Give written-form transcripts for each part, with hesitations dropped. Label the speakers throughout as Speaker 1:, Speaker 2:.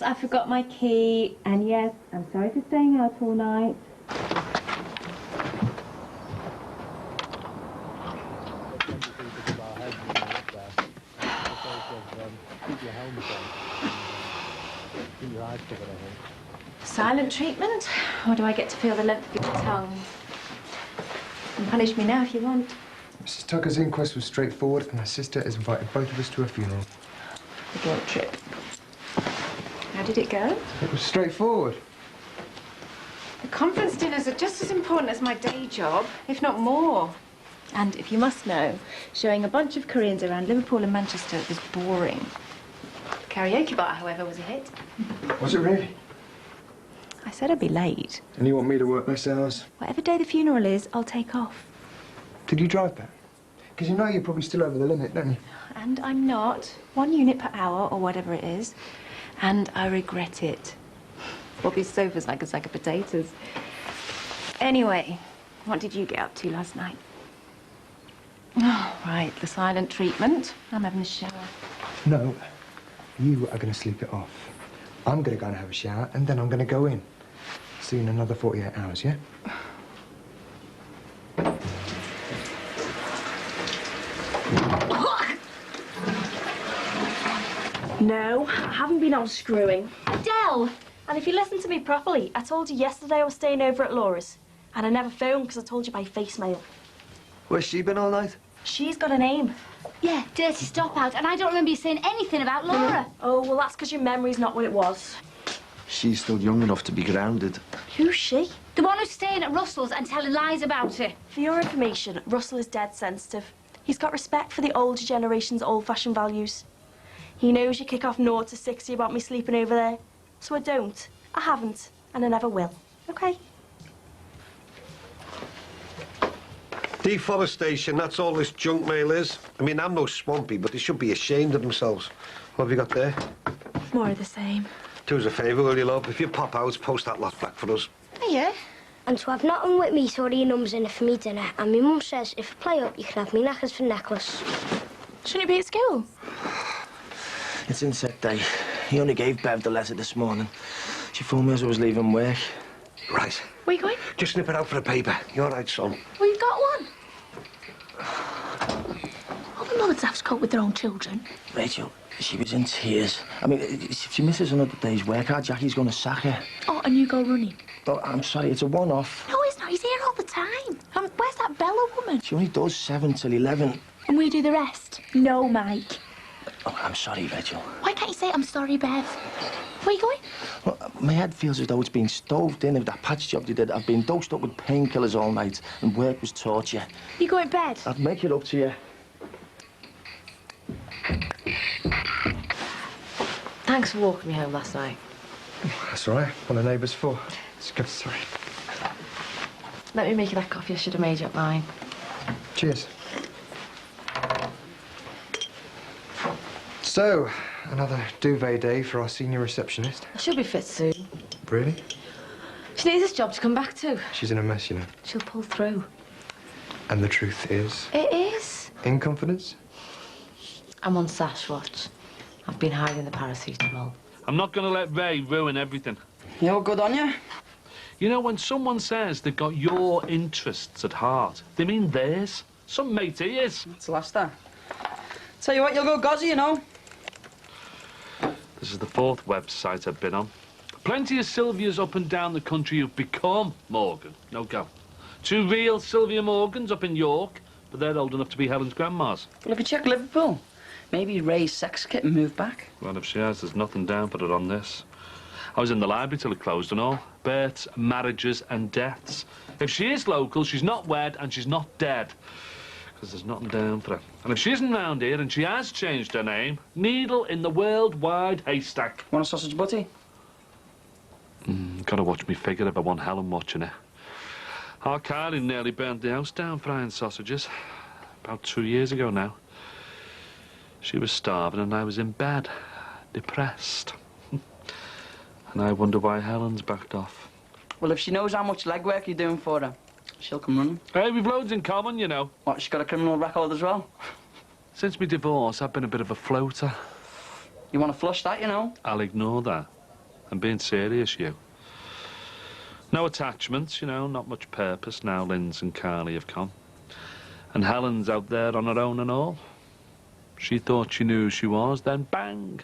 Speaker 1: I forgot my key. And yes, I'm sorry for staying out all night. Silent treatment? Or do I get to feel the length of your tongue? You can punish me now if you want.
Speaker 2: Mrs. Tucker's inquest was straightforward, and her sister has invited both of us to her funeral.
Speaker 1: The guilt trip. How did it go?
Speaker 2: It was straightforward.
Speaker 1: The conference dinners are just as important as my day job, if not more. And if you must know, showing a bunch of Koreans around Liverpool and Manchester was boring. The karaoke bar, however, was a hit.
Speaker 2: Was it really?
Speaker 1: I said I'd be late.
Speaker 2: And you want me to work less hours?
Speaker 1: Whatever day the funeral is, I'll take off.
Speaker 2: Did you drive back? Because you know you're probably still over the limit, don't you?
Speaker 1: And I'm not. 1 unit per hour, or whatever it is. And I regret it. Bobby's sofa's like a sack of potatoes. Anyway, what did you get up to last night? Oh, right, the silent treatment. I'm having a shower.
Speaker 2: No, you are going to sleep it off. I'm going to go and have a shower, and then I'm going to go in. See you in another 48 hours, yeah?
Speaker 3: No, I haven't been out screwing.
Speaker 4: Adele!
Speaker 3: And if you listen to me properly, I told you yesterday I was staying over at Laura's. And I never phoned because I told you by face mail.
Speaker 5: Where's she been all night?
Speaker 3: She's got a name.
Speaker 4: Yeah, dirty stop out, and I don't remember you saying anything about Laura.
Speaker 3: Oh, well, that's because your memory's not what it was.
Speaker 5: She's still young enough to be grounded.
Speaker 3: Who's she?
Speaker 4: The one who's staying at Russell's and telling lies about her.
Speaker 3: For your information, Russell is dead sensitive. He's got respect for the older generation's old-fashioned values. He knows you kick off 0 to 60 about me sleeping over there. So I don't. I haven't. And I never will. OK?
Speaker 6: Deforestation, that's all this junk mail is. I mean, I'm no swampy, but they should be ashamed of themselves. What have you got there?
Speaker 3: More of the same.
Speaker 6: Do us a favour, will you, love? If you pop out, post that lot back for us.
Speaker 4: Oh, yeah?
Speaker 7: And to have nothing with me so your num's in it for me dinner. And my mum says if I play up, you can have me knackers for necklace.
Speaker 3: Shouldn't you be at school?
Speaker 5: It's insect day. He only gave Bev the letter this morning. She phoned me as I was leaving work.
Speaker 6: Right.
Speaker 3: Where are you going?
Speaker 6: Just nip it out for a paper. You all right, son?
Speaker 3: Well, you've got one. All the mothers have to cope with their own children.
Speaker 5: Rachel, she was in tears. I mean, if she misses another day's work, our Jackie's going to sack her.
Speaker 3: Oh, and you go running?
Speaker 5: Oh, I'm sorry, it's a one-off.
Speaker 3: No, he's not. He's here all the time. Where's that Bella woman?
Speaker 5: She only does 7 till 11.
Speaker 3: And we do the rest? No, Mike.
Speaker 5: Oh, I'm sorry, Rachel.
Speaker 3: Why can't you say I'm sorry, Bev? Where are you going?
Speaker 5: Well, my head feels as though it's been stoved in with that patch job they did. I've been dosed up with painkillers all night, and work was torture.
Speaker 3: You go in bed?
Speaker 5: I'd make it up to you.
Speaker 8: Thanks for walking me home last night.
Speaker 2: That's all right. What are neighbours for? It's good, sorry.
Speaker 8: Let me make you that coffee. I should have made you up mine.
Speaker 2: Cheers. So, another duvet day for our senior receptionist.
Speaker 8: I should be fit soon.
Speaker 2: Really?
Speaker 8: She needs this job to come back to.
Speaker 2: She's in a mess, you know.
Speaker 8: She'll pull through.
Speaker 2: And the truth is?
Speaker 8: It is.
Speaker 2: In confidence?
Speaker 8: I'm on sash watch. I've been hiding the paracetamol.
Speaker 9: I'm not going to let Ray ruin everything.
Speaker 10: You're good on you?
Speaker 9: You know, when someone says they've got your interests at heart, they mean theirs. Some mate he is.
Speaker 10: It's Lester. Tell you what, you'll go gozzy, you know.
Speaker 9: This is the 4th website I've been on. Plenty of Sylvias up and down the country who've become Morgan. No go. 2 real Sylvia Morgans up in York, but they're old enough to be Helen's grandmas.
Speaker 10: Well, if you check Liverpool, maybe Ray's sex kit and move back.
Speaker 9: Well, if she has, there's nothing down for her on this. I was in the library till it closed and all. Births, marriages and deaths. If she is local, she's not wed and she's not dead. Because there's nothing down for her. And if she isn't round here and she has changed her name, needle in the worldwide haystack.
Speaker 10: Want a sausage butty?
Speaker 9: Gotta watch me figure if I want Helen watching it. Our Kylie nearly burnt the house down frying sausages. About 2 years ago now. She was starving and I was in bed, depressed. And I wonder why Helen's backed off.
Speaker 10: Well, if she knows how much legwork you're doing for her, she'll come running.
Speaker 9: Hey, we've loads in common, you know.
Speaker 10: What, she's got a criminal record as well?
Speaker 9: Since my divorce, I've been a bit of a floater.
Speaker 10: You want to flush that, you know?
Speaker 9: I'll ignore that. I'm being serious, you. No attachments, you know, not much purpose now Linz and Carly have come. And Helen's out there on her own and all. She thought she knew who she was, then bang!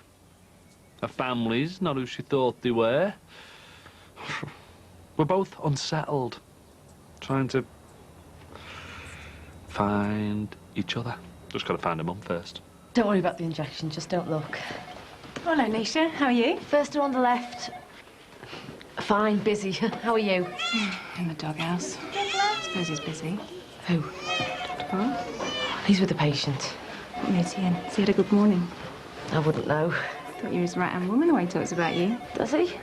Speaker 9: Her family's not who she thought they were. We're both unsettled, trying to find each other. Just gotta find a mum first.
Speaker 8: Don't worry about the injection, just don't look.
Speaker 1: Hello, Nisha. How are you?
Speaker 8: First one on the left. Fine, busy. How are you?
Speaker 1: In the doghouse. I suppose he's busy.
Speaker 8: Who?
Speaker 1: Dr. Paul?
Speaker 8: He's with the patient.
Speaker 1: What made he in? Has he had a good morning?
Speaker 8: I wouldn't know.
Speaker 1: Thought you were his right-hand woman the way he talks about you.
Speaker 8: Does he?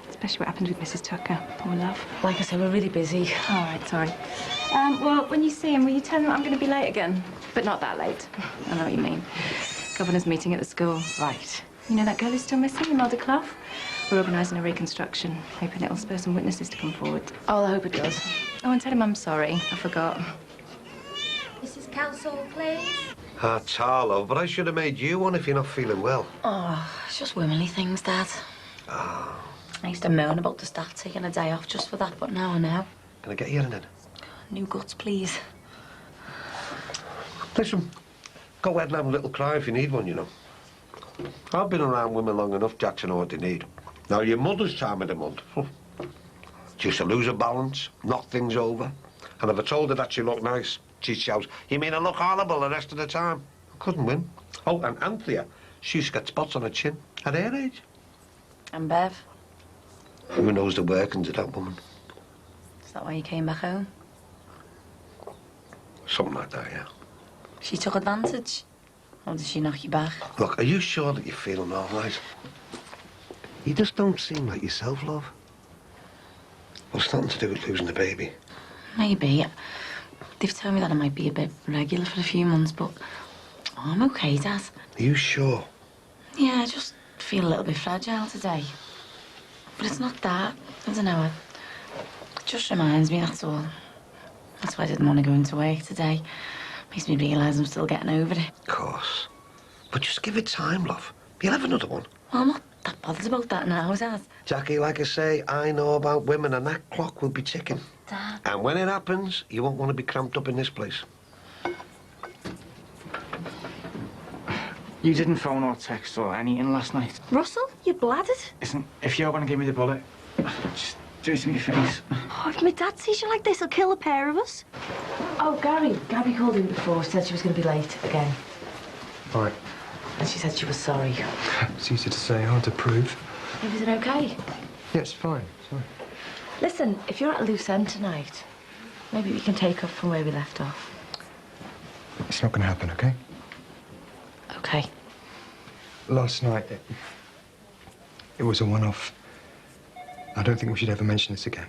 Speaker 1: Especially what happened with Mrs. Tucker. Poor love.
Speaker 8: Like I said, we're really busy.
Speaker 1: All right, sorry. Well, when you see him, will you tell him I'm going to be late again? But not that late. I know what you mean. Governor's meeting at the school.
Speaker 8: Right.
Speaker 1: You know that girl who's still missing, Imelda Clough? We're organising a reconstruction, hoping it'll spur some witnesses to come forward.
Speaker 8: Oh, I hope it does.
Speaker 1: Oh, and tell him I'm sorry. I forgot.
Speaker 7: Mrs. Council, please.
Speaker 6: That's all, love, but I should have made you one if you're not feeling well.
Speaker 8: Oh, it's just womanly things, Dad.
Speaker 6: Ah.
Speaker 8: I used to moan about the staff taking a day off just for that, but now I know.
Speaker 6: Can I get you in it?
Speaker 8: New guts, please.
Speaker 6: Listen, go ahead and have a little cry if you need one, you know. I've been around women long enough, Jack, to know what they need. Now, your mother's time of the month. She used to lose her balance, knock things over. And if I told her that she looked nice, she'd shout, "You mean I look horrible the rest of the time?" I couldn't win. Oh, and Anthea, she used to get spots on her chin at her age.
Speaker 8: And Bev?
Speaker 6: Who knows the workings of that woman?
Speaker 8: Is that why you came back home?
Speaker 6: Something like that, yeah.
Speaker 8: She took advantage? Or did she knock you back?
Speaker 6: Look, are you sure that you're feeling all right? You just don't seem like yourself, love. Well, it's nothing to do with losing the baby.
Speaker 8: Maybe. They've told me that I might be a bit regular for a few months, but I'm okay, Dad.
Speaker 6: Are you sure?
Speaker 8: Yeah, I just feel a little bit fragile today. But it's not that. I don't know. It just reminds me, that's all. That's why I didn't want to go into work today. Makes me realise I'm still getting over it.
Speaker 6: Of course. But just give it time, love. You'll have another one.
Speaker 8: Well, I'm not that bothered about that now, Dad.
Speaker 6: Jackie, like I say, I know about women and that clock will be ticking.
Speaker 8: Dad.
Speaker 6: And when it happens, you won't want to be cramped up in this place.
Speaker 11: You didn't phone or text or anything last night.
Speaker 3: Russell, you bladdered.
Speaker 11: Listen, if you're going to give me the bullet, just do it to my face.
Speaker 3: Oh, if my dad sees you like this, he'll kill the pair of us.
Speaker 8: Oh, Gary. Gabby called in before, said she was going to be late again.
Speaker 2: All right.
Speaker 8: And she said she was sorry.
Speaker 2: It's easy to say, hard to prove.
Speaker 8: Is it okay?
Speaker 2: Yeah, it's fine. It's fine.
Speaker 8: Listen, if you're at a loose end tonight, maybe we can take up from where we left off.
Speaker 2: It's not going to happen, okay?
Speaker 8: Okay.
Speaker 2: Last night, it was a one-off. I don't think we should ever mention this again.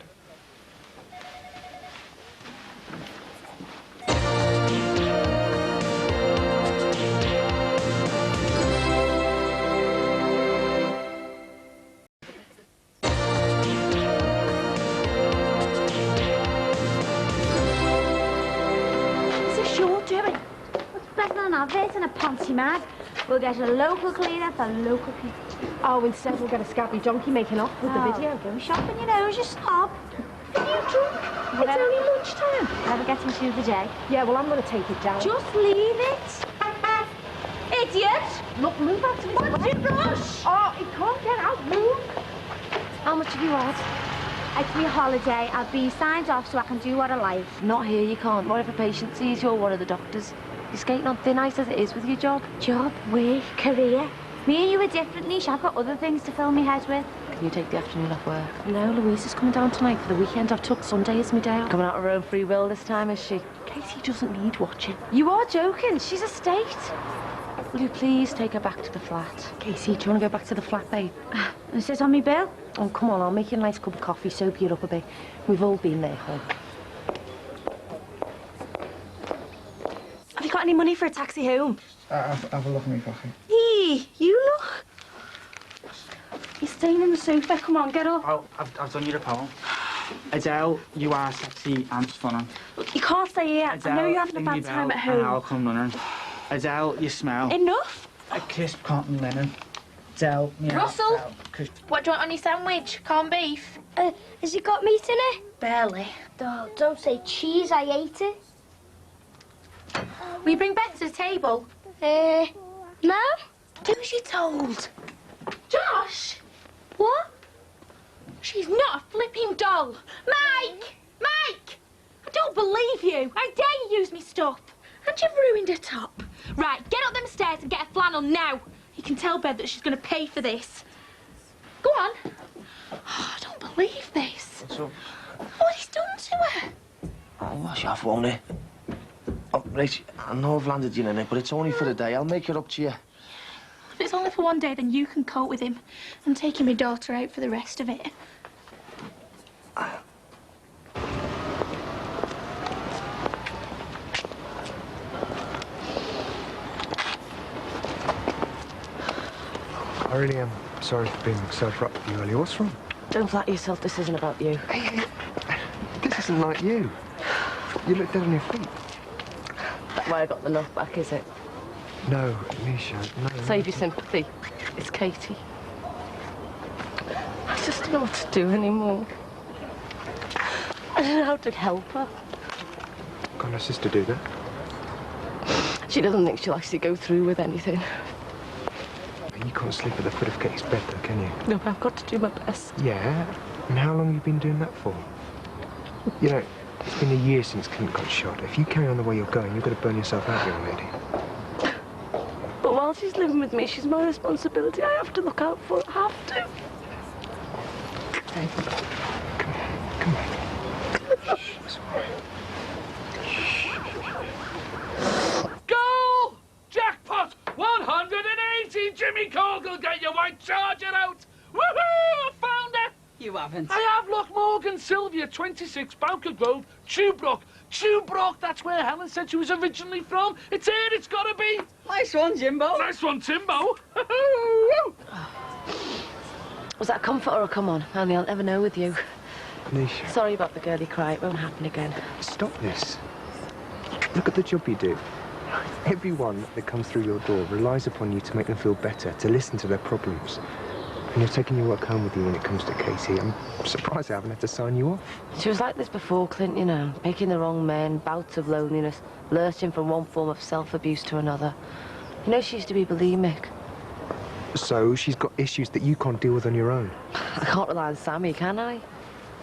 Speaker 3: Is this your doing?
Speaker 7: What's better than an advert and a panty mag? We'll get a local cleaner for local people.
Speaker 3: Oh, instead we'll get a scabby donkey making off with the video.
Speaker 7: Go shopping, you know, you snob. Are you drunk? It's only lunchtime. Never getting through the day.
Speaker 3: Yeah, well, I'm going to take it down.
Speaker 7: Just leave it. Idiot!
Speaker 3: Look, move back to the
Speaker 7: What's your rush?
Speaker 3: Oh, he can't get out. Move.
Speaker 7: How much have you had? It's me holiday. I'll be signed off so I can do what I like.
Speaker 8: Not here, you can't. What if a patient sees you're one of the doctors? You're skating on thin ice as it is with your job.
Speaker 7: Job, work, career. Me and you are different, Nish. I've got other things to fill my head with.
Speaker 8: Can you take the afternoon off work?
Speaker 3: No, Louise is coming down tonight for the weekend. I've took Sunday as my day out.
Speaker 8: Coming out of her own free will this time, is she?
Speaker 3: Katie doesn't need watching.
Speaker 8: You are joking. She's a state. Will you please take her back to the flat?
Speaker 3: Casey, do you want to go back to the flat, babe?
Speaker 7: Is this on me bill?
Speaker 3: Oh, come on, I'll make you a nice cup of coffee, sober you up a bit. We've all been there, hon. Have you got any money for a taxi home?
Speaker 11: Have a look at me pocket.
Speaker 3: Hey, you look. You're staying on the sofa. Come on, get up.
Speaker 11: Oh, I've done you a poem. Adele, you are sexy and stunning.
Speaker 3: Look, you can't stay here.
Speaker 11: Adele,
Speaker 3: I know you're having a
Speaker 11: ring
Speaker 3: bad
Speaker 11: me
Speaker 3: time
Speaker 11: bell
Speaker 3: at
Speaker 11: and I'll
Speaker 3: home.
Speaker 11: come running. Adele, you smell.
Speaker 3: Enough?
Speaker 11: A crisp cotton linen. Del, yeah,
Speaker 12: Russell?
Speaker 11: Del,
Speaker 12: What do you want on your sandwich? Corned beef?
Speaker 7: Has it got meat in it?
Speaker 12: Barely.
Speaker 7: Oh, don't say cheese, I ate it.
Speaker 12: Will you bring Beth to the table?
Speaker 7: No?
Speaker 12: Do as you're told. Josh!
Speaker 7: What?
Speaker 12: She's not a flipping doll. Mike! Mike! I don't believe you. I dare you use me stuff. And you've ruined her top. Right, get up them stairs and get a flannel now. You can tell Beth that she's going to pay for this. Go on. Oh, I don't believe this.
Speaker 5: What's up?
Speaker 12: What he's done to her.
Speaker 5: I'll wash off, won't it? Oh, right, I know I've landed you in it, but it's only for the day. I'll make it up to you.
Speaker 12: If it's only for one day, then you can cope with him. I'm taking my daughter out for the rest of it.
Speaker 2: I really am sorry for being so abrupt with you earlier. What's wrong?
Speaker 8: Don't flatter yourself, this isn't about you.
Speaker 2: This isn't like you. You look dead on your feet.
Speaker 8: That's why I got the knock back, is it?
Speaker 2: No, Nisha, no.
Speaker 8: Save your sympathy. It's Katie. I just don't know what to do anymore. I don't know how to help her.
Speaker 2: Can't her sister do that?
Speaker 8: She doesn't think she'll actually go through with anything.
Speaker 2: You can't sleep at the foot of Katie's bed, though, can you?
Speaker 8: No, but I've got to do my best.
Speaker 2: Yeah? And how long have you been doing that for? You know, it's been a year since Clint got shot. If you carry on the way you're going, you've got to burn yourself out, young lady.
Speaker 8: But while she's living with me, she's my responsibility. I have to look out for her. I have to.
Speaker 2: Hey, come on. Shh, it's all right.
Speaker 9: Goal! Jackpot! 180! Jimmy Corgle, get your white charger out! Woohoo! I found it!
Speaker 10: You haven't.
Speaker 9: I have, look, Morgan Sylvia, 26, Bowker Grove, Tubrook. Tubrook, that's where Helen said she was originally from. It's here, it's gotta be.
Speaker 10: Nice one, Jimbo.
Speaker 9: Nice one, Timbo.
Speaker 8: Was that a comfort or a come on? Only I'll never know with you.
Speaker 2: Nisha.
Speaker 8: Sorry about the girly cry. It won't happen again.
Speaker 2: Stop this. Look at the job you do. Everyone that comes through your door relies upon you to make them feel better, to listen to their problems. And you're taking your work home with you when it comes to Katie. I'm surprised I haven't had to sign you off.
Speaker 8: She was like this before, Clint, you know. Picking the wrong men, bouts of loneliness, lurching from one form of self-abuse to another. You know, she used to be bulimic.
Speaker 2: So she's got issues that you can't deal with on your own.
Speaker 8: I can't rely on Sammy, can I?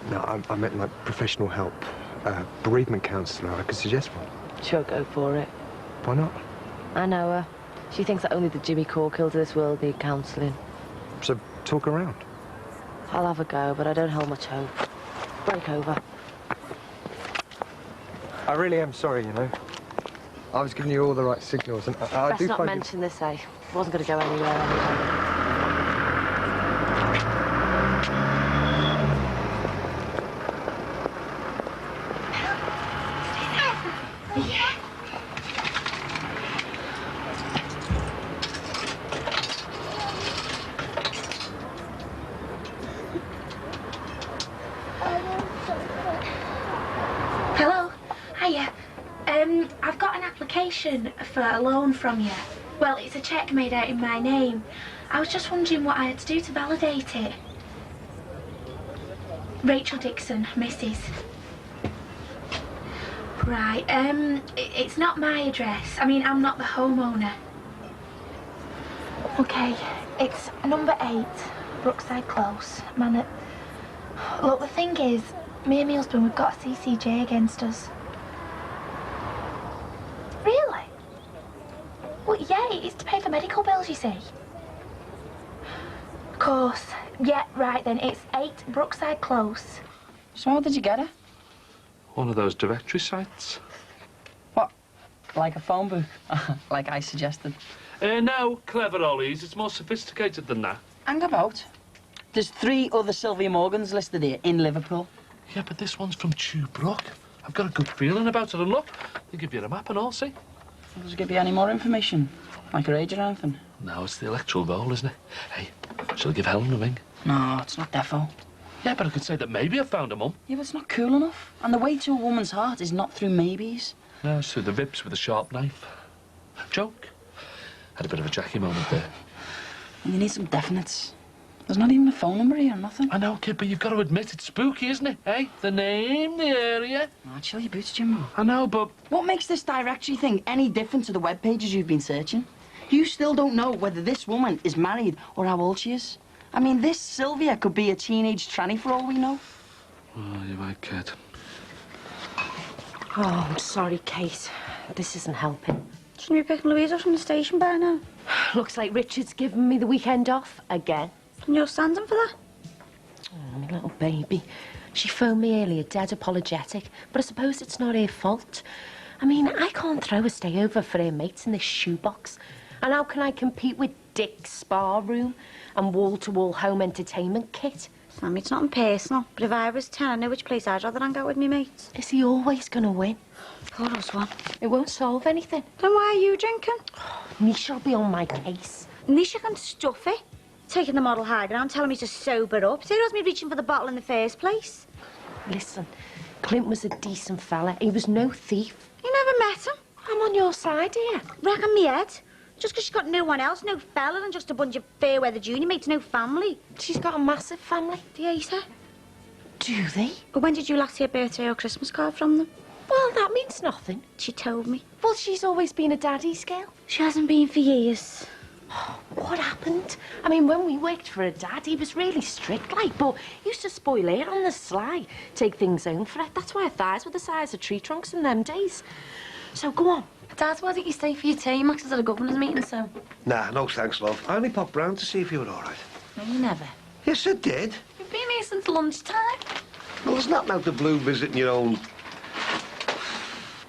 Speaker 2: No, I meant like professional help. Bereavement counsellor, I could suggest one.
Speaker 8: She'll go for it.
Speaker 2: Why not?
Speaker 8: I know her. She thinks that only the Jimmy Corkills of this world need counselling.
Speaker 2: So talk around.
Speaker 8: I'll have a go, but I don't hold much hope. Break over.
Speaker 2: I really am sorry, you know. I was giving you all the right signals, and I
Speaker 8: Best
Speaker 2: do
Speaker 8: not
Speaker 2: find
Speaker 8: mention this, eh? Wasn't going to go anywhere anyway.
Speaker 12: Hello. Hiya. I've got an application for a loan from you. Well, it's a cheque made out in my name. I was just wondering what I had to do to validate it. Rachel Dixon, Mrs. Right, it's not my address. I mean, I'm not the homeowner. Okay, it's number 8, Brookside Close, Manor. Look, the thing is, me and my husband, we've got a CCJ against us. Really? Well, yeah, it's to pay for medical bills, you see. Of course. Yeah, right then, it's 8 Brookside Close.
Speaker 10: So how did you get it?
Speaker 9: One of those directory sites.
Speaker 10: What? Like a phone book? Like I suggested.
Speaker 9: No, clever Ollies. It's more sophisticated than that.
Speaker 10: Hang about. There's 3 other Sylvia Morgans listed here in Liverpool.
Speaker 9: Yeah, but this one's from Tubrook. I've got a good feeling about it, and look, they'll give you a map and all, see?
Speaker 10: Does it give you any more information? Like her age or anything?
Speaker 9: No, it's the electoral roll, isn't it? Hey, shall I give Helen a ring?
Speaker 10: No, it's not defo.
Speaker 9: Yeah, but I could say that maybe I found a mum.
Speaker 10: Yeah, but it's not cool enough. And the way to a woman's heart is not through maybes.
Speaker 9: No, it's through the ribs with a sharp knife. Joke. Had a bit of a Jackie moment there.
Speaker 10: And you need some definites. There's not even a phone number here, nothing.
Speaker 9: I know, kid, but you've got to admit it's spooky, isn't it? Eh? The name, the area.
Speaker 10: Oh, chill your boots, Jimbo.
Speaker 9: I know, but...
Speaker 10: What makes this directory thing any different to the web pages you've been searching? You still don't know whether this woman is married or how old she is. I mean, this Sylvia could be a teenage tranny for all we know.
Speaker 9: Oh, you're right, kid.
Speaker 1: Oh, I'm sorry, Kate. This isn't helping.
Speaker 4: Shouldn't you be picking Louise up from the station by now?
Speaker 1: Looks like Richard's given me the weekend off again.
Speaker 4: And you're standing for that?
Speaker 1: Oh, my little baby. She phoned me earlier, dead apologetic, but I suppose it's not her fault. I mean, I can't throw a stay over for her mates in this shoebox. And how can I compete with Dick's spa room and wall-to-wall home entertainment kit?
Speaker 4: Sammy, it's nothing personal, but if I was 10, I know which place I'd rather hang out with me mates.
Speaker 1: Is he always going to win?
Speaker 4: Poor us one.
Speaker 1: It won't solve anything.
Speaker 4: Then why are you drinking?
Speaker 1: Nisha will be on my case.
Speaker 4: Nisha can stuff it. Taking the model high ground, telling me to sober up. So he was me reaching for the bottle in the first place.
Speaker 1: Listen, Clint was a decent fella. He was no thief.
Speaker 4: You never met him.
Speaker 1: I'm on your side here.
Speaker 4: Wrecking me head. Just because she's got no one else, no fella, and just a bunch of fair-weather junior mates, no family.
Speaker 1: She's got a massive family.
Speaker 4: Do you hate her?
Speaker 1: Do they?
Speaker 4: But when did you last hear a birthday or Christmas card from them?
Speaker 1: Well, that means nothing.
Speaker 4: She told me.
Speaker 1: Well, she's always been a daddy's girl.
Speaker 4: She hasn't been for years.
Speaker 1: What happened? I mean, when we worked for a dad, he was really strict, like, but he used to spoil her on the sly. Take things home for it. That's why her thighs were the size of tree trunks in them days. So, go on.
Speaker 8: Dad, why didn't you stay for your tea? Max is at a governor's meeting, so...
Speaker 6: Nah, no thanks, love. I only popped round to see if you were all right.
Speaker 8: No, you never.
Speaker 6: Yes, I did.
Speaker 8: You've been here since lunchtime.
Speaker 6: Well, there's nothing out the blue visiting your own...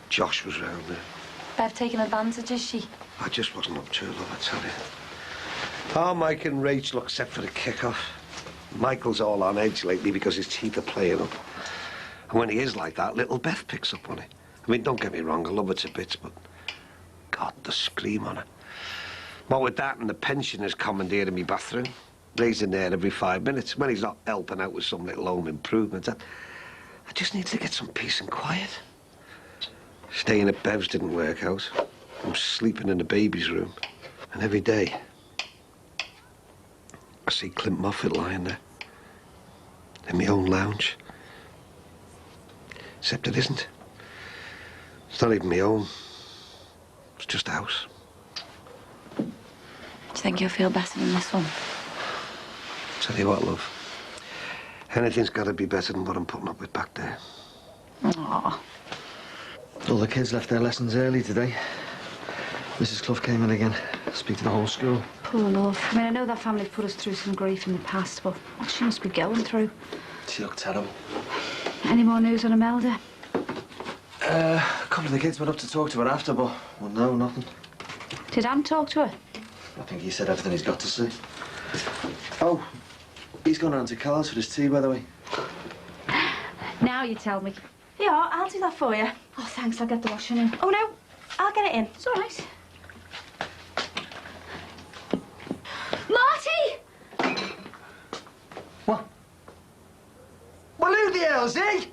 Speaker 6: Josh was round there.
Speaker 8: Bev taking advantage, is she?
Speaker 6: I just wasn't up to it, love, I tell you. Oh, Mike and Rach look set for the kick-off. Michael's all on edge lately because his teeth are playing up. And when he is like that, little Beth picks up on it. I mean, don't get me wrong, I love her to bits, but... God, the scream on her. What with that and the pensioners commandeering me bathroom, Ray's in there every 5 minutes. When he's not helping out with some little home improvements, I just need to get some peace and quiet. Staying at Bev's didn't work out. I'm sleeping in the baby's room. And every day, I see Clint Moffat lying there. In my own lounge. Except it isn't. It's not even my own. It's just a house.
Speaker 8: Do you think you'll feel better than this one?
Speaker 6: Tell you what, love. Anything's got to be better than what I'm putting up with back there.
Speaker 8: Aww.
Speaker 5: All the kids left their lessons early today. Mrs. Clough came in again. Speak to the whole school.
Speaker 4: Poor love. I mean, I know that family put us through some grief in the past, but what she must be going through.
Speaker 5: She looked terrible.
Speaker 4: Any more news on Imelda?
Speaker 5: A couple of the kids went up to talk to her after, but, well, no, nothing.
Speaker 4: Did Anne talk to her?
Speaker 5: I think he said everything he's got to say. Oh, he's gone round to Carl's for his tea, by the way.
Speaker 4: Now you tell me.
Speaker 3: Yeah, I'll do that for you.
Speaker 4: Oh, thanks. I'll get the washing in.
Speaker 3: Oh, no, I'll get it in.
Speaker 4: It's all right.
Speaker 12: Marty!
Speaker 5: What? Well, who the hell's he?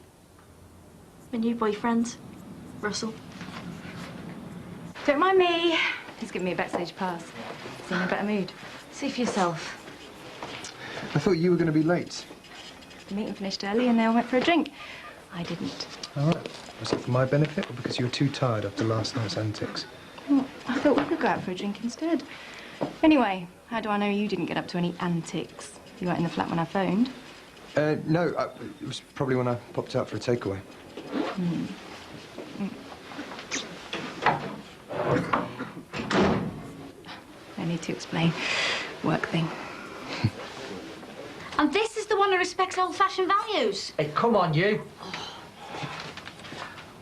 Speaker 3: My new boyfriend, Russell.
Speaker 1: Don't mind me. He's giving me a backstage pass. He's in a better mood. See for yourself.
Speaker 2: I thought you were going to be late.
Speaker 1: The meeting finished early and they all went for a drink. I didn't.
Speaker 2: All right. Was it for my benefit or because you were too tired after last night's antics?
Speaker 1: Well, I thought we could go out for a drink instead. Anyway, how do I know you didn't get up to any antics? You weren't in the flat when I phoned.
Speaker 2: No, it was probably when I popped out for a takeaway.
Speaker 1: I need to explain. Work thing.
Speaker 8: And this is the one who respects old-fashioned values?
Speaker 11: Hey, come on, you.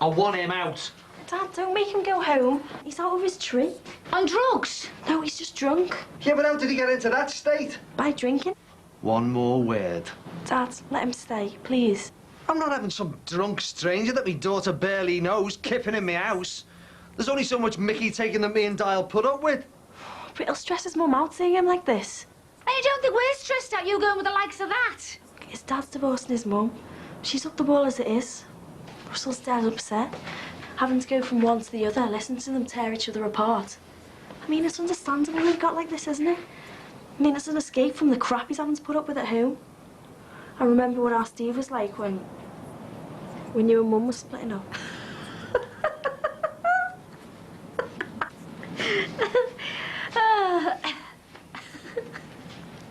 Speaker 11: I want him out.
Speaker 3: Dad, don't make him go home. He's out of his tree.
Speaker 8: On drugs?
Speaker 3: No, he's just drunk.
Speaker 5: Yeah, but how did he get into that state?
Speaker 3: By drinking.
Speaker 5: One more word.
Speaker 3: Dad, let him stay, please.
Speaker 5: I'm not having some drunk stranger that me daughter barely knows kipping in my house. There's only so much Mickey taking that me and Dial put up with.
Speaker 3: But it'll stress his mum out seeing him like this.
Speaker 8: And you don't think we're stressed out you going with the likes of that?
Speaker 3: His dad's divorcing his mum. She's up the wall as it is. Russell's dead upset. Having to go from one to the other, listening to them tear each other apart. I mean, it's understandable we've got like this, isn't it? I mean, it's an escape from the crap he's having to put up with at home. I remember what our Steve was like when you and Mum were splitting up.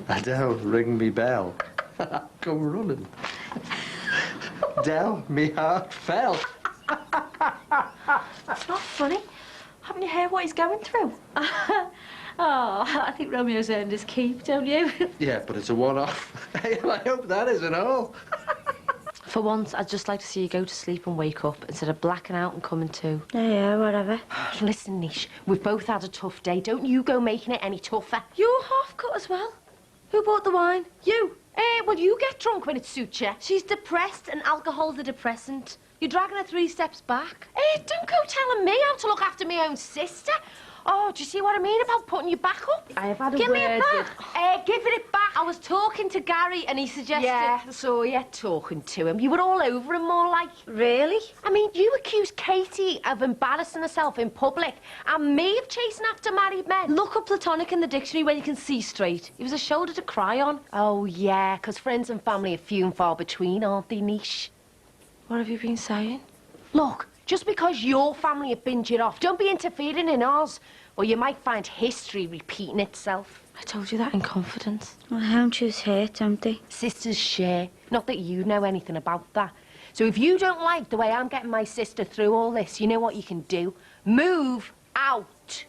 Speaker 5: Adele, ring me bell. Come running. Adele, me heart fell.
Speaker 3: It's not funny. Haven't you heard what he's going through?
Speaker 1: Oh, I think Romeo's earned his keep, don't you?
Speaker 5: Yeah, but it's a one-off. Hey, I hope that isn't all.
Speaker 1: For once, I'd just like to see you go to sleep and wake up instead of blacking out and coming to.
Speaker 4: Yeah, whatever.
Speaker 1: Listen, Nish, we've both had a tough day. Don't you go making it any tougher.
Speaker 4: You're half cut as well. Who bought the wine? You.
Speaker 1: Well, you get drunk when it suits you.
Speaker 4: She's depressed and alcohol's a depressant. You're dragging her 3 steps back.
Speaker 1: Don't go telling me how to look after my own sister. Oh, do you see what I mean about putting you back up?
Speaker 4: I have had a
Speaker 1: Give
Speaker 4: word
Speaker 1: me it back. Give it back.
Speaker 4: I was talking to Gary and he suggested...
Speaker 1: Yeah, so you're talking to him. You were all over him more like...
Speaker 4: Really?
Speaker 1: I mean, you accused Katie of embarrassing herself in public and me of chasing after married men.
Speaker 4: Look up platonic in the dictionary when you can see straight. It was a shoulder to cry on.
Speaker 1: Oh, yeah, 'cause friends and family are few and far between, aren't they, Nish?
Speaker 4: What have you been saying?
Speaker 1: Look, just because your family have binned you off, don't be interfering in ours, or you might find history repeating itself.
Speaker 4: I told you that in confidence. Well, haunches hurt, don't they?
Speaker 1: Sisters share. Not that you know anything about that. So if you don't like the way I'm getting my sister through all this, you know what you can do? Move out.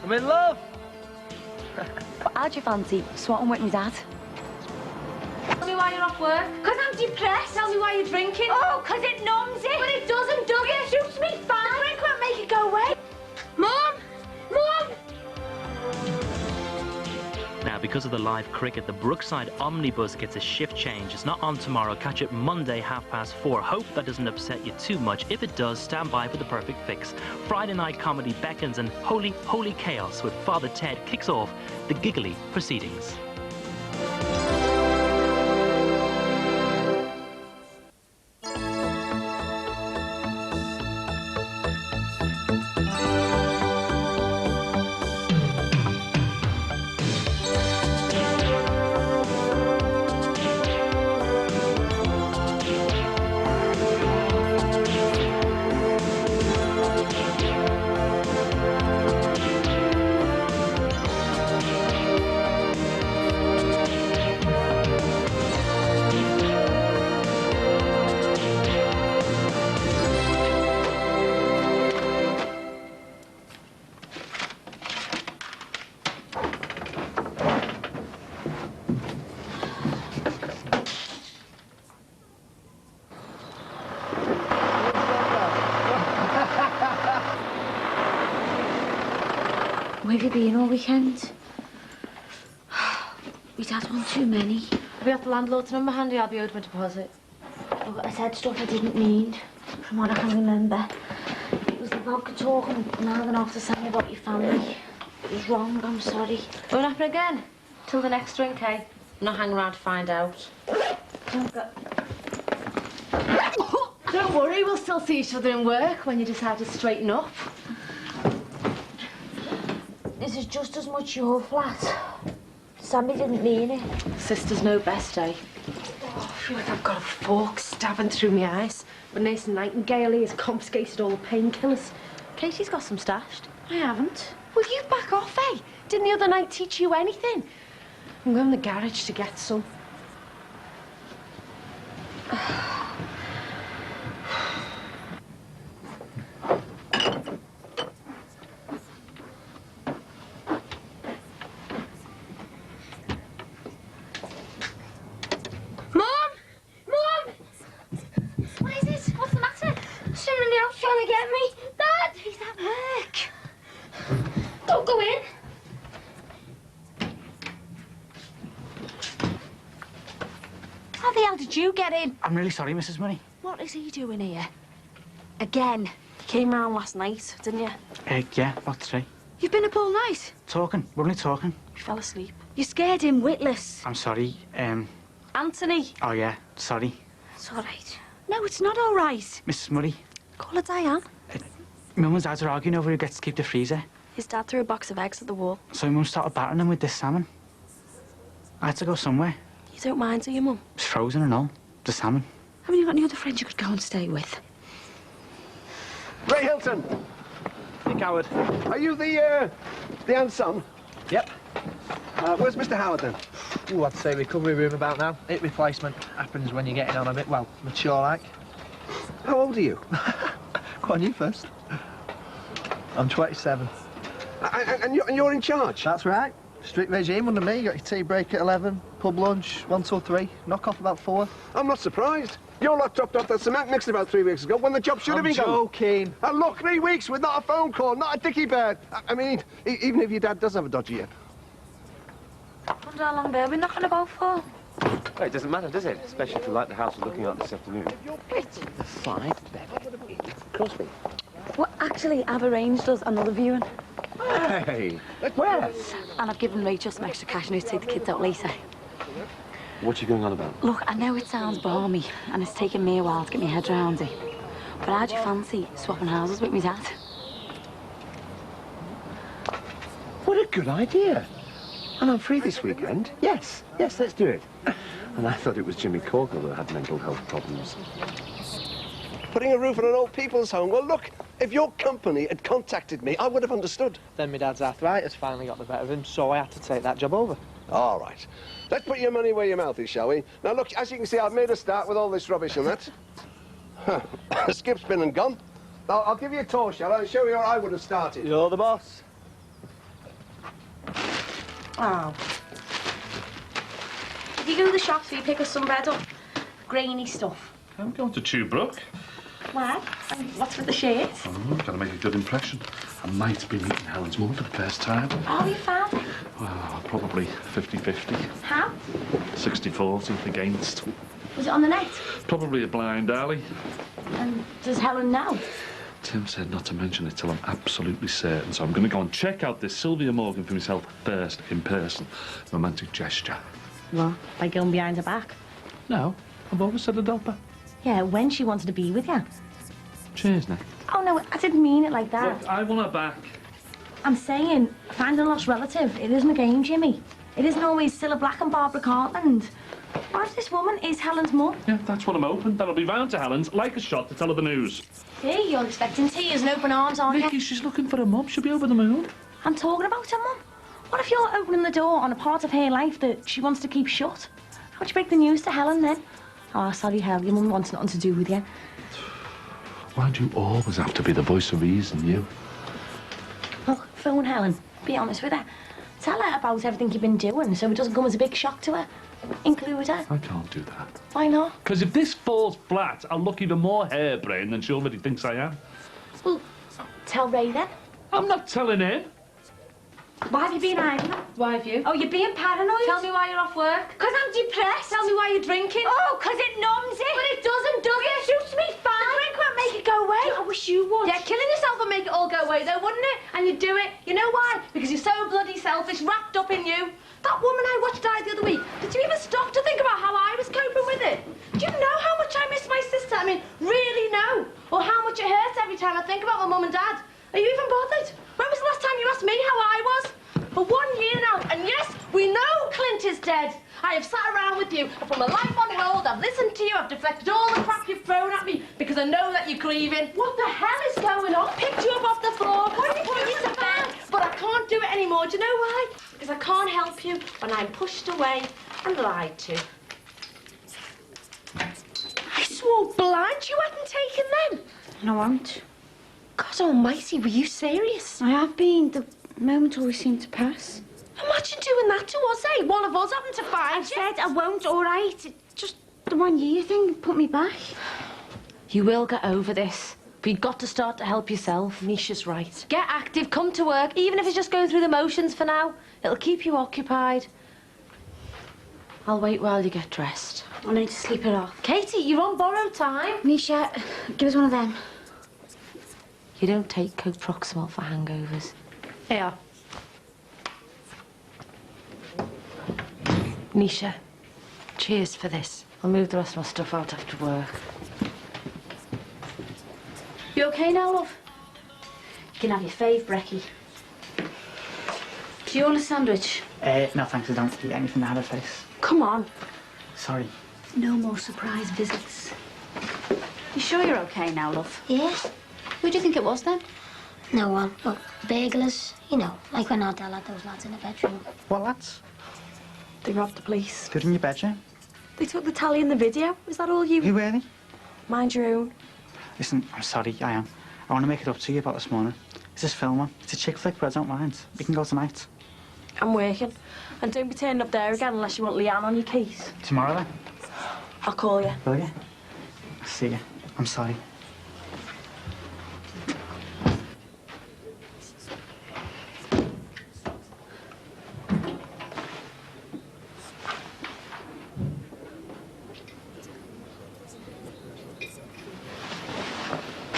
Speaker 13: I'm in love.
Speaker 4: How'd you fancy swatting with me dad?
Speaker 1: Tell me why you're off work.
Speaker 4: 'Cause I'm depressed.
Speaker 1: Tell me why you're drinking.
Speaker 4: Oh, 'cause it numbs it.
Speaker 1: But it doesn't, does it?
Speaker 4: It suits me fine.
Speaker 1: The drink won't make it go away.
Speaker 12: Mum! Mum!
Speaker 13: Now, because of the live cricket, the Brookside Omnibus gets a shift change. It's not on tomorrow. Catch it Monday, 4:30. Hope that doesn't upset you too much. If it does, stand by for the perfect fix. Friday night comedy beckons and holy chaos with Father Ted kicks off the giggly proceedings.
Speaker 4: Where have you been all weekend? We'd had one too many.
Speaker 1: Have you got the landlord's number handy? I'll be owed my deposit.
Speaker 4: Oh, I said stuff I didn't mean. From what I can remember. It was the vodka talk and now then off to tell me about your family. It was wrong, I'm sorry.
Speaker 1: Won't happen again. Till the next drink, eh? I'm not hanging around to find out. Don't worry, we'll still see each other in work when you decide to straighten up.
Speaker 4: This is just as much your flat. Sammy didn't mean it.
Speaker 1: Sisters know best, eh? Oh, I feel like I've got a fork stabbing through my eyes. But Nathan Nightingale has confiscated all the painkillers. Katie's got some stashed.
Speaker 4: I haven't.
Speaker 1: Will you back off, eh? Didn't the other night teach you anything? I'm going to the garage to get some.
Speaker 12: Trying to get me. Dad, he's at work. Don't go in.
Speaker 4: How the hell did you get in?
Speaker 11: I'm really sorry, Mrs. Money.
Speaker 3: What is he doing here? Again. He came round last night, didn't you?
Speaker 11: Yeah, about 3.
Speaker 4: You've been up all night?
Speaker 11: Talking. We're only talking.
Speaker 3: You fell asleep.
Speaker 4: You scared him witless.
Speaker 11: I'm sorry.
Speaker 3: Anthony.
Speaker 11: Oh, yeah. Sorry.
Speaker 4: It's all right.
Speaker 3: No, it's not all right.
Speaker 11: Mrs. Murray,
Speaker 3: Call her Diane.
Speaker 11: Mum and Dad are arguing over who gets to keep the freezer.
Speaker 3: His dad threw a box of eggs at the wall.
Speaker 11: So Mum started battering him with this salmon. I had to go somewhere.
Speaker 3: You don't mind, do you, Mum?
Speaker 11: It's frozen and all. The salmon.
Speaker 3: Haven't you got any other friends you could go and stay with?
Speaker 6: Ray Hilton,
Speaker 5: Hey, Howard.
Speaker 6: are you the Anne's son?
Speaker 5: Yep.
Speaker 6: Where's Mr. Howard then?
Speaker 5: Ooh, I'd say recovery room about now. Hip replacement happens when you're getting on a bit, well, mature like.
Speaker 6: How old are you?
Speaker 5: Go on, you first. I'm 27.
Speaker 6: And you're in charge?
Speaker 5: That's right. Strict regime under me. You got your tea break at 11, pub lunch 1 till 3, knock off about 4.
Speaker 6: I'm not surprised. Your lot dropped off that cement mix about 3 weeks ago when the job should have been done.
Speaker 5: I'm joking.
Speaker 6: And look, 3 weeks with not a phone call, not a dicky bird. I mean, even if your dad does have a dodgy head.
Speaker 4: Wonder how long they'll be knocking about for.
Speaker 14: Well, it doesn't matter, does it? Especially if you like the house we're looking at this afternoon.
Speaker 5: Fine, baby. Crosby.
Speaker 4: Well, actually, I've arranged us another viewing.
Speaker 14: Hey! Where?
Speaker 4: And I've given Rachel some extra cash and to take the kids out later.
Speaker 14: What are you going on about?
Speaker 4: Look, I know it sounds balmy, and it's taken me a while to get my head around it. But how'd you fancy swapping houses with me dad?
Speaker 14: What a good idea. And I'm free this weekend. Yes, let's do it. And I thought it was Jimmy Corkle that had mental health problems.
Speaker 6: Putting a roof on an old people's home. Well, look, if your company had contacted me, I would have understood.
Speaker 5: Then my dad's arthritis finally got the better of him, so I had to take that job over.
Speaker 6: All right. Let's put your money where your mouth is, shall we? Now, look, as you can see, I've made a start with all this rubbish and that. Skip's been and gone. I'll give you a tour, shall I? And show you where I would have started.
Speaker 5: You're the boss.
Speaker 3: Oh. Did you go to the shops where you pick us some bread up? Grainy stuff.
Speaker 9: I'm going to Tubrook.
Speaker 3: Why? And what's with the shirt?
Speaker 9: Oh, gotta make a good impression. I might be meeting Helen's mum for the first time.
Speaker 3: Oh, you found it?
Speaker 9: Well, probably 50-50.
Speaker 3: How?
Speaker 9: 60-40 against.
Speaker 3: Was it on the net?
Speaker 9: Probably a blind alley.
Speaker 3: And does Helen know?
Speaker 9: Tim said not to mention it till I'm absolutely certain, so I'm going to go and check out this Sylvia Morgan for myself first, in person. Romantic gesture.
Speaker 3: What? By going behind her back?
Speaker 9: No, I've always said I'd help her.
Speaker 3: Yeah, when she wanted to be with you.
Speaker 9: Cheers, Nick.
Speaker 3: Oh, no, I didn't mean it like that.
Speaker 9: Look, I want her back.
Speaker 3: I'm saying, finding a lost relative, it isn't a game, Jimmy. It isn't always Cilla Black and Barbara Cartland. What if this woman is Helen's mum?
Speaker 9: Yeah, that's what I'm hoping. Then I'll be round to Helen's like a shot to tell her the news.
Speaker 3: Hey, you're expecting tears and open arms, aren't you?
Speaker 9: Vicky, she's looking for a mum. She'll be over the moon.
Speaker 3: I'm talking about her mum. What if you're opening the door on a part of her life that she wants to keep shut? How'd you break the news to Helen then? Oh, sorry, Hel, your mum wants nothing to do with you.
Speaker 9: Why do you always have to be the voice of reason, you?
Speaker 3: Look, phone Helen. Be honest with her. Tell her about everything you've been doing so it doesn't come as a big shock to her. Include her.
Speaker 9: I can't do that.
Speaker 3: Why not?
Speaker 9: Because if this falls flat, I'll look even more harebrained than she already thinks I am.
Speaker 3: Well, tell Ray then.
Speaker 9: I'm not telling him.
Speaker 3: Why have you been hiding?
Speaker 12: Why have you?
Speaker 3: Oh, you're being paranoid?
Speaker 12: Tell me why you're off work.
Speaker 3: Because I'm depressed.
Speaker 12: Tell me why you're drinking.
Speaker 3: Oh, because it numbs it.
Speaker 12: But it doesn't, does it?
Speaker 3: It suits me fine. The drink won't make it go away.
Speaker 12: I wish you would.
Speaker 3: Yeah, killing yourself would make it all go away though, wouldn't it? And you'd do it. You know why? Because you're so bloody selfish, wrapped up in you. That woman I watched die the other week, did you even stop to think about how I was coping with it? Do you know how much I miss my sister? I mean, really know? Or how much it hurts every time I think about my mum and dad? Are you even bothered? When was the last time you asked me how I was? For 1 year now, and yes, we know Clint is dead. I have sat around with you, I've put my life on hold, I've listened to you, I've deflected all the crap you've thrown at me because I know that you're grieving. What the hell is going on? Picked you up off the floor, put you to bed, but I can't do it anymore. Do you know why? Because I can't help you when I'm pushed away and lied to. I swore blind you hadn't taken them.
Speaker 4: No, I won't.
Speaker 3: God almighty, were you serious?
Speaker 4: I have been. The moment always seemed to pass.
Speaker 3: Imagine doing that to us, eh? One of us having to find
Speaker 4: I said I won't, all right. It's just the 1 year thing put me back.
Speaker 1: You will get over this, but you've got to start to help yourself.
Speaker 3: Nisha's right.
Speaker 1: Get active, come to work, even if it's just going through the motions for now. It'll keep you occupied. I'll wait while you get dressed.
Speaker 4: I need to sleep it off.
Speaker 1: Katie, you're on borrowed time.
Speaker 4: Nisha, give us one of them.
Speaker 1: You don't take coke proximal for hangovers.
Speaker 3: Yeah.
Speaker 1: Nisha, cheers for this. I'll move the rest of my stuff out after work.
Speaker 4: You okay now, love? You can have your fave, brekkie. Do you want a sandwich?
Speaker 11: No thanks, I don't eat anything out of face.
Speaker 3: Come on.
Speaker 11: Sorry.
Speaker 4: No more surprise visits.
Speaker 8: You sure you're okay now, love?
Speaker 7: Yeah.
Speaker 4: Who do you think it was then?
Speaker 7: No one. Well, burglars, you know, like when Ardell had those lads in the bedroom.
Speaker 11: What lads?
Speaker 3: They robbed the police.
Speaker 11: Good in your bedroom?
Speaker 3: They took the tally in the video. Is that all you...
Speaker 11: Who were they?
Speaker 3: Mind your own.
Speaker 11: Listen, I'm sorry, I am. I want to make it up to you about this morning. Is this film on? It's a chick flick, but I don't mind. We can go tonight.
Speaker 3: I'm working. And don't be turning up there again unless you want Leanne on your case.
Speaker 11: Tomorrow, then?
Speaker 3: I'll call you.
Speaker 11: Will you? I'll see you. I'm sorry.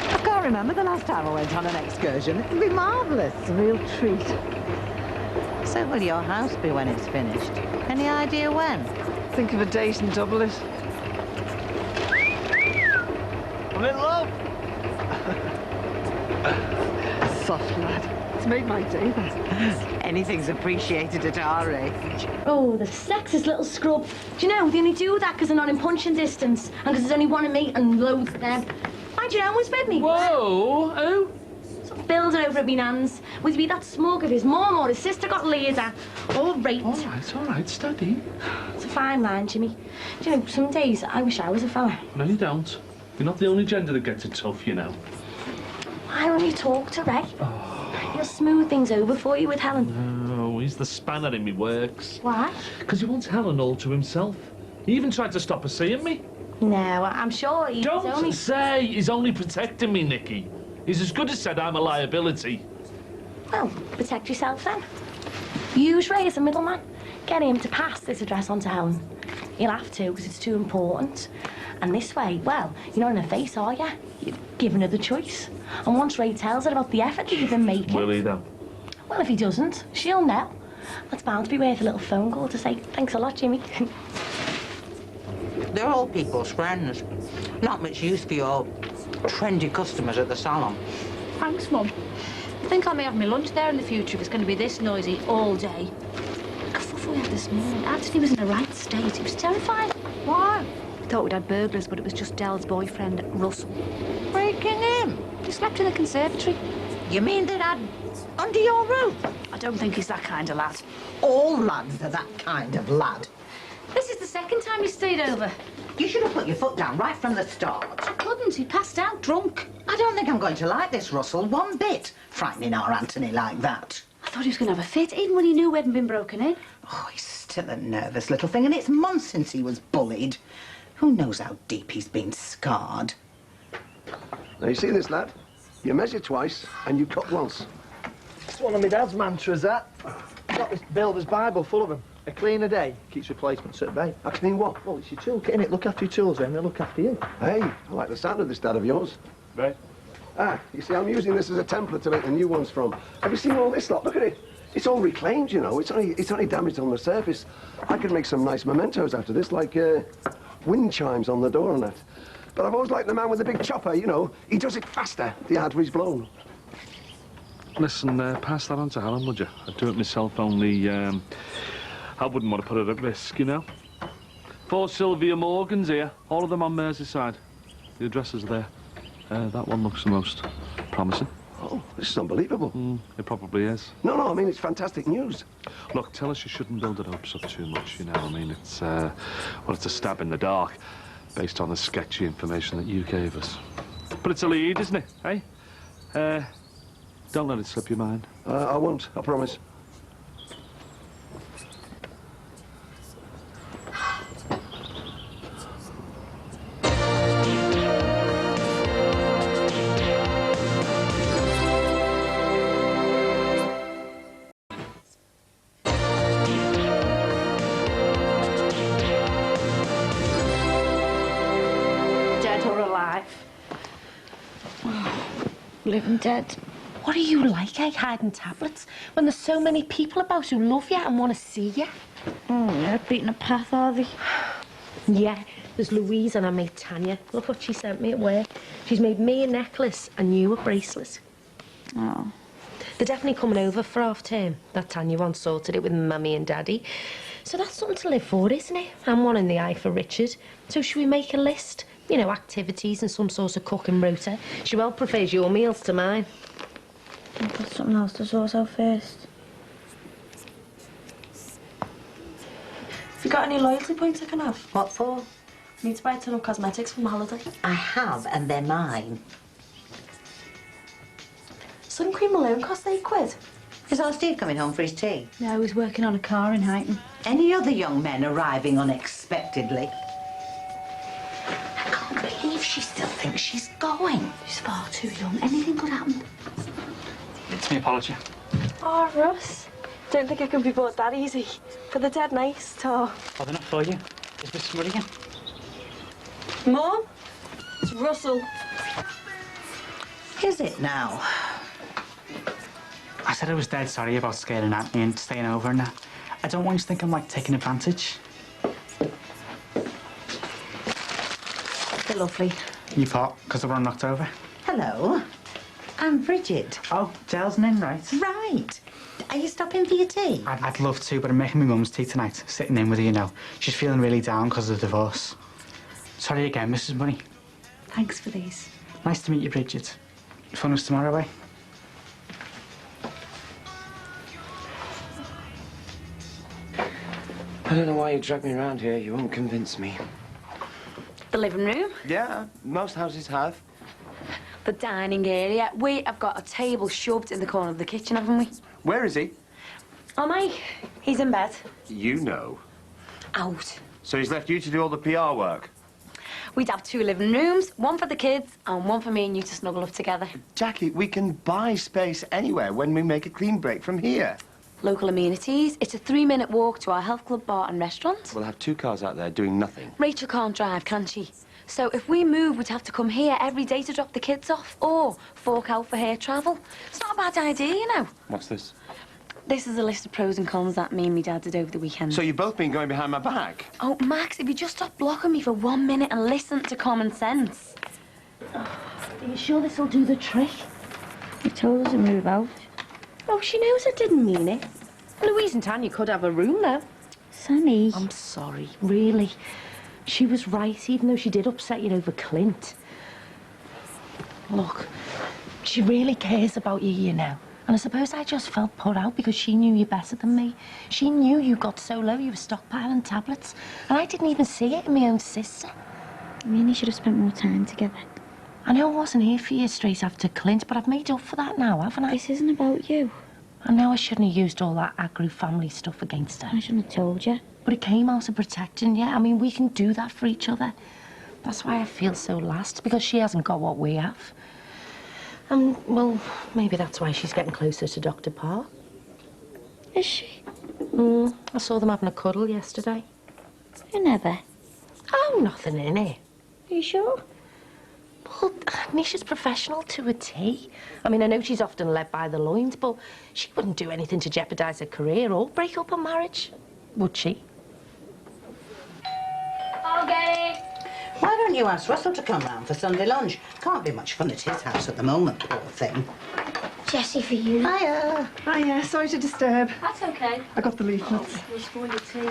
Speaker 15: I can't remember the last time I went on an excursion. It'll be marvellous. A real treat. So will your house be when it's finished? Any idea when?
Speaker 16: Think of a date and double it.
Speaker 5: I'm in love.
Speaker 16: Soft lad. It's made my day, that.
Speaker 15: Anything's appreciated at our age.
Speaker 3: Oh, the sexist little scrub. Do you know, they only do that because they're not in punching distance and because there's only one of me and loads of them. Mind you, no one's fed me.
Speaker 9: Whoa, who?
Speaker 3: Stop building over at me nans. With me that smug of his mum or his sister got laid at. All raped.
Speaker 9: All right, steady.
Speaker 3: It's a fine line, Jimmy. Do you know, some days I wish I was a fella.
Speaker 9: No, you don't. You're not the only gender that gets it tough, you know.
Speaker 3: Why don't you talk to Ray? He'll smooth things over for you with Helen.
Speaker 9: No, he's the spanner in me works.
Speaker 3: Why?
Speaker 9: Because he wants Helen all to himself. He even tried to stop her seeing me.
Speaker 3: No, I'm sure he's
Speaker 9: Don't
Speaker 3: only...
Speaker 9: say he's only protecting me, Nicky. He's as good as said I'm a liability.
Speaker 3: Well, protect yourself then. Use Ray as a middleman. Get him to pass this address on to Helen. He'll have to, because it's too important. And this way, well, you're not in her face, are you? You're giving her the choice. And once Ray tells her about the effort that you've been making...
Speaker 9: Will he, then?
Speaker 3: Well, if he doesn't, she'll know. That's bound to be worth a little phone call to say, thanks a lot, Jimmy.
Speaker 15: They're all people's friends. Not much use for your trendy customers at the salon.
Speaker 4: Thanks, Mum. I think I may have my lunch there in the future if it's going to be this noisy all day. The kerfuffle we had this morning. Anthony was in a right state. He was terrified.
Speaker 15: Why?
Speaker 4: Thought we'd had burglars, but it was just Dell's boyfriend, Russell.
Speaker 15: Breaking in?
Speaker 4: He slept in the conservatory.
Speaker 15: You mean they'd had under your roof?
Speaker 4: I don't think he's that kind of lad.
Speaker 15: All lads are that kind of lad.
Speaker 4: This is the second time he stayed over.
Speaker 15: You should have put your foot down right from the start.
Speaker 4: I couldn't. He passed out drunk.
Speaker 15: I don't think I'm going to like this, Russell, one bit. Frightening our Anthony like that.
Speaker 4: I thought he was going to have a fit, even when he knew we hadn't been broken in.
Speaker 15: Oh, he's still a nervous little thing, and it's months since he was bullied. Who knows how deep he's been scarred?
Speaker 6: Now, you see this, lad? You measure twice and you cut once.
Speaker 5: It's one of my dad's mantras, that. Got this builder's Bible full of them. A clean a day keeps replacements at bay.
Speaker 6: A clean what?
Speaker 5: Well, it's your toolkit, innit? Look after your tools, then they'll look after you.
Speaker 6: Hey, I like the sound of this, Dad, of yours.
Speaker 9: Right.
Speaker 6: Ah, you see, I'm using this as a template to make the new ones from. Have you seen all this lot? Look at it. It's all reclaimed, you know. It's only damaged on the surface. I could make some nice mementos after this, like wind chimes on the door and that. But I've always liked the man with the big chopper, you know. He does it faster, the harder he's blown.
Speaker 9: Listen, pass that on to Helen, would you? I'd do it myself, only I wouldn't want to put it at risk, you know. 4 Sylvia Morgans here, all of them on Merseyside. The addresses are there. That one looks the most promising.
Speaker 6: Oh, this is unbelievable.
Speaker 9: It probably is.
Speaker 6: No, I mean, it's fantastic news.
Speaker 9: Look, tell us you shouldn't build it up so too much, you know. I mean, it's, well, it's a stab in the dark based on the sketchy information that you gave us. But it's a lead, isn't it, eh? Don't let it slip your mind.
Speaker 6: I won't, I promise.
Speaker 3: Dead or alive?
Speaker 4: Living dead.
Speaker 3: What are you like, eh, hiding tablets, when there's so many people about who love you and want to see you?
Speaker 4: Yeah, beating a path, are they?
Speaker 3: Yeah,
Speaker 17: There's Louise and her mate Tanya. Look what she sent me at work. She's made me a necklace and you a bracelet.
Speaker 8: Oh.
Speaker 17: They're definitely coming over for half term. That Tanya once sorted it with Mummy and Daddy. So that's something to live for, isn't it? And one in the eye for Richard. So should we make a list? You know, activities and some sort of cooking rota. She well prefers your meals to mine.
Speaker 4: I've got something else to sort out first.
Speaker 3: Have you got any loyalty points I can have?
Speaker 15: What for?
Speaker 3: I need to buy a ton of cosmetics from holiday.
Speaker 15: I have, and they're mine.
Speaker 3: Sun cream alone costs £8.
Speaker 15: Is our Steve coming home for his tea?
Speaker 8: No, he's working on a car in Highton.
Speaker 15: Any other young men arriving unexpectedly? I can't believe she still thinks she's going.
Speaker 8: She's far too young. Anything could happen.
Speaker 11: It's my apology.
Speaker 3: Oh, Russ. Don't think I can be bought that easy. For the dead nice,
Speaker 11: Oh, they're not for you. Is Miss Murray again?
Speaker 3: Mum? It's Russell.
Speaker 15: Is it now?
Speaker 11: I said I was dead sorry about scaring Anthony and staying over and that. I don't want you to think I'm, like, taking advantage.
Speaker 8: They're lovely.
Speaker 11: You thought, because they were on October?
Speaker 15: Hello. I'm Bridget.
Speaker 11: Oh, Dell's in, right?
Speaker 15: Right. Are you stopping for your tea?
Speaker 11: I'd love to, but I'm making my mum's tea tonight, sitting in with her, you know. She's feeling really down because of the divorce. Sorry again, Mrs. Murray.
Speaker 8: Thanks for these.
Speaker 11: Nice to meet you, Bridget. Fun us tomorrow, eh?
Speaker 2: I don't know why you drag me around here. You won't convince me.
Speaker 8: The living room.
Speaker 2: Yeah, most houses have.
Speaker 8: The dining area. We have got a table shoved in the corner of the kitchen, haven't we?
Speaker 2: Where is he?
Speaker 8: Oh, my. He's in bed.
Speaker 2: You know.
Speaker 8: Out.
Speaker 2: So he's left you to do all the PR work?
Speaker 8: We'd have 2 living rooms, one for the kids and one for me and you to snuggle up together.
Speaker 2: Jackie, we can buy space anywhere when we make a clean break from here.
Speaker 8: Local amenities. It's a 3-minute walk to our health club, bar and restaurant.
Speaker 2: We'll have 2 cars out there doing nothing.
Speaker 8: Rachel can't drive, can she? So if we move, we'd have to come here every day to drop the kids off or fork out for hair travel. It's not a bad idea, you know.
Speaker 2: What's this?
Speaker 8: This is a list of pros and cons that me and my dad did over the weekend.
Speaker 2: So you've both been going behind my back?
Speaker 8: Oh, Max, if you just stop blocking me for 1 minute and listen to common sense.
Speaker 17: Are you sure this'll do the trick?
Speaker 4: You told us to move out.
Speaker 17: Oh, she knows I didn't mean it. Louise and Tanya could have a room, though.
Speaker 4: Sammy.
Speaker 17: I'm sorry, really. She was right, even though she did upset you over Clint. Look, she really cares about you, you know. And I suppose I just felt put out because she knew you better than me. She knew you got so low you were stockpiling tablets. And I didn't even see it in my own sister.
Speaker 4: Me and you should have spent more time together.
Speaker 17: I know I wasn't here for you straight after Clint, but I've made up for that now, haven't I?
Speaker 4: This isn't about you.
Speaker 17: I know I shouldn't have used all that agro family stuff against her.
Speaker 4: I shouldn't have told you.
Speaker 17: But it came out of protecting you. I mean, we can do that for each other. That's why I feel so lost, because she hasn't got what we have. And, well, maybe that's why she's getting closer to Dr. Parr.
Speaker 4: Is she?
Speaker 17: I saw them having a cuddle yesterday.
Speaker 4: You never.
Speaker 17: Oh, nothing in it.
Speaker 4: Are you sure?
Speaker 17: Well, Nisha's professional to a T. I mean, I know she's often led by the loins, but she wouldn't do anything to jeopardise her career or break up a marriage, would she?
Speaker 12: Okay.
Speaker 15: Why don't you ask Russell to come round for Sunday lunch? Can't be much fun at his house at the moment, poor thing.
Speaker 7: Jessie for you.
Speaker 15: Hiya.
Speaker 16: Hiya, sorry to disturb.
Speaker 12: That's okay.
Speaker 16: I got the leaflets.
Speaker 12: We'll spoil your tea.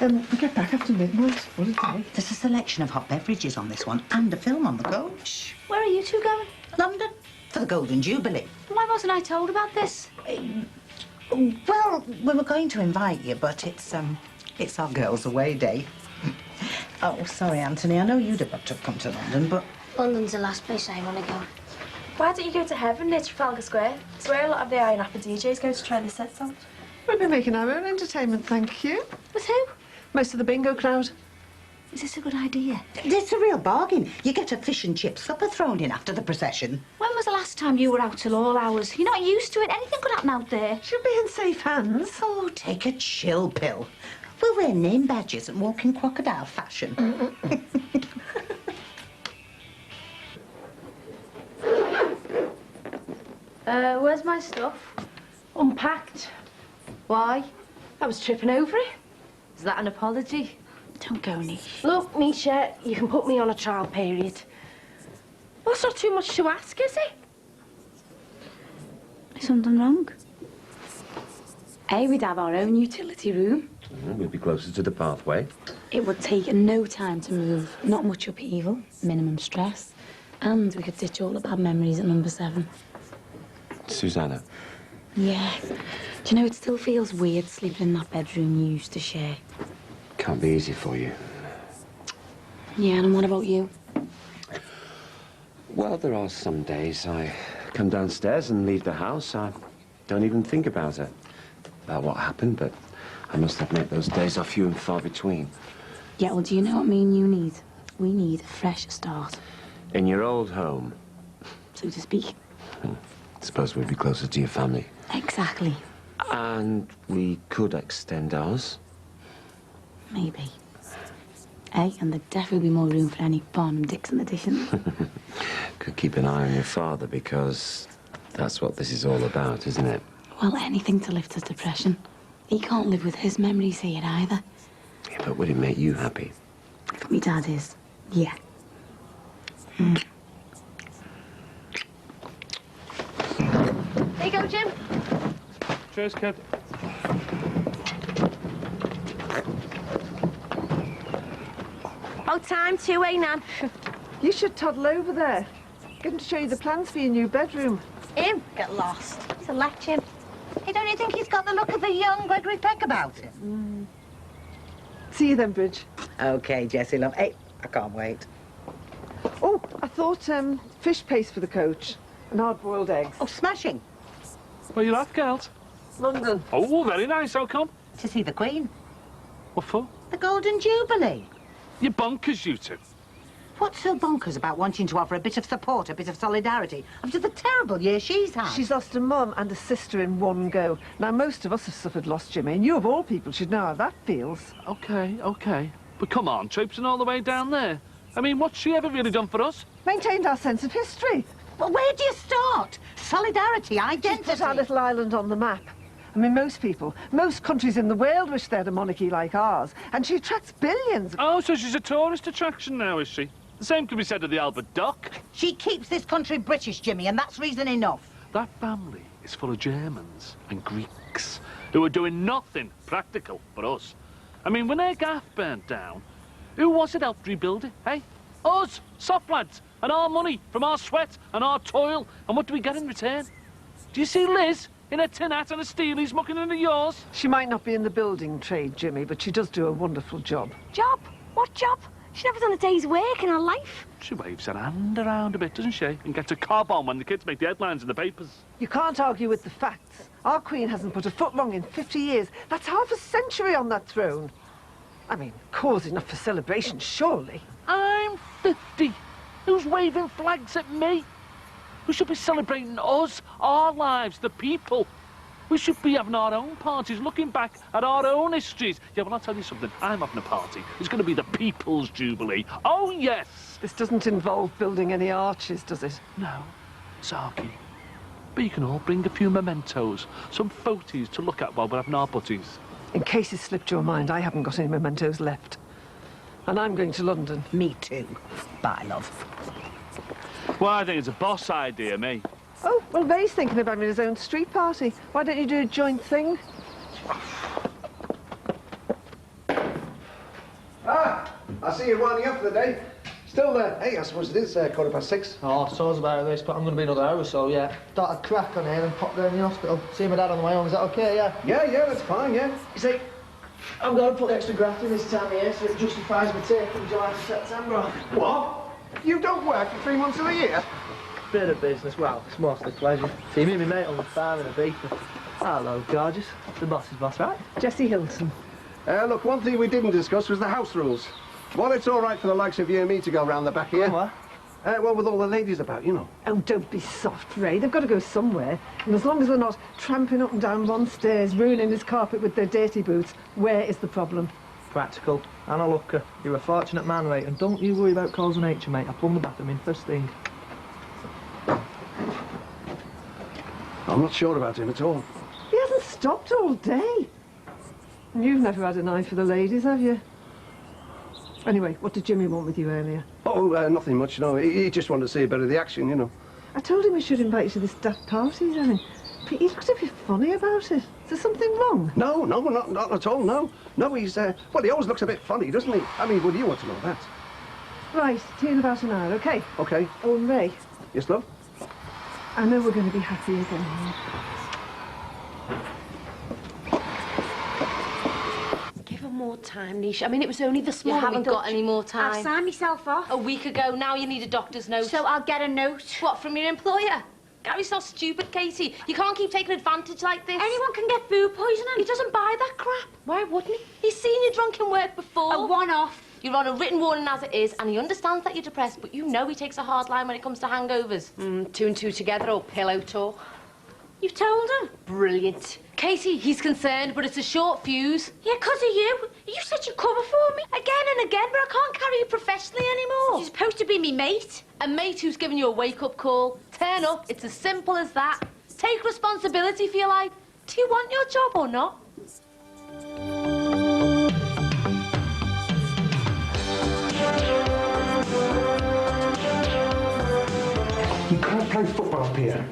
Speaker 16: We get back after midnight. What a day.
Speaker 15: There's a selection of hot beverages on this one and a film on the coach.
Speaker 8: Where are you two going?
Speaker 15: London, for the Golden Jubilee.
Speaker 8: Why wasn't I told about this?
Speaker 15: Well, we were going to invite you, but it's our girls' away day. Oh, sorry, Anthony. I know you'd have got to come to London, but...
Speaker 7: London's the last place I want to go.
Speaker 3: Why don't you go to Heaven near Trafalgar Square? It's where a lot of the Iron Apple DJs go to try the sets out.
Speaker 16: We'll be making our own entertainment, thank you.
Speaker 3: With who?
Speaker 16: Most of the bingo crowd.
Speaker 8: Is this a good idea?
Speaker 15: It's a real bargain. You get a fish and chip supper thrown in after the procession.
Speaker 8: When was the last time you were out till all hours? You're not used to it. Anything could happen out there.
Speaker 16: She'll be in safe hands.
Speaker 15: Oh, take a chill pill. We'll wear name badges and walk in crocodile fashion.
Speaker 3: Where's my stuff?
Speaker 17: Unpacked. Why? I was tripping over it. Is that an apology?
Speaker 8: Don't go, Nish.
Speaker 17: Look, Misha, you can put me on a trial period. Well, that's not too much to ask, is it?
Speaker 8: Is something wrong? We'd have our own utility room.
Speaker 14: We'd be closer to the pathway.
Speaker 8: It would take no time to move, not much upheaval, minimum stress, and we could ditch all the bad memories at number 7.
Speaker 14: Susanna.
Speaker 8: Yeah. Do you know, it still feels weird sleeping in that bedroom you used to share.
Speaker 14: Can't be easy for you.
Speaker 8: Yeah, and what about you?
Speaker 14: Well, there are some days I come downstairs and leave the house. I don't even think about what happened, but I must admit those days are few and far between.
Speaker 8: Yeah, well, do you know what me and you need? We need a fresh start.
Speaker 14: In your old home?
Speaker 8: So to speak.
Speaker 14: Suppose we'd be closer to your family.
Speaker 8: Exactly.
Speaker 14: And we could extend ours.
Speaker 8: Maybe. And there'd definitely be more room for any Barnum Dixon additions.
Speaker 14: Could keep an eye on your father, because that's what this is all about, isn't it?
Speaker 8: Well, anything to lift his depression. He can't live with his memories here either.
Speaker 14: Yeah, but would it make you happy?
Speaker 8: For me, Dad is. Yeah.
Speaker 17: There you go, Jim.
Speaker 9: Cheers, kid.
Speaker 17: About time too, eh, Nan?
Speaker 16: You should toddle over there. Get him to show you the plans for your new bedroom.
Speaker 15: Him? Get lost. He's a latch him. Hey, don't you think he's got the look of the young Gregory Peck about him?
Speaker 16: See you then, Bridge.
Speaker 15: OK, Jessie, love. Hey, I can't wait.
Speaker 16: Oh, I thought fish paste for the coach and hard-boiled eggs.
Speaker 15: Oh, smashing.
Speaker 9: Where you off, girls?
Speaker 16: London.
Speaker 9: Oh, very nice. How come?
Speaker 15: To see the Queen.
Speaker 9: What for?
Speaker 15: The Golden Jubilee.
Speaker 9: You bonkers, you two.
Speaker 15: What's so bonkers about wanting to offer a bit of support, a bit of solidarity, after the terrible year she's had?
Speaker 16: She's lost a mum and a sister in one go. Now, most of us have suffered loss, Jimmy, and you, of all people, should know how that feels.
Speaker 9: OK. But come on, traipsing all the way down there. I mean, what's she ever really done for us?
Speaker 16: Maintained our sense of history.
Speaker 15: Well, where do you start? Solidarity, identity.
Speaker 16: She's put our little island on the map. I mean, most people, most countries in the world wish they had a monarchy like ours, and she attracts billions.
Speaker 9: Oh, so she's a tourist attraction now, is she? The same can be said of the Albert Dock.
Speaker 15: She keeps this country British, Jimmy, and that's reason enough.
Speaker 9: That family is full of Germans and Greeks who are doing nothing practical for us. I mean, when their gaff burnt down, who was it helped rebuild it, eh? Us, soft lads, and our money from our sweat and our toil. And what do we get in return? Do you see Liz in a tin hat and a steelies mucking into yours?
Speaker 16: She might not be in the building trade, Jimmy, but she does do a wonderful job.
Speaker 3: Job? What job? She's never done a day's work in her life.
Speaker 9: She waves her hand around a bit, doesn't she? And gets a cob on when the kids make the headlines in the papers.
Speaker 16: You can't argue with the facts. Our Queen hasn't put a foot wrong in 50 years. That's half a century on that throne. I mean, cause enough for celebration, surely.
Speaker 9: I'm 50. Who's waving flags at me? We should be celebrating us, our lives, the people. We should be having our own parties, looking back at our own histories. Yeah, well, I'll tell you something. I'm having a party. It's going to be the People's Jubilee. Oh, yes!
Speaker 16: This doesn't involve building any arches, does it?
Speaker 9: No, it's arky. But you can all bring a few mementos, some photos to look at while we're having our butties.
Speaker 16: In case it slipped your mind, I haven't got any mementos left. And I'm going to London.
Speaker 15: Me too. Bye, love.
Speaker 9: Well, I think it's a boss idea, me.
Speaker 16: Oh, well, Ray's thinking of having his own street party. Why don't you do a joint thing?
Speaker 5: Ah, I see you're winding up for the day. Still, hey, I suppose it is 6:15.
Speaker 18: Oh, so's about this, but I'm going to be another hour or so, yeah. Start a crack on here and pop down the hospital. See my dad on the way home, is that OK, yeah?
Speaker 5: Yeah, that's fine, yeah.
Speaker 18: You see, I'm going to put the extra graft in this time of year so it justifies me taking July to September off.
Speaker 5: What? You don't work for 3 months of the year?
Speaker 18: Bit of business, well, it's mostly pleasure. See, me and my mate on the farm in a beef. Hello, gorgeous. The boss's boss, right?
Speaker 16: Jessie Hilton.
Speaker 14: Look, one thing we didn't discuss was the house rules. Well, it's all right for the likes of you and me to go round the back here.
Speaker 18: What?
Speaker 14: Well, with all the ladies about, you know.
Speaker 16: Oh, don't be soft, Ray. They've got to go somewhere. And as long as they're not tramping up and down Ron's stairs, ruining his carpet with their dirty boots, where is the problem?
Speaker 18: Practical. And a looker. You're a fortunate man, Ray. And don't you worry about calls and nature, mate. I'll plumb the bathroom in first thing.
Speaker 14: I'm not sure about him at all.
Speaker 16: He hasn't stopped all day. And you've never had an eye for the ladies, have you? Anyway, what did Jimmy want with you earlier?
Speaker 14: Oh, nothing much, no. He just wanted to see a bit of the action, you know.
Speaker 16: I told him he should invite you to this daft party he's having. But he looked a bit funny about it. Is there something wrong?
Speaker 14: No, not at all, no. No, he's, well, he always looks a bit funny, doesn't he? I mean, would you want to know that?
Speaker 16: Right, tea in about an hour, OK?
Speaker 14: OK.
Speaker 16: Oh, and Ray.
Speaker 14: Yes, love?
Speaker 16: I know we're going to be happy again.
Speaker 17: Give her more time, Nisha. I mean, it was only this
Speaker 4: You
Speaker 17: morning.
Speaker 4: haven't got any more time.
Speaker 17: I've signed myself off. A week ago. Now you need a doctor's note.
Speaker 4: So I'll get a note.
Speaker 17: What, from your employer? Gary's so stupid, Katie. You can't keep taking advantage like this.
Speaker 4: Anyone can get food poisoning.
Speaker 17: He doesn't buy that crap. Why wouldn't he? He's seen you drunk in work before.
Speaker 4: A one-off.
Speaker 17: You're on a written warning as it is, and he understands that you're depressed, but you know he takes a hard line when it comes to hangovers. Two and two together, or pillow talk.
Speaker 4: You've told him?
Speaker 17: Brilliant. Katie, he's concerned, but it's a short fuse.
Speaker 4: Yeah, 'cause of you. You said you'd cover for me. Again and again, but I can't carry you professionally anymore. You're supposed to be me mate.
Speaker 17: A mate who's giving you a wake-up call. Turn up. It's as simple as that. Take responsibility for your life. Do you want your job or not?
Speaker 2: You can't play football up here.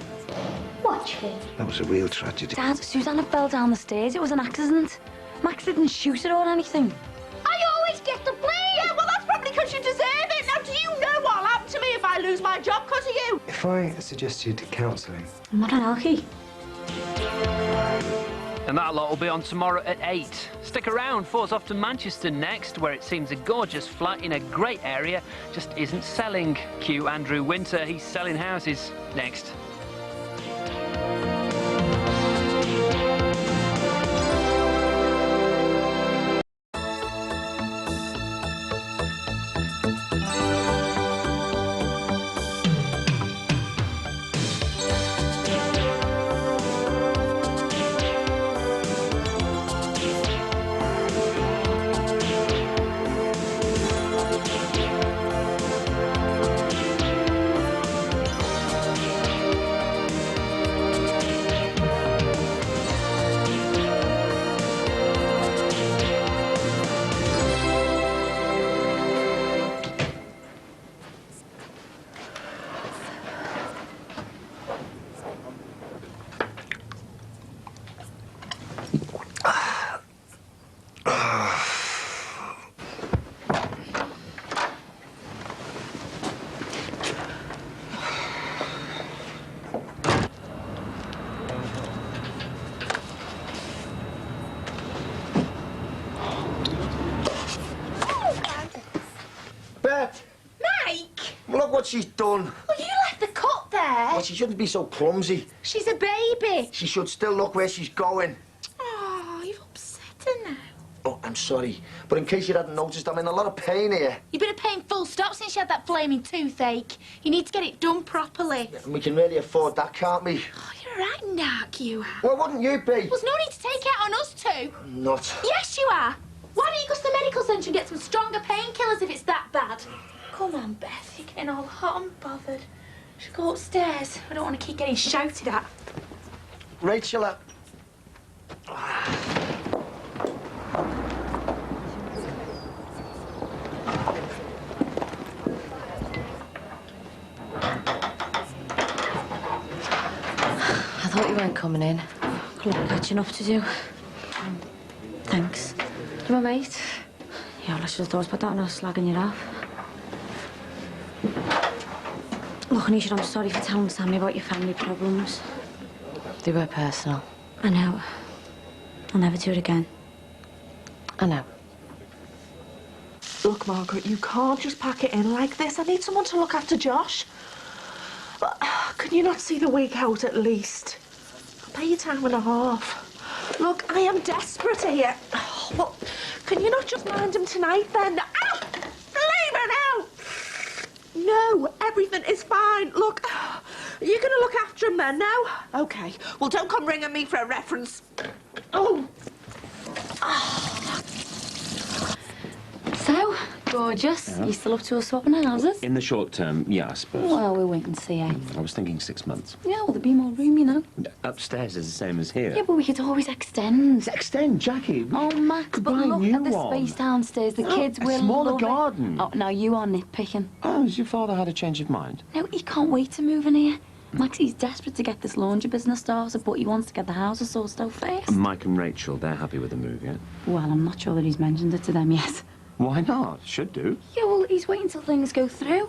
Speaker 4: Watch it.
Speaker 6: That was a real tragedy.
Speaker 8: Dad, Susanna fell down the stairs. It was an accident. Max didn't shoot her or anything.
Speaker 12: I always get the blame. Yeah, well, that's probably because you deserve it. Now, do you know what'll happen to me if I lose my job because of you?
Speaker 2: If I suggested counselling...
Speaker 8: What an alky.
Speaker 19: And that lot will be on tomorrow at 8. Stick around, Four's off to Manchester next, where it seems a gorgeous flat in a great area just isn't selling. Cue Andrew Winter, he's selling houses next.
Speaker 5: Look what she's done.
Speaker 12: Well, you left the cut there.
Speaker 5: Well, she shouldn't be so clumsy.
Speaker 12: She's a baby.
Speaker 5: She should still look where she's going.
Speaker 12: Oh, you've upset her now.
Speaker 5: Oh, I'm sorry. But in case you hadn't noticed, I'm in a lot of pain here.
Speaker 12: You've been in pain full stop since you had that flaming toothache. You need to get it done properly.
Speaker 5: Yeah, and we can really afford that, can't we?
Speaker 12: Oh, you're a right narc, you are.
Speaker 5: Well, wouldn't you be?
Speaker 12: There's no need to take it out on us two.
Speaker 5: I'm not.
Speaker 12: Yes, you are. Why don't you go to the medical centre and get some stronger painkillers if it's that bad? Come on, Beth. You're getting all hot and bothered. Should go upstairs. I don't want to keep getting shouted at.
Speaker 5: Rachel,
Speaker 8: I thought you weren't coming in. Got a lot of catching up to do. Thanks. You my mate? Yeah, well, I should have thought about that when I was slagging you off. Look, Anisha, I'm sorry for telling Sammy about your family problems. They were personal. I know. I'll never do it again. I know.
Speaker 3: Look, Margaret, you can't just pack it in like this. I need someone to look after Josh. But can you not see the week out at least? I'll pay you time and a half. Look, I am desperate here. Oh, well, can you not just mind him tonight then? Ah! Leave it out! No, everything is fine. Look, are you going to look after him then now? OK. Well, don't come ringing me for a reference. Oh.
Speaker 8: So, Gorgeous. You still up to us swapping houses?
Speaker 14: In the short term, yeah, I suppose.
Speaker 8: Well, we're waiting to see, eh?
Speaker 14: I was thinking 6 months.
Speaker 8: Yeah, well, there'd be more room, you know.
Speaker 14: Upstairs is the same as here.
Speaker 8: Yeah, but we could always extend.
Speaker 14: Extend, Jackie.
Speaker 8: Oh, Max,
Speaker 14: could
Speaker 8: but
Speaker 14: buy a
Speaker 8: look
Speaker 14: new
Speaker 8: at the
Speaker 14: one.
Speaker 8: space downstairs. The kids
Speaker 14: a
Speaker 8: will
Speaker 14: smaller
Speaker 8: love
Speaker 14: garden.
Speaker 8: It. Oh, now you are nitpicking.
Speaker 14: Oh, has your father had a change of mind?
Speaker 8: No, he can't wait to move in here. Max, he's desperate to get this laundry business started, but he wants to get the houses sorted out first.
Speaker 14: And Mike and Rachel, they're happy with the move, yeah?
Speaker 8: Well, I'm not sure that he's mentioned it to them yet.
Speaker 14: Why not? Should do.
Speaker 8: Yeah, well, he's waiting till things go through.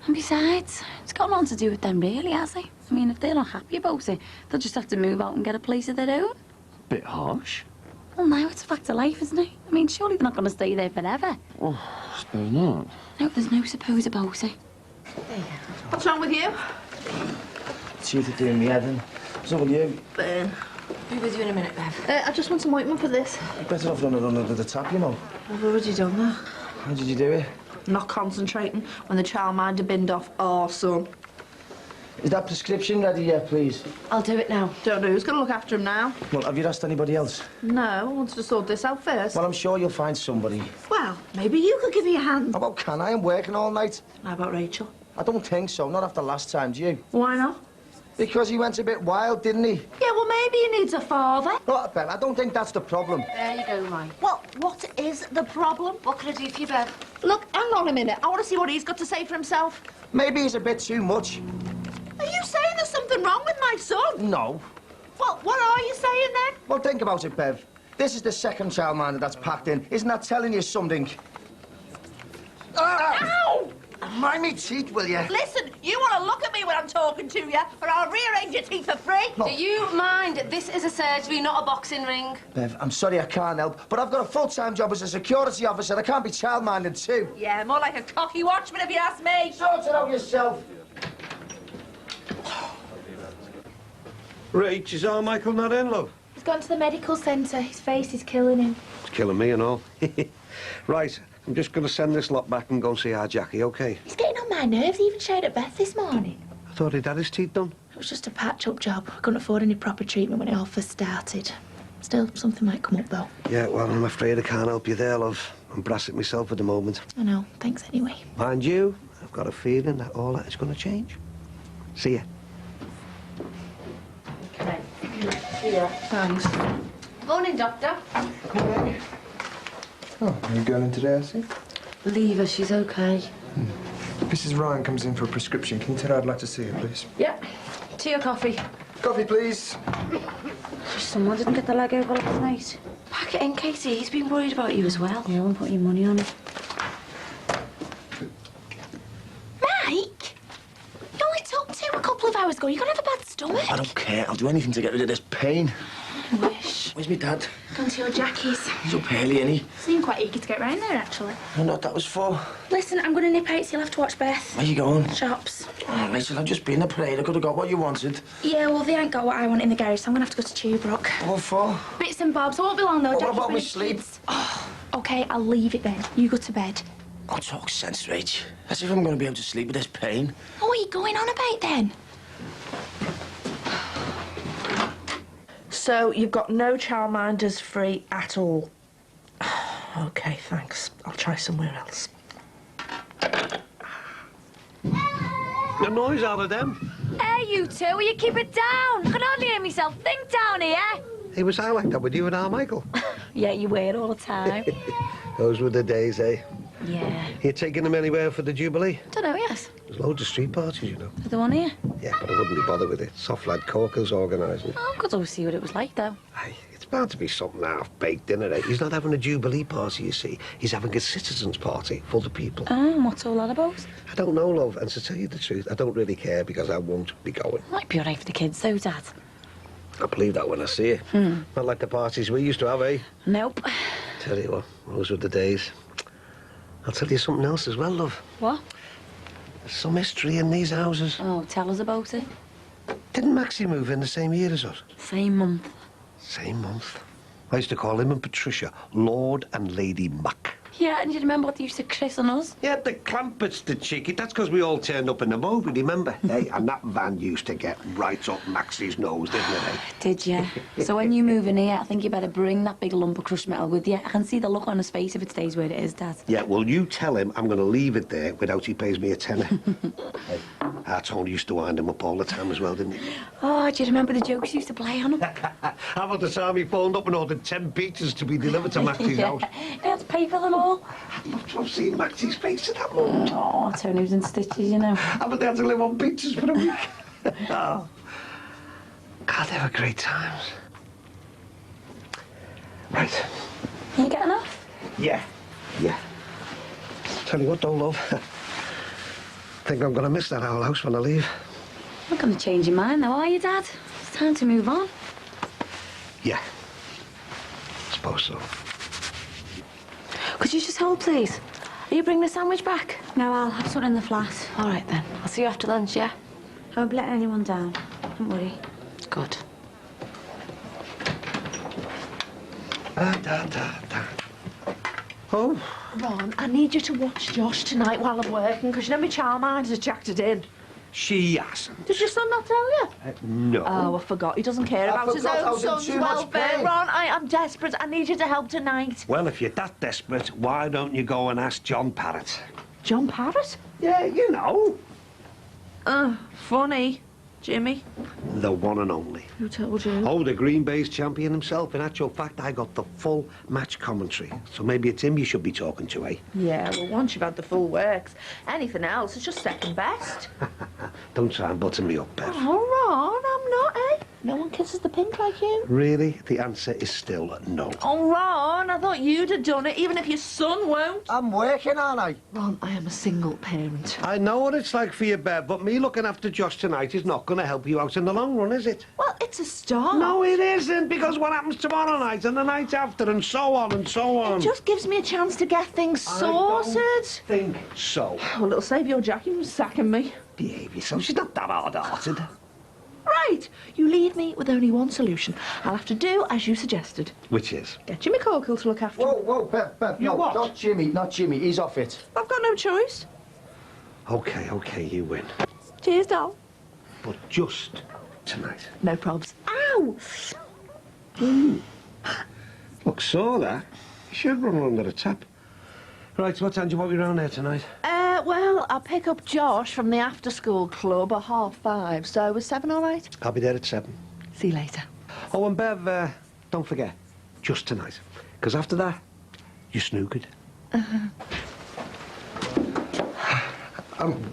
Speaker 8: And besides, it's got nothing to do with them, really, has he? I mean, if they're not happy about it, they'll just have to move out and get a place of their own.
Speaker 14: Bit harsh.
Speaker 8: Well, now it's a fact of life, isn't it? I mean, surely they're not going to stay there forever.
Speaker 14: Oh, I suppose not.
Speaker 8: No, there's no suppose about it.
Speaker 16: What's wrong with you?
Speaker 18: It's you to do me, Evan. What's up with you?
Speaker 17: Be with you in a minute, Bev.
Speaker 16: I just want some ointment for this.
Speaker 18: Better off running under the tap, you know.
Speaker 16: I've already done that.
Speaker 18: How did you do it?
Speaker 16: Not concentrating when the childminder binned off our son.
Speaker 18: Is that prescription ready yet, please?
Speaker 16: I'll do it now. Don't know who's going to look after him now.
Speaker 18: Well, have you asked anybody else?
Speaker 16: No, I wanted to sort this out first.
Speaker 18: Well, I'm sure you'll find somebody.
Speaker 16: Well, maybe you could give me a hand.
Speaker 18: How about can I? I'm working all night.
Speaker 16: How about Rachel?
Speaker 18: I don't think so. Not after last time, do you?
Speaker 16: Why not?
Speaker 18: Because he went a bit wild, didn't he?
Speaker 16: Yeah, well, maybe he needs a father.
Speaker 18: Look, Bev, I don't think that's the problem.
Speaker 17: There you go, Mike.
Speaker 16: Well, what is the problem?
Speaker 17: What can I do for you, Bev?
Speaker 16: Look, hang on a minute. I want to see what he's got to say for himself.
Speaker 18: Maybe he's a bit too much.
Speaker 16: Are you saying there's something wrong with my son?
Speaker 18: No.
Speaker 16: Well, what are you saying then?
Speaker 18: Well, think about it, Bev. This is the second childminder that's packed in. Isn't that telling you something?
Speaker 16: Ow!
Speaker 18: Mind me teeth, will you?
Speaker 16: Listen, you want to look at me when I'm talking to you, or I'll rearrange your teeth for free.
Speaker 18: No.
Speaker 17: Do you mind? This is a surgery, not a boxing ring.
Speaker 18: Bev, I'm sorry I can't help, but I've got a full-time job as a security officer. I can't be childminded too.
Speaker 16: Yeah, more like a cocky watchman if you ask me.
Speaker 18: Sort it out yourself.
Speaker 6: Rach, is our Michael not in, love?
Speaker 12: He's gone to the medical centre. His face is killing him.
Speaker 6: It's killing me and all. Right, I'm just going to send this lot back and go and see our Jackie, OK?
Speaker 12: He's getting on my nerves. He even showed at Beth this morning.
Speaker 6: I thought he'd had his teeth done.
Speaker 12: It was just a patch-up job. I couldn't afford any proper treatment when it all first started. Still, something might come up, though.
Speaker 6: Yeah, well, I'm afraid I can't help you there, love. I'm brass at myself at the moment.
Speaker 12: I know. Thanks anyway.
Speaker 6: Mind you, I've got a feeling that all that is going to change. See ya.
Speaker 16: Thanks.
Speaker 17: Morning, Doctor.
Speaker 2: Oh, are you going in today, I see?
Speaker 17: Leave her, she's okay.
Speaker 2: Mrs. Ryan comes in for a prescription. Can you tell her I'd like to see her, please?
Speaker 17: Yep. Tea or coffee?
Speaker 2: Coffee, please.
Speaker 8: Someone didn't get the leg over last night. Pack it in, Katie. He's been worried about you as well. Yeah, I won't put your money on it.
Speaker 12: Mike! You only took two a couple of hours ago. You're going to have a bad stomach.
Speaker 18: I don't care. I'll do anything to get rid of this pain.
Speaker 12: I wish.
Speaker 18: Where's my dad?
Speaker 12: Gone to your Jackie's.
Speaker 18: He's up early, ain't he?
Speaker 12: Seemed quite eager to get round there, actually.
Speaker 18: I don't know what that was for.
Speaker 12: Listen, I'm going to nip out, so you'll have to watch Beth.
Speaker 18: Where you going?
Speaker 12: Shops.
Speaker 18: Oh, Rachel, I've just been a parade. I could have got what you wanted.
Speaker 12: Yeah, well, they ain't got what I want in the garage, so I'm going to have to go to Tubrook.
Speaker 18: What for?
Speaker 12: Bits and bobs. I won't be long, though.
Speaker 18: What
Speaker 12: Jackie's
Speaker 18: about
Speaker 12: been
Speaker 18: me
Speaker 12: in
Speaker 18: sleep?
Speaker 12: kids. Oh, OK, I'll leave it then. You go to bed.
Speaker 18: Oh, talk sense, Rach. As if I'm going to be able to sleep with this pain.
Speaker 12: Oh, what are you going on about, then?
Speaker 16: So, you've got no childminders free at all? OK, thanks. I'll try somewhere else.
Speaker 6: The noise out of them.
Speaker 12: Hey, you two, will you keep it down? I can hardly hear myself think down here.
Speaker 6: He was out like that with you and our Michael.
Speaker 8: Yeah, you wear it all the time.
Speaker 6: Those were the days, eh?
Speaker 8: Yeah.
Speaker 6: You're taking them anywhere for the Jubilee?
Speaker 8: Don't know, yes.
Speaker 6: There's loads of street parties, you know.
Speaker 8: The one here?
Speaker 6: Yeah, but I wouldn't be bothered with it. Soft lad Corker's organising it.
Speaker 8: Oh, I've got to see what it was like, though.
Speaker 6: Hey, it's bound to be something half-baked, isn't it? He's not having a Jubilee party, you see. He's having a citizens' party for the people.
Speaker 8: Oh, and what's all that about?
Speaker 6: I don't know, love, and to tell you the truth, I don't really care because I won't be going.
Speaker 8: Might be all right for the kids, though, Dad.
Speaker 6: I'll believe that when I see it. Not like the parties we used to have, eh?
Speaker 8: Nope.
Speaker 6: Tell you what, those were the days. I'll tell you something else as well, love.
Speaker 8: What?
Speaker 6: There's some history in these houses.
Speaker 8: Oh, tell us about it.
Speaker 6: Didn't Maxie move in the same year as us?
Speaker 8: Same month.
Speaker 6: Same month. I used to call him and Patricia Lord and Lady Mac.
Speaker 8: Yeah, and you remember what they used to Chris on us?
Speaker 6: Yeah, the Clampets, the cheeky. That's because we all turned up in the movie, remember? Hey, and that van used to get right up Maxie's nose, didn't it, eh?
Speaker 8: Did you? So when you move in here, I think you better bring that big lump of crushed metal with you. I can see the look on his face if it stays where it is, Dad.
Speaker 6: Yeah, well, you tell him I'm going to leave it there without he pays me a tenner. Hey, our Tony used to wind him up all the time as well, didn't he?
Speaker 8: Oh, do you remember the jokes you used to play on him?
Speaker 6: How about the time he phoned up and ordered 10 pizzas to be delivered to Maxie's house?
Speaker 8: He had to pay for them all.
Speaker 6: I've seen Maxie's face at that moment.
Speaker 8: Oh, Tony was in stitches, you know.
Speaker 6: How about they had to live on pizzas for a week? Oh. God, they were great times. Right.
Speaker 8: You get enough?
Speaker 6: Yeah. Tell you what, though, love. Think I'm going to miss that old house when I leave.
Speaker 8: You're not going to change your mind, though, are you, Dad? It's time to move on.
Speaker 6: Yeah. Suppose so.
Speaker 8: Could you just hold, please? Are you bringing the sandwich back?
Speaker 4: No, I'll have something in the flat.
Speaker 8: All right, then. I'll see you after lunch, yeah?
Speaker 4: I won't let anyone down. Don't worry.
Speaker 8: Good.
Speaker 6: Oh?
Speaker 16: Ron, I need you to watch Josh tonight while I'm working, because you know my childminder's jacked it in.
Speaker 6: She hasn't.
Speaker 16: Did your son not tell you?
Speaker 6: No.
Speaker 16: Oh, I forgot. He doesn't care about his own son's welfare. Ron, I am desperate. I need you to help tonight.
Speaker 6: Well, if you're that desperate, why don't you go and ask John Parrott?
Speaker 16: John Parrott?
Speaker 6: Yeah, you know.
Speaker 16: Funny. Jimmy?
Speaker 6: The one and only.
Speaker 16: Who told you?
Speaker 6: Oh, the Green Bay's champion himself. In actual fact, I got the full match commentary. So maybe it's him you should be talking to, eh?
Speaker 16: Yeah, well, once you've had the full works, anything else is just second best.
Speaker 6: Don't try and butter me up, Bev.
Speaker 16: Oh, Ron, I'm not, eh? No one kisses the pink like you.
Speaker 6: Really? The answer is still no.
Speaker 16: Oh, Ron, I thought you'd have done it, even if your son won't.
Speaker 5: I'm working, aren't I?
Speaker 16: Ron, I am a single parent.
Speaker 6: I know what it's like for you, Bev, but me looking after Josh tonight is not going to help you out in the long run, is it?
Speaker 16: Well, it's a start.
Speaker 6: No, it isn't, because what happens tomorrow night and the night after and so on and so on?
Speaker 16: It just gives me a chance to get things sorted.
Speaker 6: I think so.
Speaker 16: Well, it'll save your Jackie from sacking me.
Speaker 6: Behave yourself. She's not that hard-hearted.
Speaker 16: Right, you leave me with only one solution. I'll have to do as you suggested.
Speaker 6: Which is?
Speaker 16: Get Jimmy Corkill to look after
Speaker 5: Whoa, whoa, Bev,
Speaker 6: You
Speaker 5: no,
Speaker 6: what?
Speaker 5: not Jimmy, he's off it.
Speaker 16: I've got no choice.
Speaker 6: Okay, you win.
Speaker 16: Cheers, doll.
Speaker 6: But just tonight.
Speaker 16: No probs. Ow!
Speaker 6: Look, saw that. You should run under the tap. Right, what time do you want me round there tonight?
Speaker 16: Well, I'll pick up Josh from the after-school club at 5:30, so was 7 all right?
Speaker 6: I'll be there at 7.
Speaker 16: See you later.
Speaker 6: Oh, and Bev, don't forget, just tonight. Because after that, you're snookered.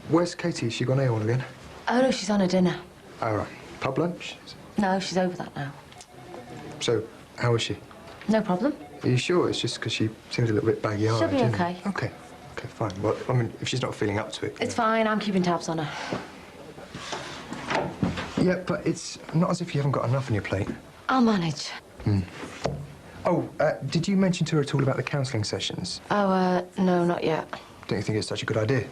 Speaker 2: Where's Katie? Has she gone AWOL again?
Speaker 8: Oh, no, she's on a dinner.
Speaker 2: All right. Pub lunch?
Speaker 8: No, she's over that now.
Speaker 2: So, how is she?
Speaker 8: No problem.
Speaker 2: Are you sure? It's just because she seems a little bit baggy-eyed.
Speaker 8: She'll be
Speaker 2: isn't
Speaker 8: okay.
Speaker 2: it? Okay, fine. Well, I mean, if she's not feeling up to it...
Speaker 8: It's fine, I'm keeping tabs on her.
Speaker 2: Yeah, but it's not as if you haven't got enough on your plate.
Speaker 8: I'll manage.
Speaker 2: Oh, did you mention to her at all about the counselling sessions?
Speaker 8: Oh, no, not yet.
Speaker 2: Don't you think it's such a good idea?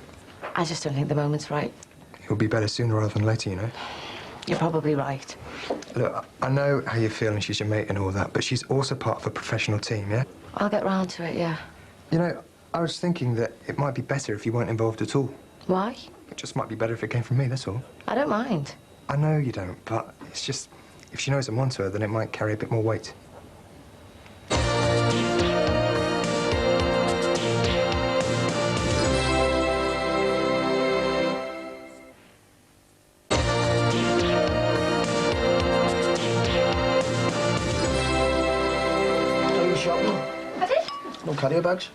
Speaker 8: I just don't think the moment's right.
Speaker 2: It'll be better sooner rather than later, you know?
Speaker 8: You're probably right.
Speaker 2: Look, I know how you feel and she's your mate and all that, but she's also part of a professional team, yeah?
Speaker 8: I'll get round to it, yeah.
Speaker 2: You know, I was thinking that it might be better if you weren't involved at all.
Speaker 8: Why?
Speaker 2: It just might be better if it came from me, that's all.
Speaker 8: I don't mind.
Speaker 2: I know you don't, but it's just... If she knows I'm onto her, then it might carry a bit more weight.
Speaker 5: No carrier bags?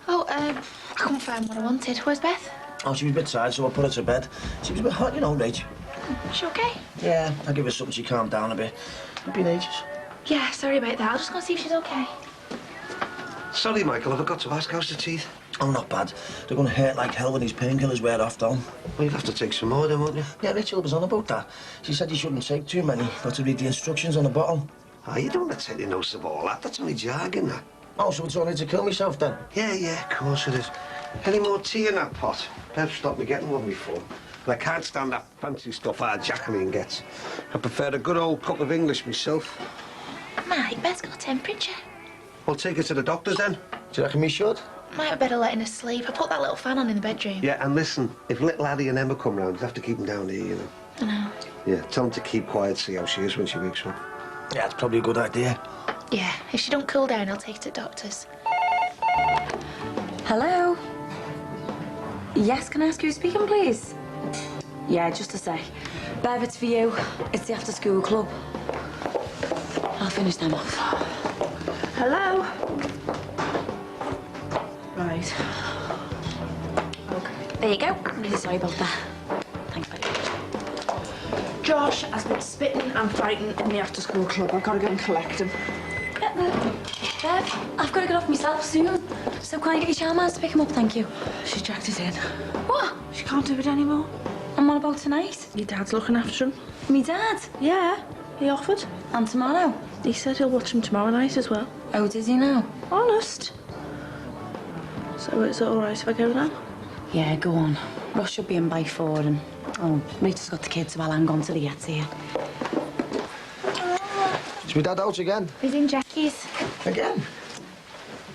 Speaker 8: Oh, I couldn't find what I wanted. Where's Beth?
Speaker 5: Oh, she was a bit tired, so I put her to bed. She was a bit hot, you know, Rach.
Speaker 8: Is she okay?
Speaker 5: Yeah, I give her something, she calmed down a bit. It's been ages.
Speaker 8: Yeah, sorry about that. I'll just go see if she's okay.
Speaker 6: Sorry, Michael, I forgot to ask, how's the teeth?
Speaker 5: Oh, not bad. They're going to hurt like hell when these painkillers wear off, Don.
Speaker 6: Well, you'll have to take some more then, won't you?
Speaker 5: Yeah, Rachel was on about that. She said you shouldn't take too many, not to read the instructions on the bottle.
Speaker 6: Oh, you don't want to tell you no of all that. That's only jargon, that.
Speaker 5: Oh, so it's all right to kill myself, then?
Speaker 6: Yeah, of course it is. Any more tea in that pot? Bev stopped me getting one before. And I can't stand that fancy stuff our Jacqueline gets. I prefer a good old cup of English myself.
Speaker 8: Mate, Beth's got a temperature.
Speaker 6: I'll take her to the doctor's then.
Speaker 5: Do you reckon we should?
Speaker 12: Might have better letting her sleep. I put that little fan on in the bedroom.
Speaker 6: Yeah, and listen, if little Addie and Emma come round, you have to keep them down here, you know.
Speaker 12: I know.
Speaker 6: Yeah, tell them to keep quiet, see how she is when she wakes up.
Speaker 18: Yeah, it's probably a good idea.
Speaker 12: Yeah, if she don't cool down, I'll take her to doctors.
Speaker 8: Hello? Yes, can I ask who's speaking, please? Yeah, just a sec. Bev, it's for you. It's the after-school club. I'll finish them off.
Speaker 3: Hello? Right.
Speaker 8: Okay. There you go. I'm really sorry about that. Thanks, baby.
Speaker 3: Josh has been spitting and fighting in the after-school club. I've got to go and collect him.
Speaker 8: Bev, I've got to get off myself soon. So can I get your shower man to pick him up, thank you?
Speaker 3: She dragged it in.
Speaker 8: What?
Speaker 3: She can't do it anymore.
Speaker 8: And what about tonight?
Speaker 3: Your dad's looking after him.
Speaker 8: Me dad?
Speaker 3: Yeah, he offered.
Speaker 8: And tomorrow?
Speaker 3: He said he'll watch him tomorrow night as well.
Speaker 8: Oh, does he now?
Speaker 3: Honest. So is it all right if I go now?
Speaker 8: Yeah, go on. Ross should be in by 4 and... Oh, Rita's got the kids, so I'll hang on till he gets here.
Speaker 18: Is my dad out again?
Speaker 12: He's in Jackie's.
Speaker 18: Again?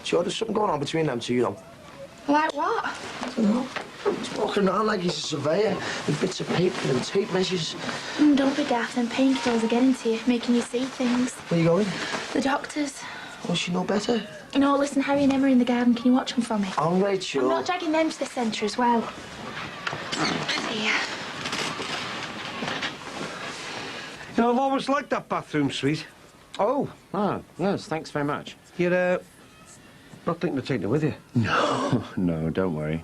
Speaker 18: Sure, there's something going on between them two, you know.
Speaker 12: Like what?
Speaker 18: I don't know. He's walking around like he's a surveyor with bits of paper and tape measures.
Speaker 12: Don't be daft, them painkillers are getting to you, making you see things.
Speaker 18: Where you going?
Speaker 12: The doctors.
Speaker 18: Oh, she know better?
Speaker 12: No, listen, Harry and Emma are in the garden. Can you watch them for me?
Speaker 18: All right, sure.
Speaker 12: I'm not dragging them to the centre as well. Yeah.
Speaker 6: You know, I've always liked that bathroom suite.
Speaker 14: Oh, yes, thanks very much.
Speaker 6: You're, not thinking of taking it with you?
Speaker 14: No, no, don't worry.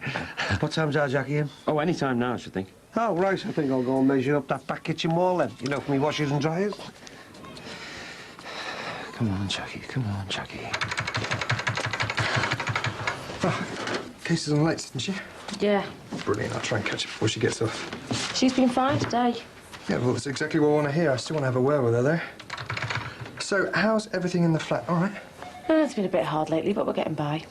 Speaker 6: What time's our Jackie in?
Speaker 14: Oh, any time now, I should think.
Speaker 6: Oh, right, I think I'll go and measure up that back kitchen wall then. You know, for me washers and dryers.
Speaker 2: Come on, Jackie, come on, Jackie. Oh, Casey's on late, didn't she?
Speaker 17: Yeah.
Speaker 2: Brilliant, I'll try and catch her before she gets off.
Speaker 17: She's been fine today.
Speaker 2: Yeah, well, that's exactly what I want to hear. I still want to have a word with her, though. So, how's everything in the flat? All right?
Speaker 17: It's been a bit hard lately, but we're getting by.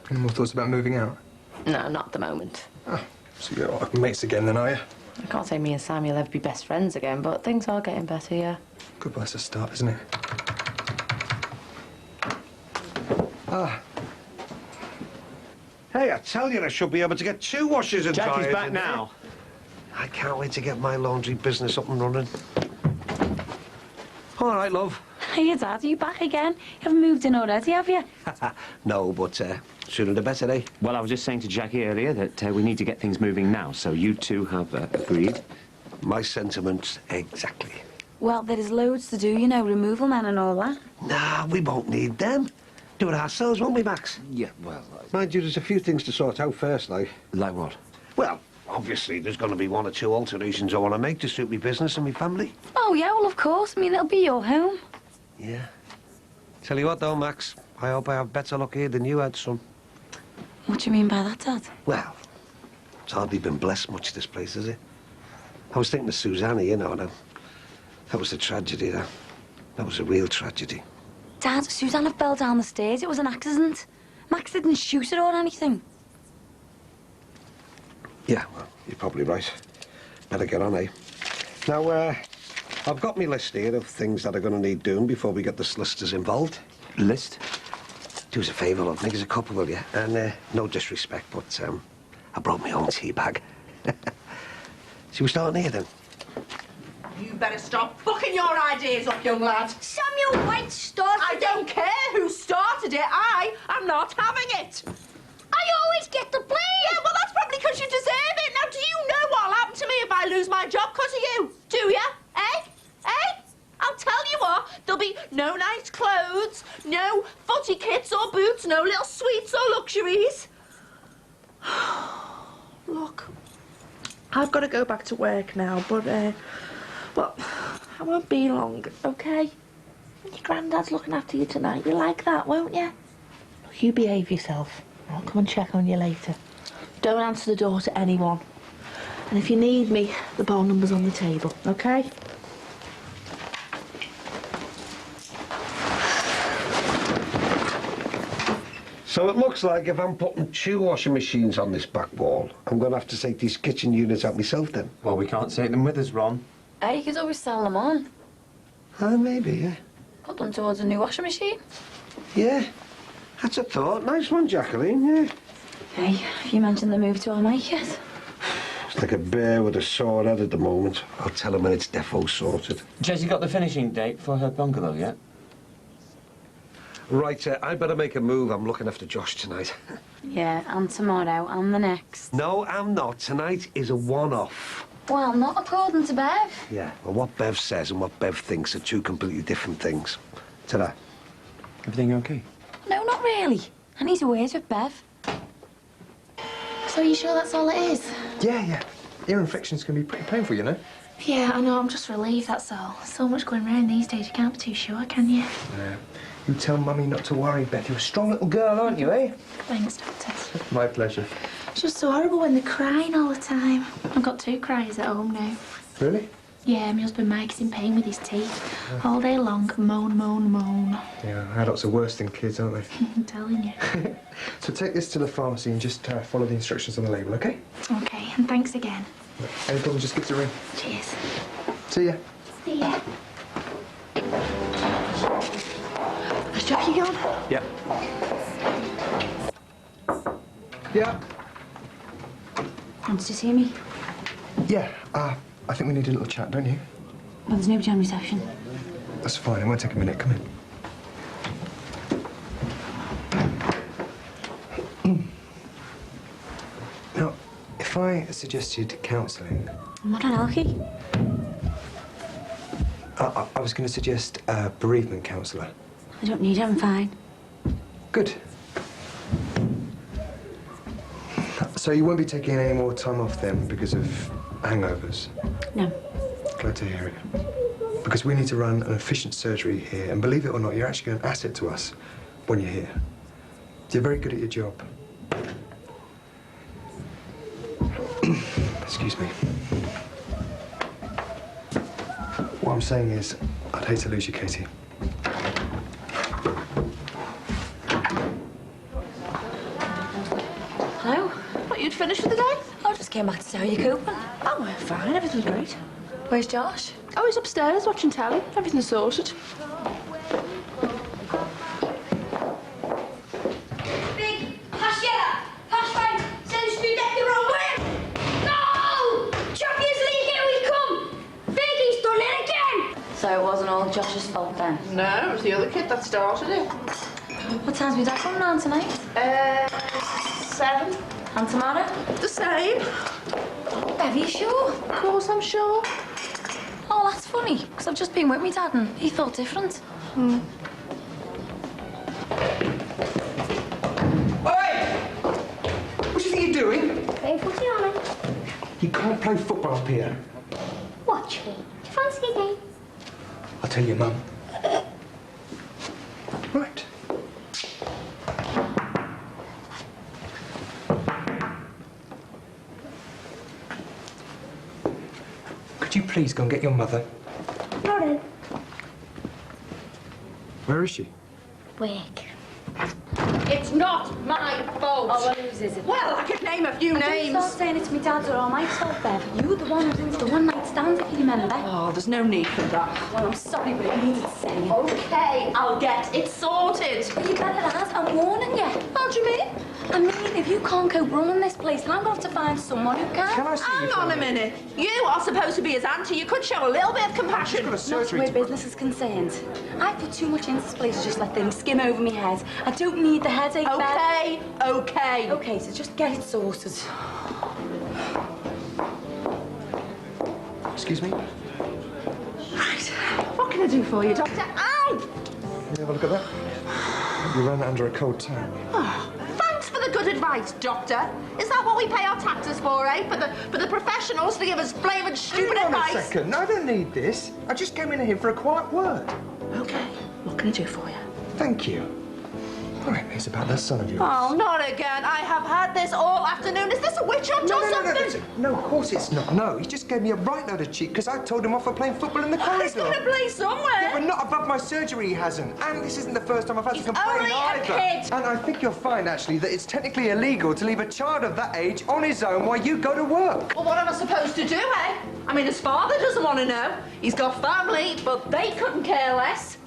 Speaker 2: Any more thoughts about moving out?
Speaker 17: No, not at the moment.
Speaker 2: Oh, so you're like mates again then, are you?
Speaker 17: I can't say me and Sammy will ever be best friends again, but things are getting better, yeah.
Speaker 2: Good place to start, isn't it? Ah.
Speaker 6: Hey, I tell you, I should be able to get 2 washers and dryers.
Speaker 14: Jackie's back
Speaker 6: in
Speaker 14: now.
Speaker 6: there. I can't wait to get my laundry business up and running. All right, love.
Speaker 8: Hey, Dad, are you back again? You haven't moved in already, have you?
Speaker 6: No, but sooner the better, eh?
Speaker 14: Well, I was just saying to Jackie earlier that we need to get things moving now, so you two have agreed.
Speaker 6: My sentiments, exactly.
Speaker 8: Well, there is loads to do, you know, removal men and all that.
Speaker 6: Nah, we won't need them. Do it ourselves, won't we, Max?
Speaker 14: Yeah, well...
Speaker 6: Mind you, there's a few things to sort out first, like.
Speaker 14: Like what?
Speaker 6: Well, obviously, there's going to be 1 or 2 alterations I want to make to suit my business and my family.
Speaker 8: Oh, yeah, well, of course. I mean, it'll be your home.
Speaker 6: Yeah. Tell you what, though, Max, I hope I have better luck here than you had, son.
Speaker 8: What do you mean by that, Dad?
Speaker 6: Well, it's hardly been blessed much, this place, has it? I was thinking of Susanna, you know, and that was a tragedy, that. That was a real tragedy.
Speaker 8: Dad, Susanna fell down the stairs. It was an accident. Max didn't shoot her or anything.
Speaker 6: Yeah, well, you're probably right. Better get on, eh? Now, I've got my list here of things that are going to need doing before we get the solicitors involved.
Speaker 14: List?
Speaker 6: Do us a favour, love. Make us a couple, will you? And no disrespect, but I brought my own tea bag. Shall we start here, then?
Speaker 16: You better stop fucking your ideas up, young lad.
Speaker 7: Samuel White started
Speaker 16: I don't care who started it. I am not having it.
Speaker 7: I always get the blame.
Speaker 16: Yeah, well, that's probably because you deserve it. Now, do you know what'll happen to me if I lose my job because of you? Do you? Eh? Eh? I'll tell you what, there'll be no nice clothes, no footy kits or boots, no little sweets or luxuries. Look, I've got to go back to work now, but, well, I won't be long, OK? Your granddad's looking after you tonight. You like that, won't you? You behave yourself. I'll come and check on you later. Don't answer the door to anyone. And if you need me, the bar number's on the table, OK?
Speaker 6: So it looks like if I'm putting 2 washing machines on this back wall, I'm going to have to take these kitchen units out myself, then.
Speaker 14: Well, we can't take them with us, Ron.
Speaker 8: Hey, you could always sell them on.
Speaker 6: Maybe, yeah.
Speaker 8: Put them towards a new washing machine.
Speaker 6: Yeah, that's a thought. Nice one, Jacqueline, yeah.
Speaker 8: Hey, have you mentioned the move to our Mike yet?
Speaker 6: It's like a bear with a sore head at the moment. I'll tell him when it's defo sorted.
Speaker 20: Jessie got the finishing date for her bungalow yet?
Speaker 6: Right, I better make a move. I'm looking after Josh tonight.
Speaker 8: Yeah, and tomorrow, and the next.
Speaker 6: No, I'm not. Tonight is a one-off.
Speaker 8: Well, not according to Bev.
Speaker 6: Yeah, well, what Bev says and what Bev thinks are two completely different things. Ta-da.
Speaker 20: Everything okay?
Speaker 8: No, not really. I need to wait with Bev. So are you sure that's all it is?
Speaker 2: Yeah. Ear infections can be pretty painful, you know.
Speaker 12: Yeah, I know. I'm just relieved, that's all. So much going round these days, you can't be too sure, can you?
Speaker 2: Yeah. You tell Mummy not to worry, Beth. You're a strong little girl, aren't you, eh?
Speaker 12: Thanks, Doctor.
Speaker 2: My pleasure.
Speaker 12: It's just so horrible when they're crying all the time. I've got 2 cries at home now.
Speaker 2: Really?
Speaker 12: Yeah, my husband Mike's in pain with his teeth. All day long, moan, moan, moan.
Speaker 2: Yeah, adults are worse than kids, aren't they?
Speaker 12: I'm telling you.
Speaker 2: So take this to the pharmacy and just follow the instructions on the label, OK?
Speaker 12: Okay, and thanks again.
Speaker 2: Any problem, just give us a ring.
Speaker 12: Cheers.
Speaker 2: See ya.
Speaker 12: See ya.
Speaker 10: Has Jackie gone?
Speaker 2: Yeah. Yeah.
Speaker 8: Wanted to see me?
Speaker 2: Yeah, I think we need a little chat, don't you?
Speaker 8: Well, there's nobody on reception.
Speaker 2: That's fine. It won't take a minute. Come in. Now, if I suggested counselling...
Speaker 8: I'm not an alkie.
Speaker 2: I was going to suggest a bereavement counsellor.
Speaker 8: I don't need it, I'm fine.
Speaker 2: Good. So you won't be taking any more time off then because of hangovers?
Speaker 8: No.
Speaker 2: Glad to hear it. Because we need to run an efficient surgery here, and believe it or not, you're actually an asset to us when you're here. You're very good at your job. Excuse me. What I'm saying is, I'd hate to lose you, Katie.
Speaker 12: Hello? What, you'd finished for the day?
Speaker 8: I just came back to tell you coping.
Speaker 12: Oh, we're fine. Everything's great.
Speaker 8: Where's Josh?
Speaker 12: Oh, he's upstairs watching telly. Everything's sorted.
Speaker 7: Big, pass yellow, pass right, send student the wrong way. No! Champions League, here we come. Big, he's done it again.
Speaker 8: So it wasn't all Josh's fault then?
Speaker 12: No, it was the other kid that started it.
Speaker 8: What time's my dad coming round tonight?
Speaker 12: 7.
Speaker 8: And tomorrow?
Speaker 12: The same.
Speaker 8: Bev, are you sure?
Speaker 12: Of course I'm sure.
Speaker 8: Oh, that's funny, because I've just been with me dad and he thought different.
Speaker 2: Oi! What do you think you're doing?
Speaker 7: Play footy on it.
Speaker 2: You can't play football up here.
Speaker 7: Watch me. Do you fancy a game?
Speaker 2: I'll tell your mum. Right. Could you please go and get your mother?
Speaker 7: Not in.
Speaker 2: Where is she?
Speaker 7: Work.
Speaker 12: It's not my fault.
Speaker 8: Oh, well, whose is it?
Speaker 12: Well, I could name a few names.
Speaker 8: Don't start saying it's me dad's or all Mike's fault, Bev. You were the one who did the one-night stand, if you remember.
Speaker 12: Oh, there's no need for that.
Speaker 8: Well, I'm sorry, but it needed saying.
Speaker 12: Okay, I'll get it sorted.
Speaker 8: But you better ask. I'm warning you.
Speaker 12: How do you mean?
Speaker 8: I mean, if you can't cope running this place, then I'm going to have to find someone who can.
Speaker 2: Can I see you
Speaker 12: Hang
Speaker 2: for
Speaker 12: on a
Speaker 2: minute?
Speaker 12: minute. You are supposed to be his auntie. You could show a little bit of compassion.
Speaker 2: Got a
Speaker 8: Not
Speaker 2: surgery
Speaker 8: where
Speaker 2: tomorrow.
Speaker 8: business is concerned. I put too much into this place to just let things skim over my head. I don't need the headache, Bev.
Speaker 12: Okay, okay.
Speaker 8: Okay, so just get it sorted.
Speaker 2: Excuse me?
Speaker 12: Right. What can I do for you, Doctor? Ow!
Speaker 2: Can you have a look at that? You ran under a cold tap.
Speaker 12: Oh, thanks for the good advice, Doctor. Is that what we pay our taxes for, eh? For the professionals to give us flavoured, stupid
Speaker 2: Hang on
Speaker 12: advice?
Speaker 2: a second. I don't need this. I just came in here for a quiet word.
Speaker 12: Okay. What can I do for you?
Speaker 2: Thank you. All right, it's about that son of yours.
Speaker 12: Oh, not again. I have had this all afternoon. Is this a witch hunt or something?
Speaker 2: No, of course it's not. No, he just gave me a right load of cheek because I told him off for playing football in the corridor.
Speaker 12: He's got to play somewhere.
Speaker 2: Yeah, but not above my surgery, he hasn't. And this isn't the first time I've had to complain
Speaker 12: only a
Speaker 2: either.
Speaker 12: kid.
Speaker 2: And I think you'll find, actually, that it's technically illegal to leave a child of that age on his own while you go to work.
Speaker 12: Well, what am I supposed to do, eh? I mean, his father doesn't want to know. He's got family, but they couldn't care less.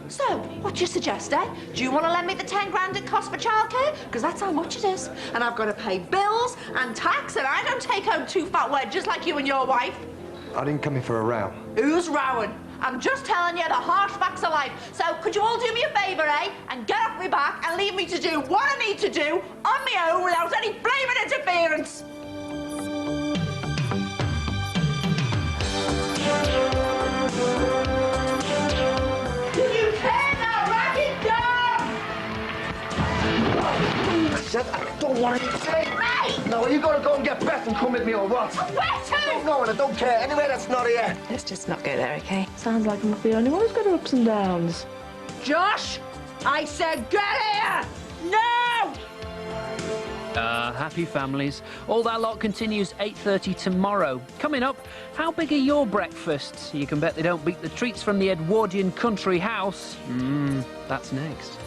Speaker 16: So, what do you suggest, eh? Do you want to lend me the 10 grand it costs for childcare? Because that's how much it is. And I've got to pay bills and tax, and I don't take home 2 fat wedges like you and your wife.
Speaker 2: I didn't come in for a row.
Speaker 16: Who's rowing? I'm just telling you the harsh facts of life. So, could you all do me a favour, eh? And get off my back and leave me to do what I need to do on my own without any blaming interference. You tear that racket down!
Speaker 5: I said I don't want to say.
Speaker 16: Right!
Speaker 5: No, are you going to go and get Beth and come with me or what?
Speaker 16: Where to?
Speaker 5: I don't know and I don't care. Anywhere that's not here.
Speaker 1: Let's just not go there, okay?
Speaker 16: Sounds like I'm the only one who's got her ups and downs. Josh! I said get here! No!
Speaker 19: Happy families. All That Lot continues 8:30 tomorrow. Coming up, how big are your breakfasts? You can bet they don't beat the treats from the Edwardian country house. That's next.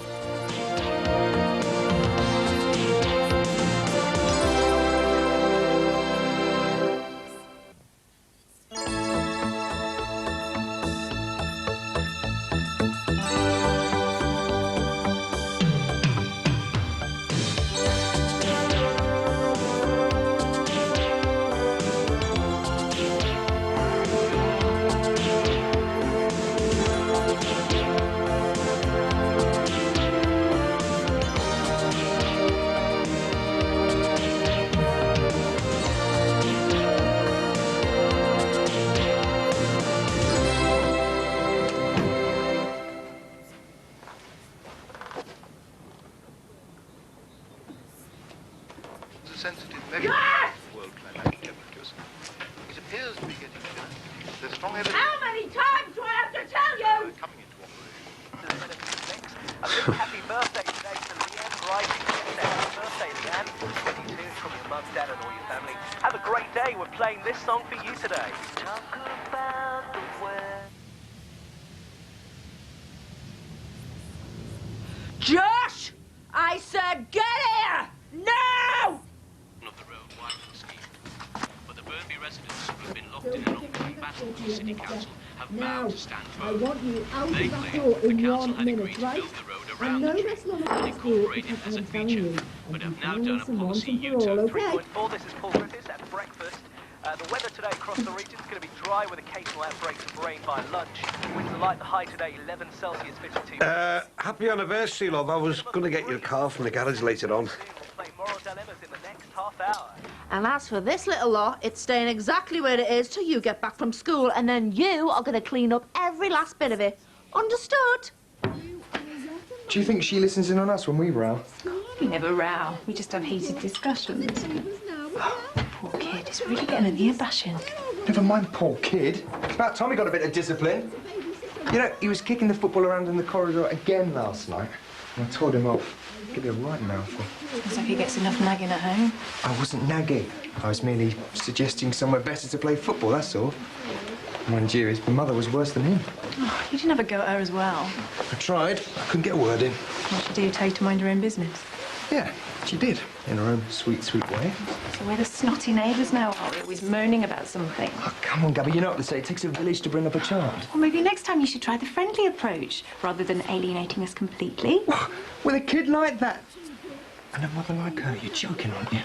Speaker 21: sensitive measure of world climatic temperatures. It appears to be getting thinner. There's strong evidence.
Speaker 16: How many times do I have to tell you?
Speaker 21: Coming into operation. A big happy birthday today to Leanne Rising. Happy birthday, Leanne. When you hear it from your mum, dad, and all your family, have a great day. We're playing this song for you today. Talk about the weather.
Speaker 16: Josh! I said get here! No!
Speaker 13: Of the road widening scheme. But the Burnby residents who have been locked in an ongoing battle with the City Council have vowed to stand firm. They claim the council had agreed to build the road around the tree and incorporate it as a feature, but have now done a policy U-turn.
Speaker 21: 3.4, this is Paul Griffiths at breakfast. The weather today across the region is going to be dry with occasional outbreaks of rain by lunch. Winds are light, the high today 11 Celsius, 52.
Speaker 6: Happy anniversary, love. I was going to get you a car from the garage later on.
Speaker 21: Moral dilemmas in the next half hour.
Speaker 16: And as for this little lot, it's staying exactly where it is till you get back from school, and then you are going to clean up every last bit of it. Understood?
Speaker 2: Do you think she listens in on us when we row?
Speaker 1: We never row. We just have heated discussions. Poor kid, he's really getting an ear bashing.
Speaker 2: Never mind, poor kid. About time he got a bit of discipline. You know, he was kicking the football around in the corridor again last night. And I told him off. Give you a right mouthful.
Speaker 1: Looks like he gets enough nagging at home.
Speaker 2: I wasn't nagging. I was merely suggesting somewhere better to play football, that's all. Mind you, his mother was worse than him.
Speaker 1: Oh, you didn't have a go at her as well.
Speaker 2: I tried. I couldn't get a word in.
Speaker 1: What she do? Tell you to mind her own business?
Speaker 2: Yeah, she did. In her own sweet, sweet way.
Speaker 1: So we're the snotty neighbours now, are we? Always moaning about something.
Speaker 2: Oh, come on, Gabby. You know what to say. It takes a village to bring up a child.
Speaker 1: Well, maybe next time you should try the friendly approach, rather than alienating us completely.
Speaker 2: With a kid like that? And a mother like her? You're joking, aren't you?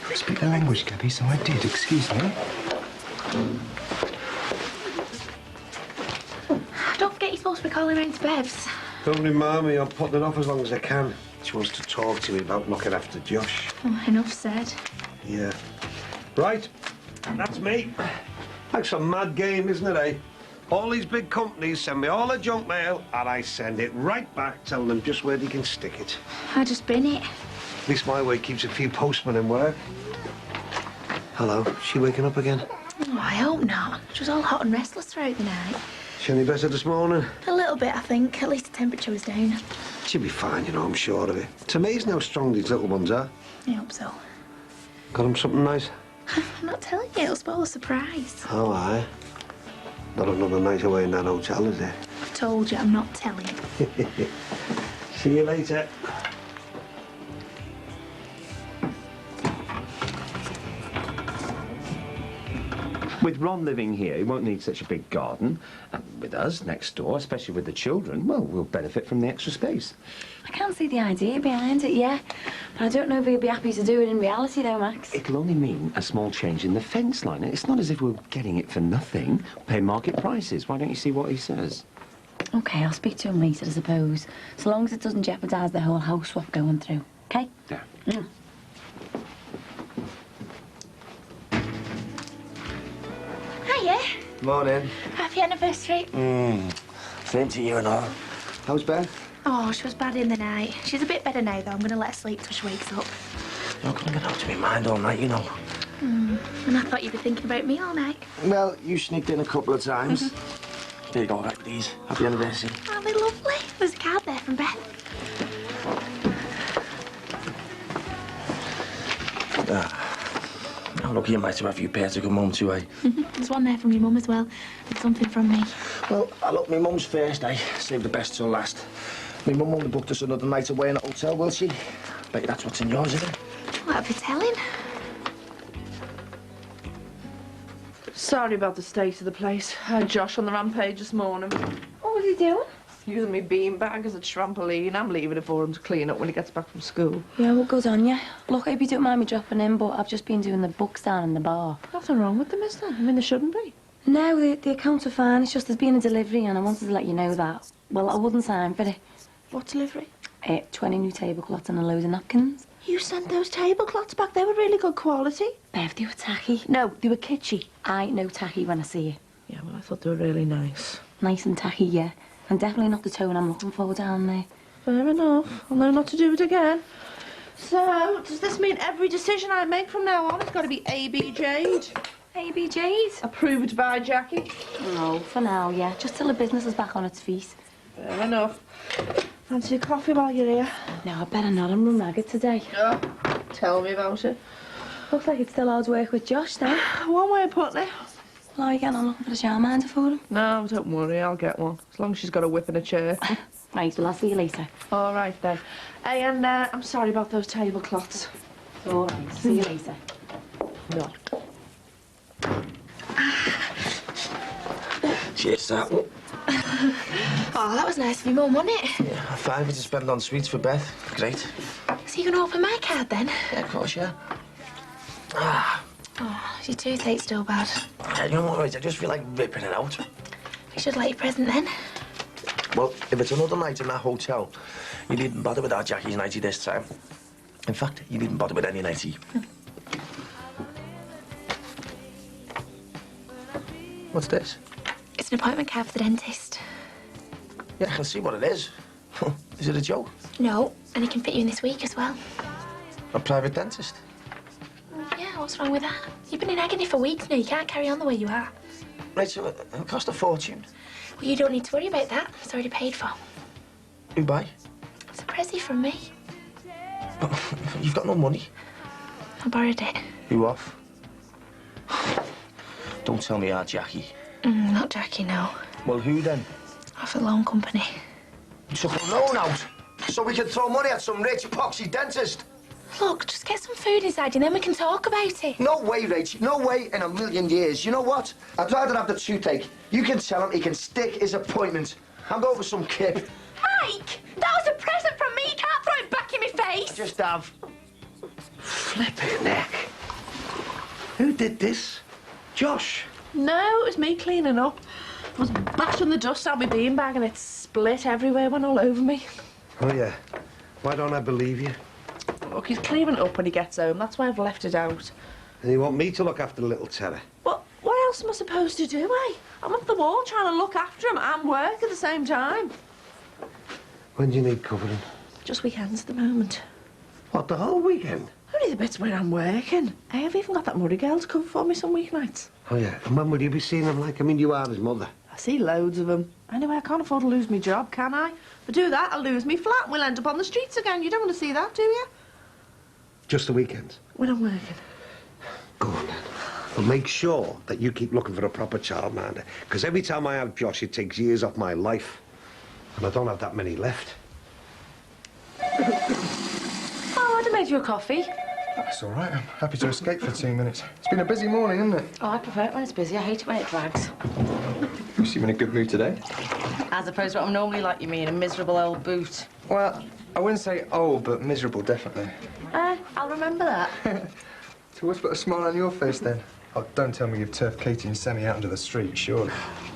Speaker 2: You speak the language, Gabby, so I did. Excuse me.
Speaker 12: Don't forget you're supposed to be calling round to Bev's.
Speaker 6: Don't remind me. I'm putting it off as long as I can. She wants to talk to me about looking after Josh.
Speaker 12: Oh, enough said.
Speaker 6: Yeah. Right. That's me. That's a mad game, isn't it, eh? All these big companies send me all the junk mail, and I send it right back, telling them just where they can stick it.
Speaker 12: I just bin it.
Speaker 6: At least my way keeps a few postmen in work. Hello. She waking up again?
Speaker 12: Oh, I hope not. She was all hot and restless throughout the night.
Speaker 6: She any better this morning?
Speaker 12: A little bit, I think. At least the temperature was down.
Speaker 6: She'll be fine, you know, I'm sure of it. It's amazing how strong these little ones are.
Speaker 12: I hope so.
Speaker 6: Got them something nice?
Speaker 12: I'm not telling you. It'll spoil the surprise.
Speaker 6: Oh, aye. Not another night away in that hotel, is there?
Speaker 12: I've told you, I'm not telling.
Speaker 6: See you later.
Speaker 14: With Ron living here, he won't need such a big garden. And with us next door, especially with the children, well, we'll benefit from the extra space.
Speaker 8: I can't see the idea behind it, yeah. But I don't know if he'll be happy to do it in reality, though, Max.
Speaker 14: It'll only mean a small change in the fence line. It's not as if we're getting it for nothing. Pay market prices. Why don't you see what he says?
Speaker 8: OK, I'll speak to him later, I suppose. So long as it doesn't jeopardise the whole house swap going through, OK?
Speaker 14: Yeah.
Speaker 8: Mm.
Speaker 12: Hiya.
Speaker 20: Morning.
Speaker 12: Happy anniversary.
Speaker 20: Same to you and all. How's Beth?
Speaker 12: Oh, she was bad in the night. She's a bit better now, though. I'm going to let her sleep till she wakes up.
Speaker 20: You're going to get out of my mind all night, you know.
Speaker 12: And I thought you'd be thinking about me all night.
Speaker 20: Well, you sneaked in a couple of times. Here you go, right, please. Happy anniversary.
Speaker 12: Aren't they lovely? There's a card there from Beth.
Speaker 20: Oh, look, you might have a few pairs to come home to, eh?
Speaker 12: There's one there from your mum as well. And something from me.
Speaker 20: Well, look, my mum's first, eh? Save the best till last. My mum only booked us another night away in a hotel, will she? Bet you that's what's in yours, isn't it?
Speaker 12: What have you telling?
Speaker 16: Sorry about the state of the place. I had Josh on the rampage this morning.
Speaker 12: What was he doing?
Speaker 16: Using me beanbag as a trampoline. I'm leaving it for him to clean up when he gets back from school.
Speaker 8: Yeah, what goes on, yeah? Look, I hope you don't mind me dropping in, but I've just been doing the books down in the bar.
Speaker 16: Nothing wrong with them, is there? I mean, there shouldn't be.
Speaker 8: No, the accounts are fine. It's just there's been a delivery and I wanted to let you know that. Well, I wouldn't sign for it.
Speaker 16: What delivery?
Speaker 8: 20 new tablecloths and a load of napkins.
Speaker 16: You sent those tablecloths back. They were really good quality.
Speaker 8: Bev, they were tacky. No, they were kitschy. I know tacky when I see it.
Speaker 16: Yeah, well, I thought they were really nice.
Speaker 8: Nice and tacky, yeah. And definitely not the tone I'm looking for down there.
Speaker 16: Fair enough. I'll know not to do it again. So, does this mean every decision I make from now on has got to be ABJ'd?
Speaker 8: ABJ's?
Speaker 16: Approved by Jackie?
Speaker 8: No, for now, yeah. Just till the business is back on its feet.
Speaker 16: Fair enough. Fancy a coffee while you're here?
Speaker 8: No, I better not. I'm ragged today.
Speaker 16: Oh, tell me about it.
Speaker 8: Looks like it's still hard work with Josh, then.
Speaker 16: One way of putting it.
Speaker 8: Well, are you getting on looking for a childminder for him?
Speaker 16: No, don't worry. I'll get one. As long as she's got a whip and a chair.
Speaker 8: Right, well, I'll see you later.
Speaker 16: All right, then. Hey, and I'm sorry about those tablecloths.
Speaker 8: All right, see you later.
Speaker 16: No.
Speaker 20: Cheers, that.
Speaker 12: Oh, that was nice of your mum, wasn't it?
Speaker 20: Yeah, £5 to spend on sweets for Beth. Great.
Speaker 12: So you can open my card then?
Speaker 20: Yeah, of course, yeah.
Speaker 12: Oh, your toothache's still bad.
Speaker 20: Yeah, you know what, right? I just feel like ripping it out.
Speaker 12: You should like your present then.
Speaker 20: Well, if it's another night in that hotel, you needn't bother with our Jackie's nightie this time. In fact, you needn't bother with any nightie. What's this?
Speaker 12: It's an appointment card for the dentist.
Speaker 20: Yeah, I can see what it is. Is it a joke?
Speaker 12: No, and he can fit you in this week as well.
Speaker 20: A private dentist?
Speaker 12: Yeah, what's wrong with that? You've been in agony for weeks now. You can't carry on the way you are.
Speaker 20: Right, so it'll cost a fortune.
Speaker 12: Well, you don't need to worry about that. It's already paid for.
Speaker 20: Who buy?
Speaker 12: It's a present from me.
Speaker 20: You've got no money.
Speaker 12: I borrowed it.
Speaker 20: Who off? Don't tell me our Jackie.
Speaker 12: Not Jackie, no.
Speaker 20: Well, who then?
Speaker 12: Off a loan company.
Speaker 20: You took a loan out so we can throw money at some rich poxy dentist.
Speaker 12: Look, just get some food inside and then we can talk about it.
Speaker 20: No way, Rach. No way in a million years. You know what? I'd rather have the toothache. You can tell him he can stick his appointment. I'm going for some kip.
Speaker 12: Mike! That was a present from me. You can't throw it back in my face.
Speaker 20: Just have.
Speaker 6: Flipping neck. Who did this? Josh?
Speaker 16: No, it was me cleaning up. I was bashing the dust out my beanbag and it split everywhere, went all over me.
Speaker 6: Oh, yeah. Why don't I believe you?
Speaker 16: Look, he's clearing it up when he gets home. That's why I've left it out.
Speaker 6: And you want me to look after the little terror?
Speaker 16: Well, what else am I supposed to do, eh? I'm up the wall trying to look after him and work at the same time.
Speaker 6: When do you need covering?
Speaker 16: Just weekends at the moment.
Speaker 6: What, the whole weekend?
Speaker 16: Only the bits where I'm working. Hey, I've even got that Murray girl to cover for me some weeknights.
Speaker 6: Oh, yeah. And when will you be seeing them like? I mean, you are his mother.
Speaker 16: I see loads of them. Anyway, I can't afford to lose my job, can I? If I do that, I'll lose me flat and we'll end up on the streets again. You don't want to see that, do you?
Speaker 6: Just the weekends?
Speaker 16: When I'm working.
Speaker 6: Go on, then. But make sure that you keep looking for a proper childminder. Because every time I have Josh, it takes years off my life. And I don't have that many left.
Speaker 8: Oh, I'd have made you a coffee.
Speaker 2: That's all right. I'm happy to escape for 2 minutes. It's been a busy morning, hasn't it?
Speaker 8: Oh, I prefer it when it's busy. I hate it when it drags.
Speaker 2: You seem in a good mood today.
Speaker 8: As opposed to what I'm normally like, you mean, a miserable old boot.
Speaker 2: Well, I wouldn't say old, but miserable, definitely.
Speaker 8: I'll remember that.
Speaker 2: So what's put a smile on your face, then? Oh, don't tell me you've turfed Katie and Sammy out into the street, surely.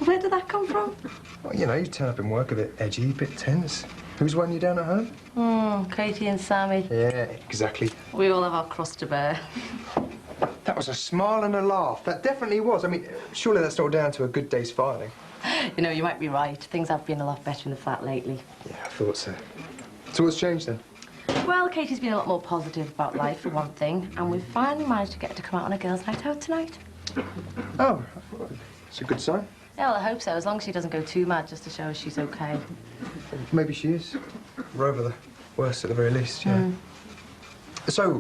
Speaker 8: Where did that come from?
Speaker 2: Well, you know, you turn up in work a bit edgy, a bit tense. Who's weighing you down at home?
Speaker 8: Katie and Sammy.
Speaker 2: Yeah, exactly.
Speaker 8: We all have our cross to bear.
Speaker 2: That was a smile and a laugh. That definitely was. I mean, surely that's not down to a good day's filing.
Speaker 8: You know, you might be right. Things have been a lot better in the flat lately.
Speaker 2: Yeah, I thought so. So what's changed, then?
Speaker 8: Well, Katie's been a lot more positive about life, for one thing, and we've finally managed to get her to come out on a girls' night out tonight.
Speaker 2: Oh, it's a good sign.
Speaker 8: Yeah, well, I hope so, as long as she doesn't go too mad, just to show us she's okay.
Speaker 2: Maybe she is. We're over the worst at the very least, yeah. So,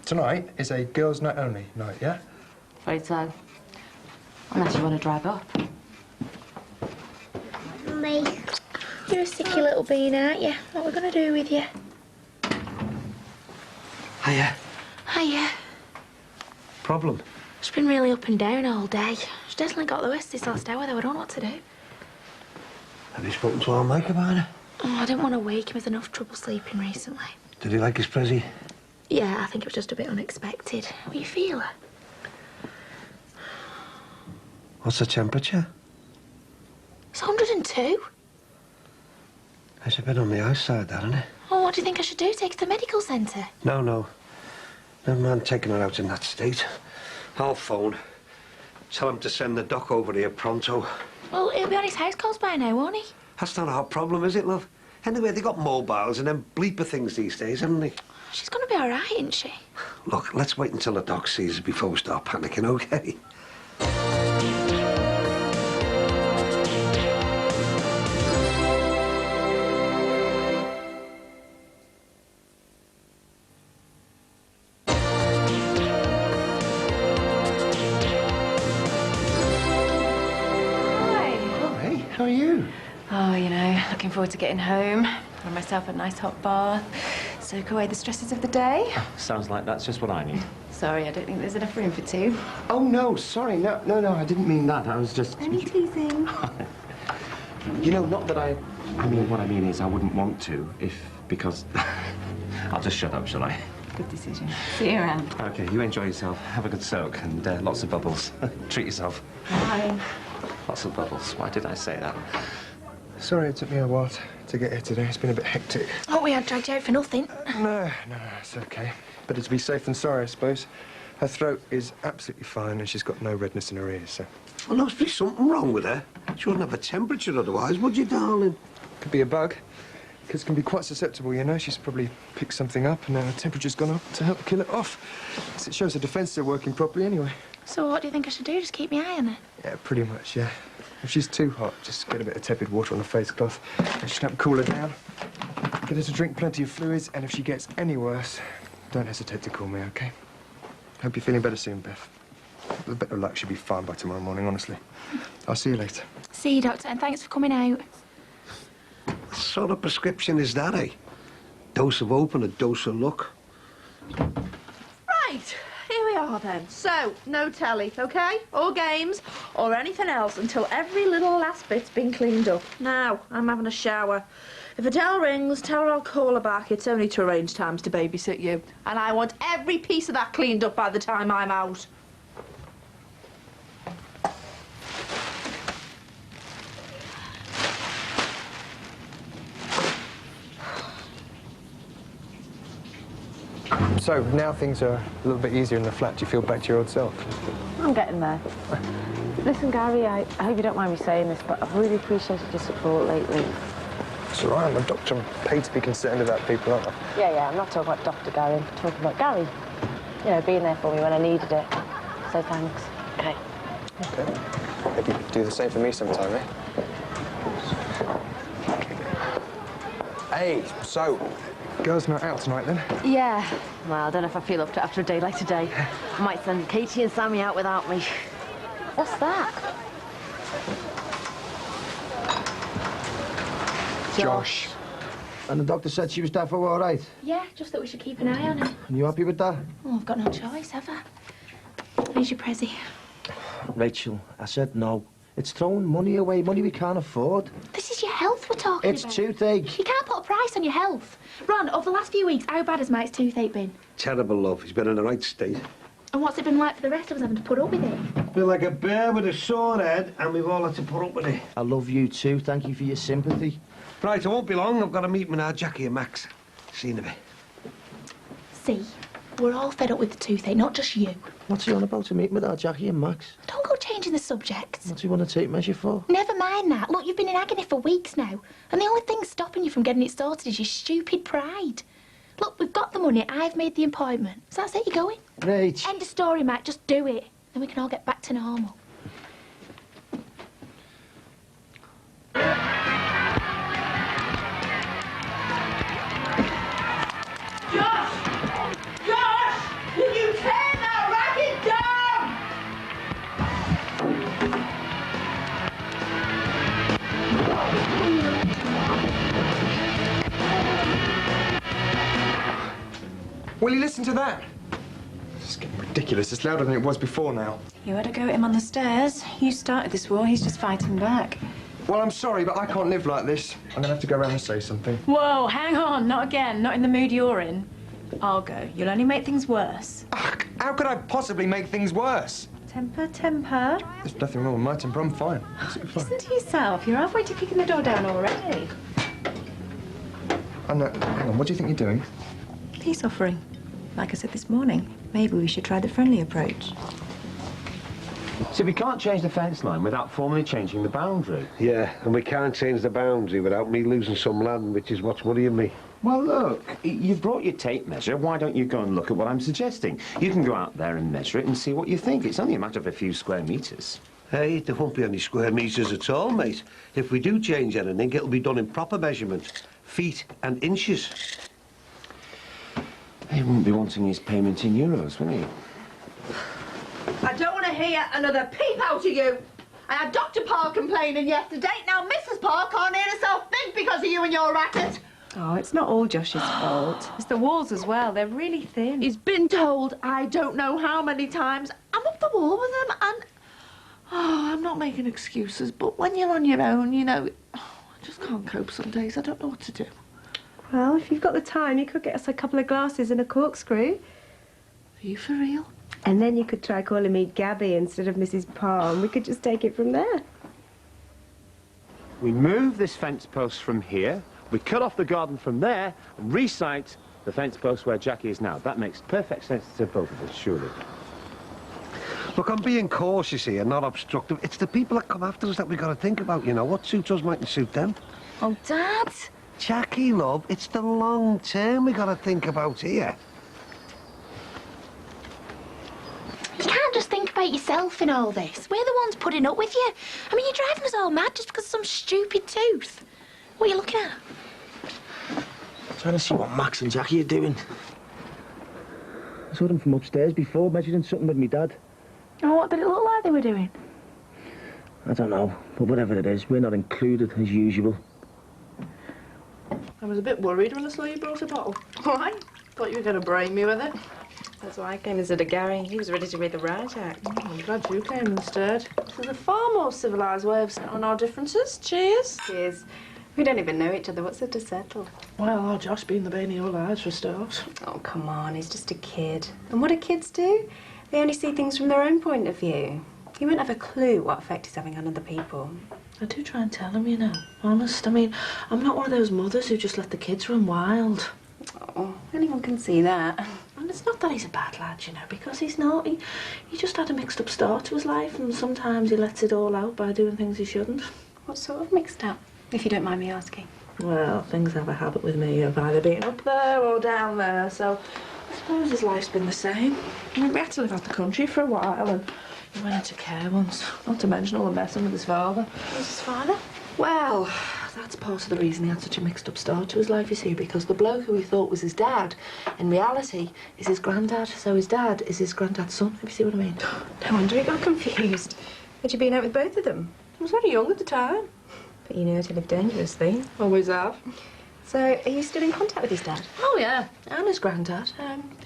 Speaker 2: tonight is a girls' night only night, yeah?
Speaker 8: Afraid so. Unless you want to drive up.
Speaker 12: Mummy, you're a sicky little bean, aren't you? What are we going to do with you?
Speaker 6: Hiya.
Speaker 12: Hiya.
Speaker 6: Problem?
Speaker 12: She's been really up and down all day. She's definitely got the worst this last hour, though. I don't know what to do.
Speaker 6: Have you spoken to our Mike about it?
Speaker 12: Oh, I didn't want to wake him with enough trouble sleeping recently.
Speaker 6: Did he like his prezi?
Speaker 12: Yeah, I think it was just a bit unexpected. What you feeling?
Speaker 6: What's the temperature?
Speaker 12: It's 102.
Speaker 6: Has it been on the outside, hasn't it?
Speaker 12: Oh, what do you think I should do? Take her to the medical centre?
Speaker 6: No, no. No man taking her out in that state. I'll phone. Tell him to send the doc over here pronto.
Speaker 12: Well, he'll be on his house calls by now, won't he?
Speaker 6: That's not our problem, is it, love? Anyway, they got mobiles and them bleeper things these days, haven't they?
Speaker 12: She's going to be all right, isn't she?
Speaker 6: Look, let's wait until the doc sees us before we start panicking, OK?
Speaker 2: How are you?
Speaker 1: Oh, you know, looking forward to getting home. Have myself a nice hot bath. Soak away the stresses of the day.
Speaker 14: Sounds like that's just what I need.
Speaker 1: Sorry, I don't think there's enough room for two.
Speaker 14: Oh, no, sorry. No, I didn't mean that. I was just...
Speaker 1: Only teasing.
Speaker 14: You know, not that I mean, what I mean is I wouldn't want to because... I'll just shut up, shall I?
Speaker 1: Good decision. See you around.
Speaker 14: OK, you enjoy yourself. Have a good soak and lots of bubbles. Treat yourself.
Speaker 1: Bye.
Speaker 14: Lots of bubbles. Why did I say that?
Speaker 2: Sorry it took me a while to get here today. It's been a bit hectic.
Speaker 12: Oh, we had dragged you out for nothing.
Speaker 2: No, it's OK. Better to be safe than sorry, I suppose. Her throat is absolutely fine and she's got no redness in her ears, so...
Speaker 6: Well, there must be something wrong with her. She wouldn't have a temperature otherwise, would you, darling?
Speaker 2: Could be a bug. Kids can be quite susceptible, you know. She's probably picked something up and her temperature's gone up to help kill it off. It shows her defences are working properly anyway.
Speaker 12: So what do you think I should do? Just keep my eye on her?
Speaker 2: Yeah, pretty much, yeah. If she's too hot, just get a bit of tepid water on her face cloth. Just help cool her down. Get her to drink plenty of fluids, and if she gets any worse, don't hesitate to call me, OK? Hope you're feeling better soon, Beth. With a bit of luck, she'll be fine by tomorrow morning, honestly. I'll see you later.
Speaker 12: See you, Doctor, and thanks for coming out.
Speaker 6: What sort of prescription is that, eh? Dose of hope and a dose of luck.
Speaker 16: Right, here we are then. So, no telly, OK? Or games, or anything else until every little last bit's been cleaned up. Now, I'm having a shower. If Adele rings, tell her I'll call her back. It's only to arrange times to babysit you. And I want every piece of that cleaned up by the time I'm out.
Speaker 2: So, now things are a little bit easier in the flat. Do you feel back to your old self?
Speaker 11: I'm getting there. Listen, Gary, I hope you don't mind me saying this, but I've really appreciated your support lately.
Speaker 2: It's all right. I'm a doctor. I'm paid to be concerned about people, aren't I?
Speaker 11: Yeah, I'm not talking about Dr. Gary. I'm talking about Gary. You know, being there for me when I needed it. So thanks. OK.
Speaker 2: OK. Maybe do the same for me sometime, eh? Hey, so, girls' night out tonight, then?
Speaker 11: Yeah. Well, I don't know if I feel up to it after a day like today. I might send Katie and Sammy out without me. What's that?
Speaker 2: Josh.
Speaker 20: And the doctor said she was therefore all right.
Speaker 12: Yeah, just that we should keep an eye on her.
Speaker 20: And you happy with that?
Speaker 12: Oh, I've got no choice, have I? Where's your Prezi?
Speaker 20: Rachel, I said no. It's throwing money away, money we can't afford.
Speaker 12: This is your health we're talking
Speaker 20: It's
Speaker 12: about.
Speaker 20: toothache.
Speaker 12: You can't put a price on your health. Ron, over the last few weeks, how bad has Mike's toothache been?
Speaker 6: Terrible, love. He's been in the right state.
Speaker 12: And what's it been like for the rest of us having to put up with it?
Speaker 6: Been like a bear with a sore head, and we've all had to put up with it.
Speaker 20: I love you too. Thank you for your sympathy.
Speaker 6: Right, I won't be long. I've got to meet with our Jackie and Max. See you in a bit.
Speaker 12: See, we're all fed up with the toothache, not just you.
Speaker 20: What's he on about to meet with our Jackie and Max?
Speaker 12: Don't go changing the subject.
Speaker 20: What's he want to take measure for?
Speaker 12: Never mind that. Look, you've been in agony for weeks now. And the only thing stopping you from getting it sorted is your stupid pride. Look, we've got the money. I've made the appointment. So that's it, you're going.
Speaker 20: Rach.
Speaker 12: End of story, Mike. Just do it. Then we can all get back to normal.
Speaker 7: Josh! Josh! Will you turn that racket down?
Speaker 2: Will you listen to that? It's getting ridiculous. It's louder than it was before now.
Speaker 1: You had a go at him on the stairs. You started this war. He's just fighting back.
Speaker 2: Well, I'm sorry, but I can't live like this. I'm gonna have to go around and say something.
Speaker 1: Whoa, hang on. Not again. Not in the mood you're in. I'll go. You'll only make things worse.
Speaker 2: Ugh, how could I possibly make things worse?
Speaker 1: Temper, temper.
Speaker 2: There's nothing wrong with my temper. I'm fine. Absolutely fine.
Speaker 1: Listen to yourself. You're halfway to kicking the door down already.
Speaker 2: I know. Hang on. What do you think you're doing?
Speaker 1: Peace offering. Like I said this morning, maybe we should try the friendly approach.
Speaker 14: So we can't change the fence line without formally changing the boundary.
Speaker 6: Yeah, and we can't change the boundary without me losing some land, which is what's worrying me.
Speaker 14: Well, look, you've brought your tape measure. Why don't you go and look at what I'm suggesting? You can go out there and measure it and see what you think. It's only a matter of a few square metres.
Speaker 6: Hey, there won't be any square metres at all, mate. If we do change anything, it'll be done in proper measurement. Feet and inches.
Speaker 14: He wouldn't be wanting his payment in euros, will he?
Speaker 16: I don't want to hear another peep out of you. I had Dr. Parr complaining yesterday. Now Mrs. Parr can't hear herself think because of you and your racket.
Speaker 1: Oh, it's not all Josh's fault. It's the walls as well. They're really thin.
Speaker 16: He's been told I don't know how many times. I'm up the wall with him and... Oh, I'm not making excuses, but when you're on your own, you know, I just can't cope some days. I don't know what to do.
Speaker 1: Well, if you've got the time, you could get us a couple of glasses and a corkscrew.
Speaker 16: Are you for real?
Speaker 1: And then you could try calling me Gabby instead of Mrs. Parr, and we could just take it from there.
Speaker 14: We move this fence post from here, we cut off the garden from there, and re-site the fence post where Jackie is now. That makes perfect sense to both of us, surely.
Speaker 6: Look, I'm being cautious here, not obstructive. It's the people that come after us that we've got to think about, you know. What suits us mightn't suit them.
Speaker 12: Oh, Dad.
Speaker 6: Jackie, love, it's the long term we got to think about here.
Speaker 12: You can't just think about yourself in all this. We're the ones putting up with you. I mean, you're driving us all mad just because of some stupid tooth. What are you looking at?
Speaker 20: Trying to see what Max and Jackie are doing. I saw them from upstairs before, measuring something with me dad.
Speaker 12: Oh, what did it look like they were doing?
Speaker 20: I don't know, but whatever it is, we're not included as usual.
Speaker 16: I was a bit worried when I saw you brought a bottle. Why? Thought you were going to brain me with it.
Speaker 1: That's why I came instead of Gary. He was ready to read the riot act.
Speaker 16: I'm glad you came instead. There's a far more civilised way of settling our differences. Cheers.
Speaker 1: Cheers. We don't even know each other. What's there to settle?
Speaker 16: Well, our Josh being the bane of your lives for start.
Speaker 1: Oh, come on. He's just a kid. And what do kids do? They only see things from their own point of view. He won't have a clue what effect he's having on other people.
Speaker 16: I do try and tell him, you know. Honest. I mean, I'm not one of those mothers who just let the kids run wild.
Speaker 1: Oh, anyone can see that.
Speaker 16: And it's not that he's a bad lad, you know, because he's not. He just had a mixed-up start to his life, and sometimes he lets it all out by doing things he shouldn't.
Speaker 1: What sort of mixed up, if you don't mind me asking?
Speaker 16: Well, things have a habit with me of either being up there or down there, so I suppose his life's been the same. I mean, we had to live out the country for a while, and he went into care once, not to mention all the messing with his father.
Speaker 12: Who's his father?
Speaker 16: Well, that's part of the reason he had such a mixed-up start to his life, you see, because the bloke who he thought was his dad, in reality, is his granddad, so his dad is his granddad's son, if you see what I mean.
Speaker 1: No wonder he got confused. Had you been out with both of them?
Speaker 16: I was very young at the time.
Speaker 1: But you know to live dangerously.
Speaker 16: Always have. So, are you still in contact with his dad?
Speaker 17: Oh, yeah, and his granddad.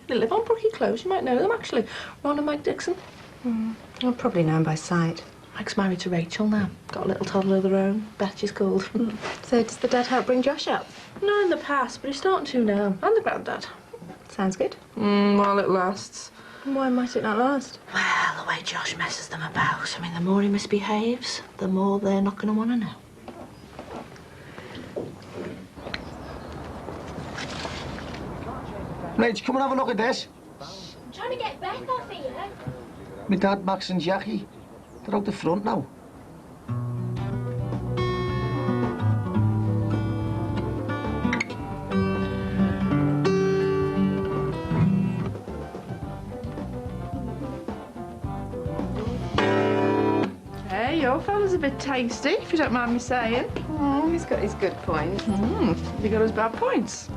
Speaker 17: They live on Brookie Close. You might know them, actually. Ron and Mike Dixon.
Speaker 16: You'll probably know him by sight.
Speaker 17: Mike's married to Rachel now. Got a little toddler of their own. Beth, she's called.
Speaker 16: So, does the dad help bring Josh up?
Speaker 17: No, in the past, but he's starting to now. And the granddad.
Speaker 16: Sounds good.
Speaker 17: While it lasts.
Speaker 16: Why might it not last?
Speaker 10: Well, the way Josh messes them about. I mean, the more he misbehaves, the more they're not going to want to know.
Speaker 20: Rach, come and have a look at this.
Speaker 12: I'm trying to get Beth off here.
Speaker 20: My dad, Max and Jackie. They're out the front now.
Speaker 16: Hey, your fella's a bit tasty, if you don't mind me saying.
Speaker 1: Oh, he's got his good points.
Speaker 16: You got his bad points?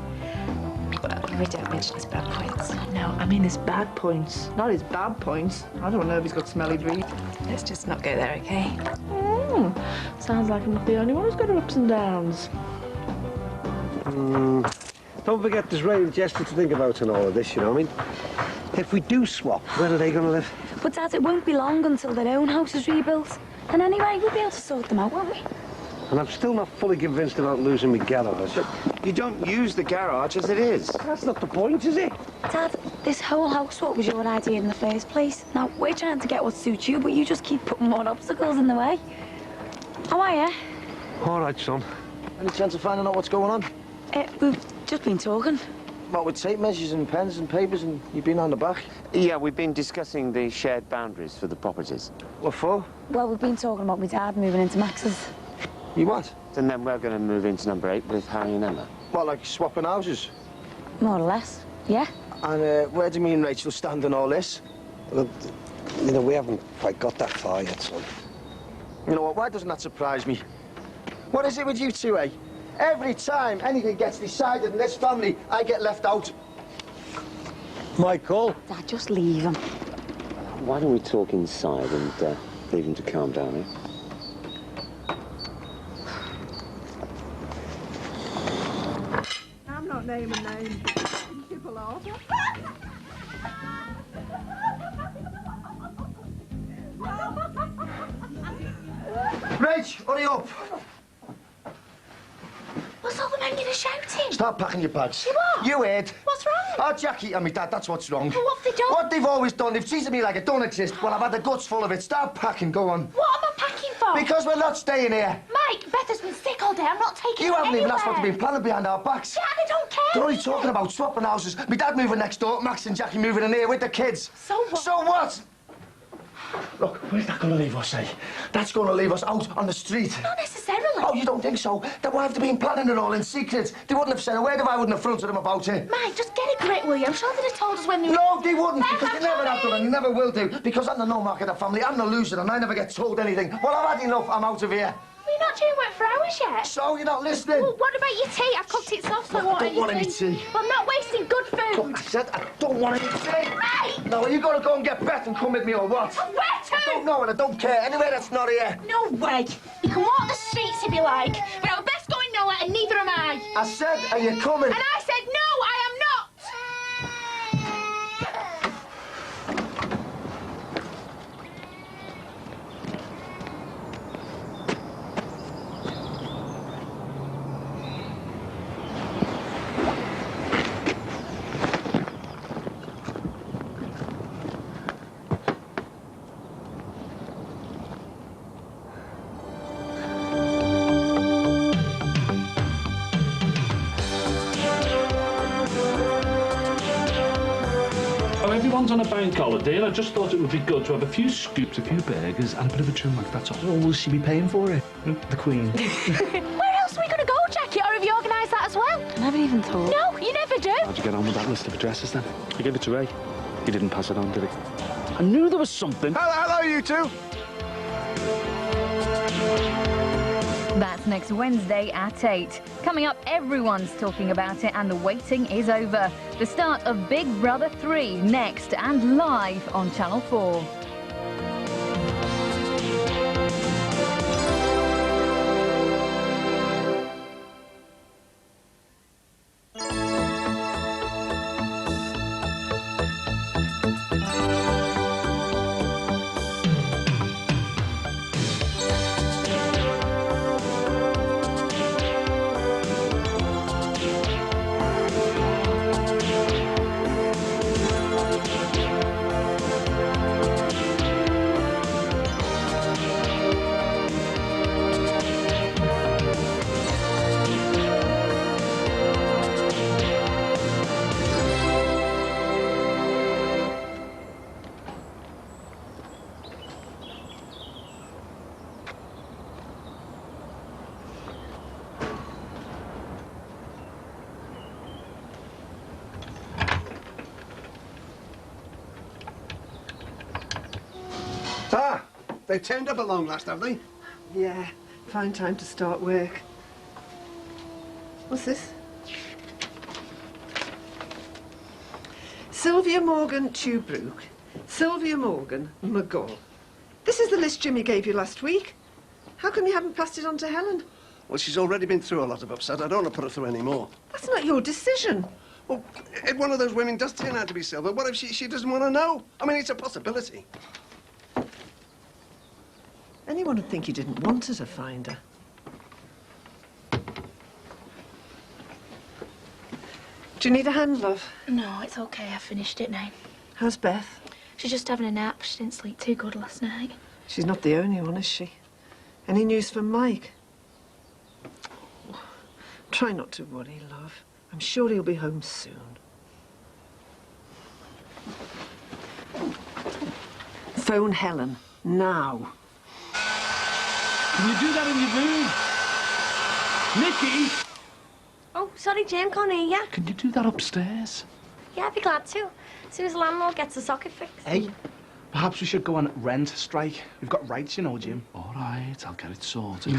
Speaker 1: Well, we don't mention his bad points.
Speaker 16: No, I mean his bad points, not his bad points. I don't know if he's got smelly breath.
Speaker 1: Let's just not go there, okay?
Speaker 16: Sounds like I'm not the only one who's got her ups and downs.
Speaker 6: Don't forget there's Ray and Jester to think about in all of this, you know. I mean, if we do swap, where are they going to live?
Speaker 4: But, Dad, it won't be long until their own house is rebuilt. And anyway, we'll be able to sort them out, won't we?
Speaker 6: And I'm still not fully convinced about losing my garage.
Speaker 20: You don't use the garage as it is.
Speaker 6: That's not the point, is it?
Speaker 4: Dad, this whole house swap was your idea in the first place. Now, we're trying to get what suits you, but you just keep putting more obstacles in the way. How are you?
Speaker 6: All right, son.
Speaker 20: Any chance of finding out what's going on?
Speaker 4: We've just been talking.
Speaker 20: What, with tape measures and pens and papers, and you've been on the back?
Speaker 15: Yeah, we've been discussing the shared boundaries for the properties.
Speaker 20: What for?
Speaker 4: Well, we've been talking about my dad moving into Max's.
Speaker 20: You what?
Speaker 15: And then we're going to move into number 8 with Harry and Emma.
Speaker 20: What, like swapping houses?
Speaker 4: More or less, yeah.
Speaker 20: And where do me and Rachel stand in all this?
Speaker 6: Well, you know, we haven't quite got that far yet, son.
Speaker 20: You know what, why doesn't that surprise me? What is it with you two, eh? Every time anything gets decided in this family, I get left out.
Speaker 6: Michael?
Speaker 4: Dad, just leave him.
Speaker 15: Why don't we talk inside and leave him to calm down, eh?
Speaker 16: I'm not naming names. People are.
Speaker 20: Rach, hurry up!
Speaker 12: What's all the men are shouting?
Speaker 20: Start packing your bags.
Speaker 12: You what?
Speaker 20: You heard.
Speaker 12: What's wrong?
Speaker 20: Oh, Jackie and me dad, that's what's wrong.
Speaker 12: Well, what have they done?
Speaker 20: What they've always done, they've treated me like it don't exist. Well, I've had the guts full of it. Start packing, go on.
Speaker 12: What am I packing for?
Speaker 20: Because we're not staying here.
Speaker 12: Mike, Beth has been sick all day. I'm not taking
Speaker 20: You
Speaker 12: her
Speaker 20: haven't even
Speaker 12: anywhere.
Speaker 20: asked what they've been planning behind our backs.
Speaker 12: Yeah, and I don't care.
Speaker 20: They're only talking about swapping houses. My dad moving next door, Max and Jackie moving in here with the kids.
Speaker 12: So what?
Speaker 20: So what? Look, where's that going to leave us, eh? That's going to leave us out on the street.
Speaker 12: Not necessarily.
Speaker 20: Oh, you don't think so? Then why have they been planning it all in secret? They wouldn't have said a word if I wouldn't have fronted them about it.
Speaker 12: Mike, just get a grip, will you? I'm sure they'd have told us when they...
Speaker 20: No, they wouldn't, because they never have done and they never will do. Because I'm the no-mark of the family, I'm the loser, and I never get told anything. Well, I've had enough, I'm out of here.
Speaker 12: We're not doing work for hours yet.
Speaker 20: So, you're not listening?
Speaker 12: Well, what about your tea? I've cooked it soft, so
Speaker 20: I don't want any tea.
Speaker 12: Well, I'm not wasting good food.
Speaker 20: Look, I said I don't want any tea.
Speaker 12: Right.
Speaker 20: No, are you going to go and get Beth and come with me or what?
Speaker 12: Where to?
Speaker 20: I don't know and I don't care. Anyway, that's not here.
Speaker 12: No way. You can walk the streets if you like, but our Beth's going nowhere and neither am I.
Speaker 20: I said, are you coming?
Speaker 12: And I said, no, I am not.
Speaker 9: Everyone's on a bank holiday, and I just thought it would be good to have a few scoops, a few burgers, and a bit of a drink, that's all.
Speaker 2: Oh, will she be paying for it? The Queen.
Speaker 12: Where else are we going to go, Jackie? Or have you organised that as well?
Speaker 4: I never even thought.
Speaker 12: No, you never do.
Speaker 9: How'd you get on with that list of addresses, then? I gave it to Ray. He didn't pass it on, did he?
Speaker 14: I knew there was something.
Speaker 20: Hello, you two.
Speaker 22: That's next Wednesday at 8. Coming up, everyone's talking about it and the waiting is over. The start of Big Brother 3 next and live on Channel 4.
Speaker 3: Ah, they've turned up at long last, have they?
Speaker 18: Yeah, fine time to start work. What's this? Sylvia Morgan, Tubrook. Sylvia Morgan, McGull. This is the list Jimmy gave you last week. How come you haven't passed it on to Helen?
Speaker 3: Well, she's already been through a lot of upset. I don't want to put her through any more.
Speaker 18: That's not your decision.
Speaker 3: Well, if one of those women does turn out to be Sylvia, what if she doesn't want to know? I mean, it's a possibility.
Speaker 18: Anyone would think you didn't want her to find her. Do you need a hand, love?
Speaker 12: No, it's okay. I finished it now.
Speaker 18: How's Beth?
Speaker 12: She's just having a nap. She didn't sleep too good last night.
Speaker 18: She's not the only one, is she? Any news from Mike? Try not to worry, love. I'm sure he'll be home soon. Phone Helen, now.
Speaker 9: Can you do that in your room? Nicky!
Speaker 11: Oh, sorry, Jim, can't hear ya.
Speaker 9: Can you do that upstairs?
Speaker 11: Yeah, I'd be glad to. As soon as the landlord gets the socket fixed.
Speaker 23: Hey, perhaps we should go on rent strike. We've got rights, you know, Jim.
Speaker 9: All right, I'll get it sorted.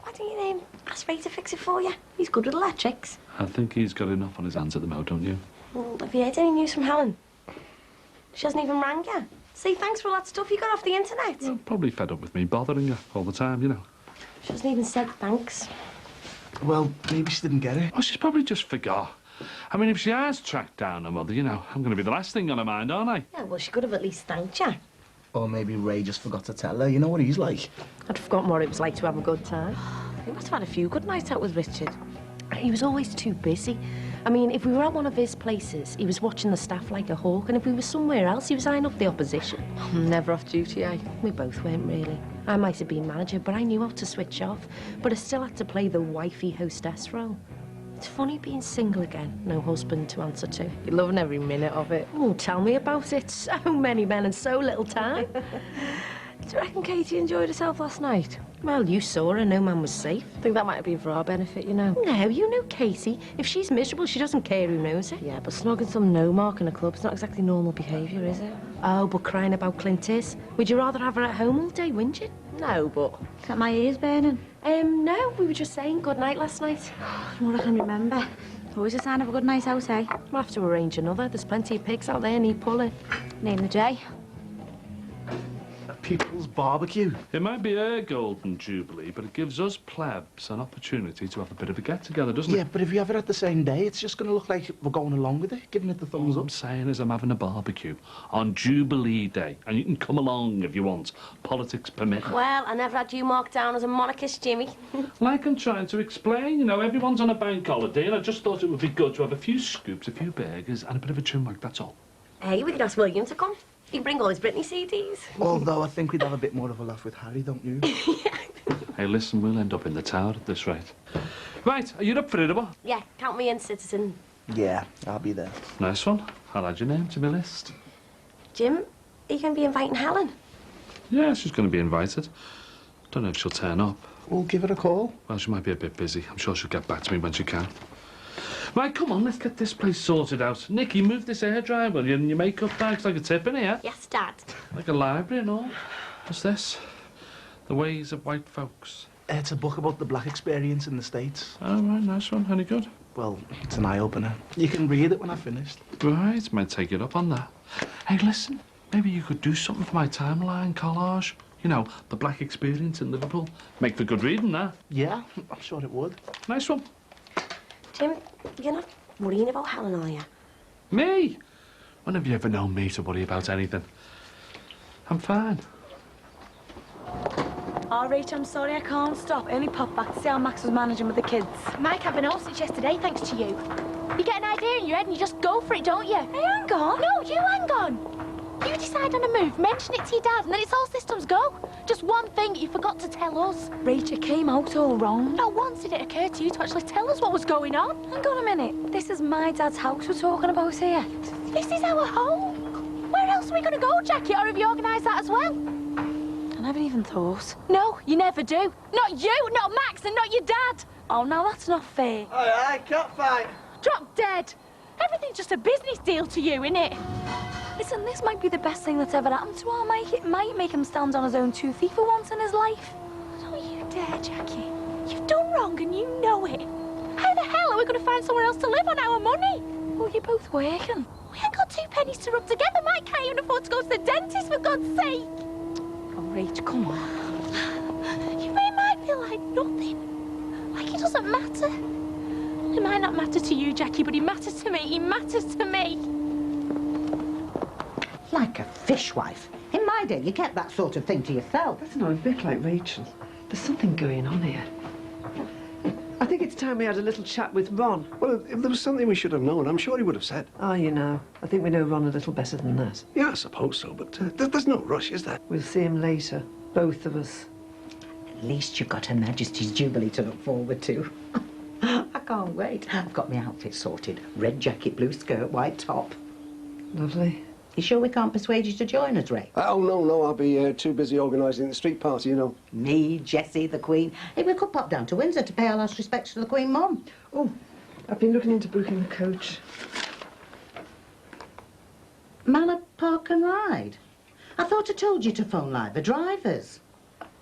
Speaker 11: Why don't you ask Ray to fix it for you? He's good with electrics.
Speaker 9: I think he's got enough on his hands at the moment, don't you?
Speaker 11: Well, have you heard any news from Helen? She hasn't even rang you. Say thanks for all that stuff you got off the internet.
Speaker 9: Well, probably fed up with me bothering you all the time, you know.
Speaker 11: She hasn't even said thanks.
Speaker 23: Well, maybe she didn't get it.
Speaker 9: Oh, she's probably just forgot. I mean, if she has tracked down her mother, you know, I'm going to be the last thing on her mind, aren't I?
Speaker 11: Yeah, well, she could have at least thanked you.
Speaker 23: Or maybe Ray just forgot to tell her. You know what he's like.
Speaker 17: I'd forgotten what it was like to have a good time.
Speaker 11: He must have had a few good nights out with Richard.
Speaker 17: He was always too busy. I mean, if we were at one of his places, he was watching the staff like a hawk, and if we were somewhere else, he was eyeing up the opposition.
Speaker 11: Never off duty, eh?
Speaker 17: We both weren't, really. I might have been manager, but I knew how to switch off. But I still had to play the wifey hostess role. It's funny being single again, no husband to answer to.
Speaker 11: You're loving every minute of it.
Speaker 17: Oh, tell me about it. So many men and so little time.
Speaker 11: Do you reckon Katie enjoyed herself last night?
Speaker 17: Well, you saw her, no man was safe.
Speaker 11: I think that might have been for our benefit, you know.
Speaker 17: No, you know Katie. If she's miserable, she doesn't care who knows it.
Speaker 11: Yeah, but snogging some no-mark in a club's not exactly normal behaviour, is it?
Speaker 17: Oh, but crying about Clint is. Would you rather have her at home all day, wouldn't you?
Speaker 11: No, but... Got my ears burning.
Speaker 17: No, we were just saying good night last night.
Speaker 11: From what I can remember. Always a sign of a good night out, eh?
Speaker 17: We'll have to arrange another. There's plenty of pigs out there need pulling.
Speaker 11: Name the day.
Speaker 23: People's barbecue.
Speaker 9: It might be her golden jubilee, but it gives us plebs an opportunity to have a bit of a get-together, doesn't it?
Speaker 23: Yeah, but if you have it at the same day, it's just going to look like we're going along with it, giving it the thumbs
Speaker 9: All
Speaker 23: up.
Speaker 9: I'm saying is I'm having a barbecue on Jubilee Day, and you can come along if you want. Politics permit.
Speaker 11: Well, I never had you marked down as a monarchist, Jimmy.
Speaker 9: Like I'm trying to explain, you know, everyone's on a bank holiday, and I just thought it would be good to have a few scoops, a few burgers, and a bit of a chinwag, that's all.
Speaker 11: Hey, we could ask William to come. He can bring all his Britney CDs.
Speaker 23: Although I think we'd have a bit more of a laugh with Harry, don't you?
Speaker 9: Hey, listen, we'll end up in the tower at this rate. Right, are you up for it, or what?
Speaker 11: Yeah, count me in, citizen.
Speaker 23: Yeah, I'll be there.
Speaker 9: Nice one. I'll add your name to my list.
Speaker 11: Jim, are you going to be inviting Helen?
Speaker 9: Yeah, she's going to be invited. Don't know if she'll turn up.
Speaker 23: We'll give her a call.
Speaker 9: Well, she might be a bit busy. I'm sure she'll get back to me when she can. Right, come on, let's get this place sorted out. Nicky, move this hairdryer, will you? And your makeup bag's like a tip in here.
Speaker 11: Yes, Dad.
Speaker 9: Like a library and all. What's this? The Ways of White Folks.
Speaker 23: It's a book about the black experience in the States.
Speaker 9: Oh, right, nice one. Any good?
Speaker 23: Well, it's an eye-opener. You can read it when I've finished.
Speaker 9: Right, might take it up on that. Hey, listen, maybe you could do something for my timeline collage. You know, the black experience in Liverpool. Make for good reading, that.
Speaker 23: Yeah, I'm sure it would.
Speaker 9: Nice one.
Speaker 11: Jim, you're not worrying about Helen, are you?
Speaker 9: Me? When have you ever known me to worry about anything? I'm fine.
Speaker 12: All right, I'm sorry I can't stop. I only popped back to see how Max was managing with the kids. Mike, I've been home since yesterday, thanks to you. You get an idea in your head and you just go for it, don't you? Hey, hang on. No, you hang on. You decide on a move, mention it to your dad, and then it's all systems go. Just one thing you forgot to tell us. Rachel came out all wrong. Not once did it occur to you to actually tell us what was going on.
Speaker 11: Hang on a minute. This is my dad's house we're talking about here.
Speaker 12: This is our home. Where else are we going to go, Jackie, or have you organised that as well?
Speaker 11: I never even thought.
Speaker 12: No, you never do. Not you, not Max, and not your dad.
Speaker 11: Oh, now that's not fair.
Speaker 20: Aye, cat fight.
Speaker 12: Drop dead. Everything's just a business deal to you, innit?
Speaker 4: Listen, this might be the best thing that's ever happened to our Mike. It might make him stand on his own 2 feet for once in his life.
Speaker 12: Don't you dare, Jackie. You've done wrong and you know it. How the hell are we going to find somewhere else to live on our money?
Speaker 4: Well, you're both working.
Speaker 12: We ain't got 2 pennies to rub together. Mike can't even afford to go to the dentist, for God's sake.
Speaker 4: Oh, Rach, come on.
Speaker 12: You made Mike feel like nothing. Like he doesn't matter. He might not matter to you, Jackie, but he matters to me. He matters to me.
Speaker 5: Like a fishwife. In my day, you kept that sort of thing to yourself.
Speaker 18: That's not a bit like Rachel. There's something going on here. I think it's time we had a little chat with Ron.
Speaker 3: Well, if there was something we should have known, I'm sure he would have said.
Speaker 18: Oh, you know, I think we know Ron a little better than that.
Speaker 3: Yeah, I suppose so, but there's no rush, is there?
Speaker 18: We'll see him later, both of us.
Speaker 5: At least you've got Her Majesty's Jubilee to look forward to. I can't wait. I've got my outfit sorted. Red jacket, blue skirt, white top.
Speaker 18: Lovely.
Speaker 5: You sure we can't persuade you to join us, Ray?
Speaker 3: Oh, no, I'll be too busy organising the street party, you know.
Speaker 5: Me, Jessie, the Queen. Hey, we could pop down to Windsor to pay our last respects to the Queen Mum.
Speaker 18: Oh, I've been looking into booking the coach.
Speaker 5: Manor Park and Ride? I thought I told you to phone Live drivers.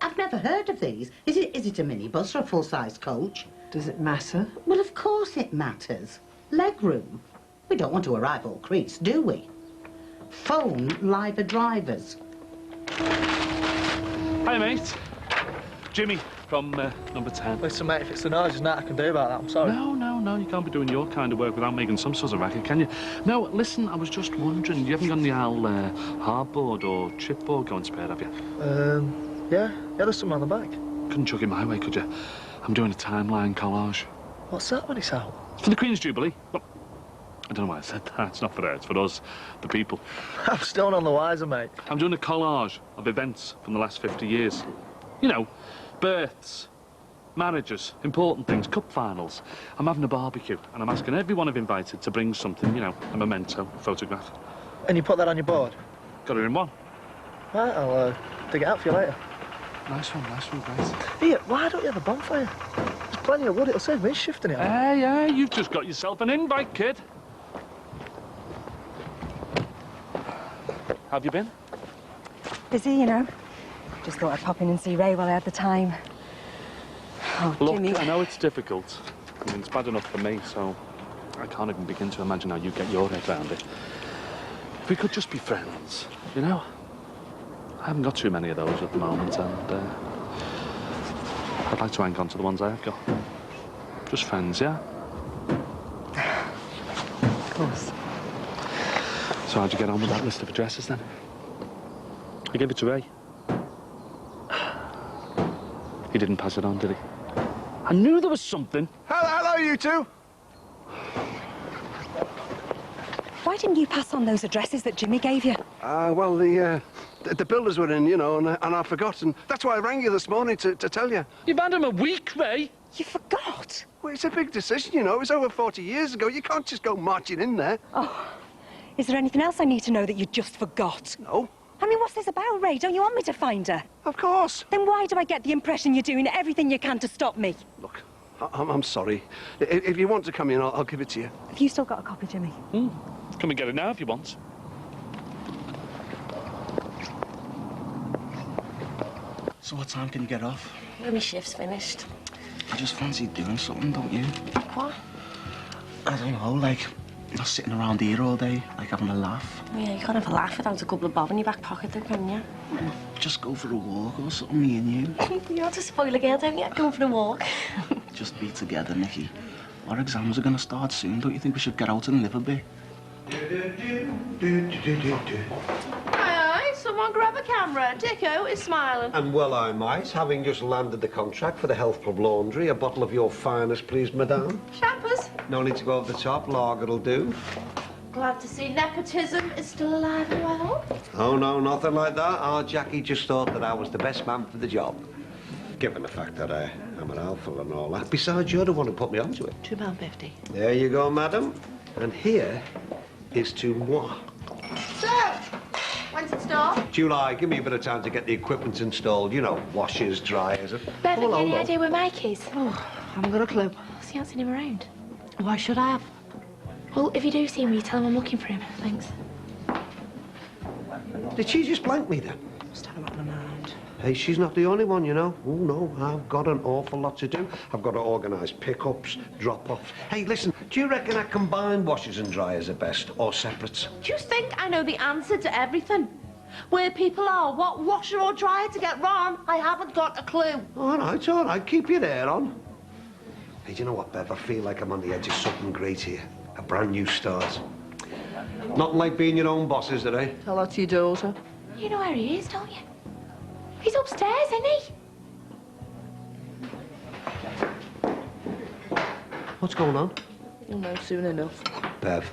Speaker 5: I've never heard of these. Is it a minibus or a full-size coach?
Speaker 18: Does it matter?
Speaker 5: Well, of course it matters. Legroom. We don't want to arrive all crease, do we? Phone Live drivers.
Speaker 9: Hi, mate. Jimmy from number 10.
Speaker 13: Listen, mate, if it's the noise, there's nothing I can do about that. I'm sorry.
Speaker 9: No, you can't be doing your kind of work without making some sort of racket, can you? No, listen, I was just wondering, you haven't got any old hardboard or chipboard going spare, have you?
Speaker 13: Yeah, there's some on the back.
Speaker 9: Couldn't chuck it my way, could you? I'm doing a timeline collage.
Speaker 13: What's that when it's out?
Speaker 9: It's for the Queen's Jubilee. Well, I don't know why I said that. It's not for her, it's for us, the people.
Speaker 13: I'm still none the wiser, mate.
Speaker 9: I'm doing a collage of events from the last 50 years. You know, births, marriages, important things, cup finals. I'm having a barbecue, and I'm asking everyone I've invited to bring something, you know, a memento, a photograph.
Speaker 13: And you put that on your board?
Speaker 9: Got it in one.
Speaker 13: Right, I'll dig it out for you later.
Speaker 9: Nice one, guys.
Speaker 13: Here, why don't you have a bonfire? There's plenty of wood, it'll save me shifting it.
Speaker 9: Yeah, you've just got yourself an invite, kid. How have you been?
Speaker 19: Busy, you know. Just thought I'd pop in and see Ray while I had the time. Oh,
Speaker 9: Look,
Speaker 19: Jimmy.
Speaker 9: I know it's difficult. I mean, it's bad enough for me, so I can't even begin to imagine how you get your head around it. If we could just be friends, you know? I haven't got too many of those at the moment, and I'd like to hang on to the ones I have got. Just friends, yeah?
Speaker 19: Of course.
Speaker 9: So how'd you get on with that list of addresses, then? I gave it to Ray. He didn't pass it on, did he? I knew there was something.
Speaker 3: Hello, you two.
Speaker 19: Why didn't you pass on those addresses that Jimmy gave you?
Speaker 3: Well, the builders were in, you know, and I forgot, and that's why I rang you this morning to tell you.
Speaker 9: You've had him a week, Ray.
Speaker 19: You forgot?
Speaker 3: Well, it's a big decision, you know. It was over 40 years ago. You can't just go marching in there.
Speaker 19: Oh, is there anything else I need to know that you just forgot?
Speaker 3: No.
Speaker 19: I mean, what's this about, Ray? Don't you want me to find her?
Speaker 3: Of course.
Speaker 19: Then why do I get the impression you're doing everything you can to stop me?
Speaker 3: Look, I'm sorry. If you want to come in, I'll give it to you.
Speaker 19: Have you still got a copy, Jimmy?
Speaker 9: Come and get it now if you want.
Speaker 10: So what time can you get off?
Speaker 11: When my shift's finished.
Speaker 10: I just fancy doing something, don't you?
Speaker 11: What?
Speaker 10: I don't know, like, not sitting around here all day, like having a laugh.
Speaker 11: Yeah, you can't have a laugh without a couple of bob in your back pocket, then, can you?
Speaker 10: Just go for a walk or something, me and you.
Speaker 11: You're to spoil a girl, don't you? Going for a walk.
Speaker 10: Just be together, Nicky. Our exams are going to start soon. Don't you think we should get out and live a bit?
Speaker 16: Aye, someone grab a camera. Dicko is smiling.
Speaker 6: And well I might, having just landed the contract for the Health Club laundry, a bottle of your finest, please, madame.
Speaker 16: Champers.
Speaker 6: No need to go over the top, lager'll do.
Speaker 16: Glad to see nepotism is still alive and well.
Speaker 6: Oh, no, nothing like that. Our Jackie just thought that I was the best man for the job. Given the fact that I'm an alpha and all that. Besides, you're the one who put me onto it.
Speaker 16: £2.50.
Speaker 6: There you go, madam. And here is to moi.
Speaker 16: So, when's it start?
Speaker 6: July, give me a bit of time to get the equipment installed. You know, washers, dryers.
Speaker 12: Bev,
Speaker 6: Oh,
Speaker 12: any
Speaker 6: no.
Speaker 12: idea where Mike is?
Speaker 16: Oh, I haven't got a clue.
Speaker 12: So you haven't seen him around?
Speaker 16: Why should I have?
Speaker 12: Well, if you do see me, tell him I'm looking for him. Thanks.
Speaker 6: Did she just blank me then?
Speaker 16: Just had him out of my mind.
Speaker 6: Hey, she's not the only one, you know. Oh, no, I've got an awful lot to do. I've got to organise pickups, drop-offs. Hey, listen, do you reckon our combined washers and dryers are best, or separates?
Speaker 16: Do you think I know the answer to everything? Where people are, what washer or dryer to get wrong, I haven't got a clue.
Speaker 6: All right, keep your hair on. Hey, do you know what, Bev? I feel like I'm on the edge of something great here. A brand new start. Nothing like being your own boss, is there, eh?
Speaker 16: Tell that to your daughter.
Speaker 12: You know where he is, don't you? He's upstairs, isn't he?
Speaker 6: What's going on?
Speaker 16: You'll know soon enough.
Speaker 6: Bev,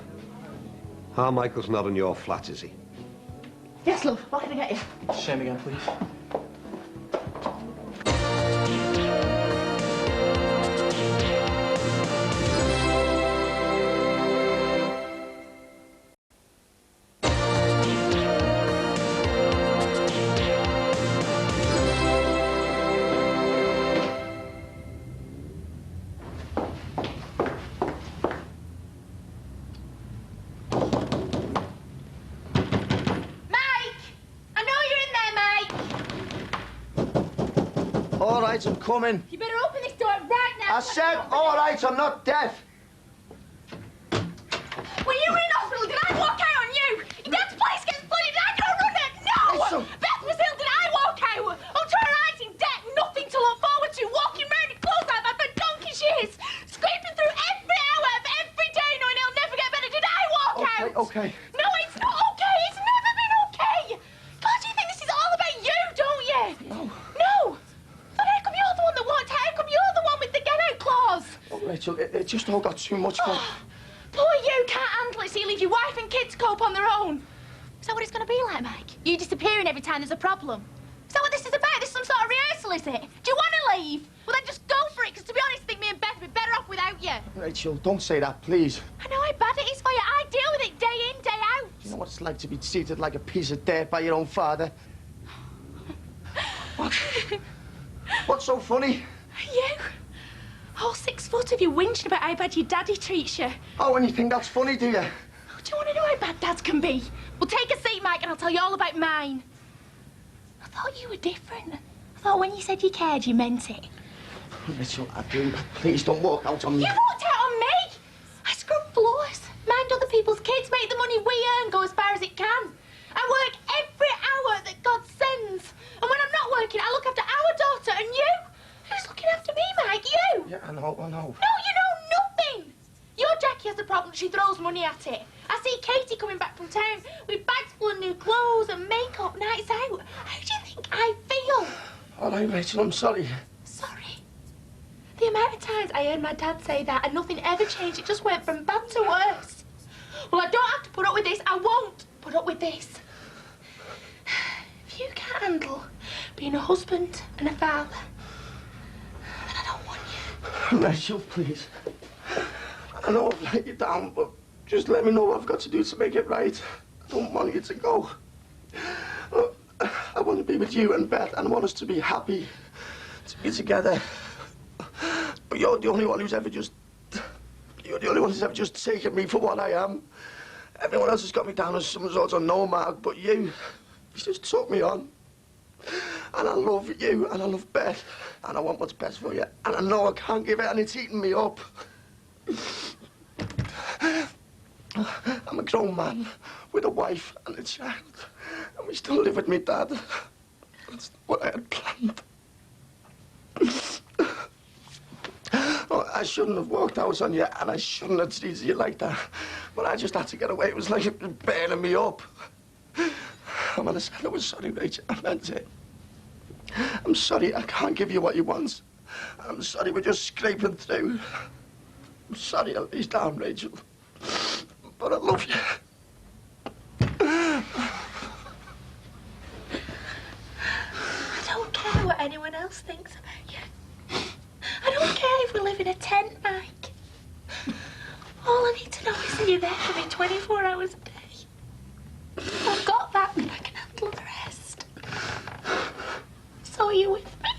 Speaker 6: Michael's not in your flat, is he?
Speaker 16: Yes, love. What can I get you?
Speaker 23: Shame again, please.
Speaker 20: All right, I'm coming.
Speaker 12: You better open this door right now.
Speaker 20: I said, all right, I'm not deaf.
Speaker 12: When you were in hospital, did I walk out on you? Your dad's place gets flooded, did I go run it? No!
Speaker 20: Listen.
Speaker 12: Beth was ill, did I walk out? Up to her eyes in debt, nothing to look forward to, walking round in clothes I've had for donkey's years, scraping through every hour of every day knowing it'll never get better, did I walk out?
Speaker 20: Okay.
Speaker 12: No, it's not okay, it's never been okay! God, you think this is all about you, don't you? No! But how come you're the one that walked out? How come you're the one with the get-out clause?
Speaker 20: Oh, Rachel, it just all got too much for...
Speaker 12: Poor you can't handle it, so you leave your wife and kids to cope on their own. Is that what it's going to be like, Mike? You disappearing every time there's a problem? Is that what this is about? This is some sort of rehearsal, is it? Do you want to leave? Well, then just go for it, because to be honest, I think me and Beth would be better off without you.
Speaker 20: Rachel, don't say that, please.
Speaker 12: I know how bad it is for you. I deal with it day in, day out.
Speaker 20: You know what it's like to be treated like a piece of dirt by your own father? What? What's so funny?
Speaker 12: You? All 6 foot of you whinging about how bad your daddy treats you.
Speaker 20: Oh, and you think that's funny, do you?
Speaker 12: Oh, do you want to know how bad dads can be? Well, take a seat, Mike, and I'll tell you all about mine. I thought you were different. I thought when you said you cared, you meant it.
Speaker 20: Rachel, I do. Please don't walk out on me.
Speaker 12: You walked out on me! I scrub floors, mind other people's kids, make the money we earn go as far as it can. I work every hour that God sends. And when I'm not working, I look after our daughter and you. Who's looking after me, Mike? You?
Speaker 20: Yeah, I know.
Speaker 12: No, you know nothing. Your Jackie has a problem, she throws money at it. I see Katie coming back from town with bags full of new clothes and makeup, nights out. How do you think I feel?
Speaker 20: All right, Rachel, I'm sorry.
Speaker 12: Sorry? The amount of times I heard my dad say that and nothing ever changed, it just went from bad to worse. Well, I don't have to put up with this. I won't put up with this. If you can't handle being a husband and a father, then I don't want you.
Speaker 20: Rachel, please. I know I've let you down, but just let me know what I've got to do to make it right. I don't want you to go. Look, I want to be with you and Beth, and I want us to be happy, to be together. But you're the only one who's ever just... You're the only one who's ever just taken me for what I am. Everyone else has got me down as some sort of no-mark, but you just took me on. And I love you, and I love Beth, and I want what's best for you. And I know I can't give it, and it's eating me up. I'm a grown man with a wife and a child, and we still live with me dad. That's not what I had planned. Oh, I shouldn't have walked out on you, and I shouldn't have treated you like that. But I just had to get away. It was like it was burning me up. And when I said I was sorry, Rachel, I meant it. I'm sorry I can't give you what you want. I'm sorry we're just scraping through. I'm sorry I let you down, Rachel. But I love you.
Speaker 12: I don't care what anyone else thinks about you. I don't care if we live in a tent, Mike. All I need to know is that you're there for me 24 hours a day. I've got that and I can handle the rest. So are you with me?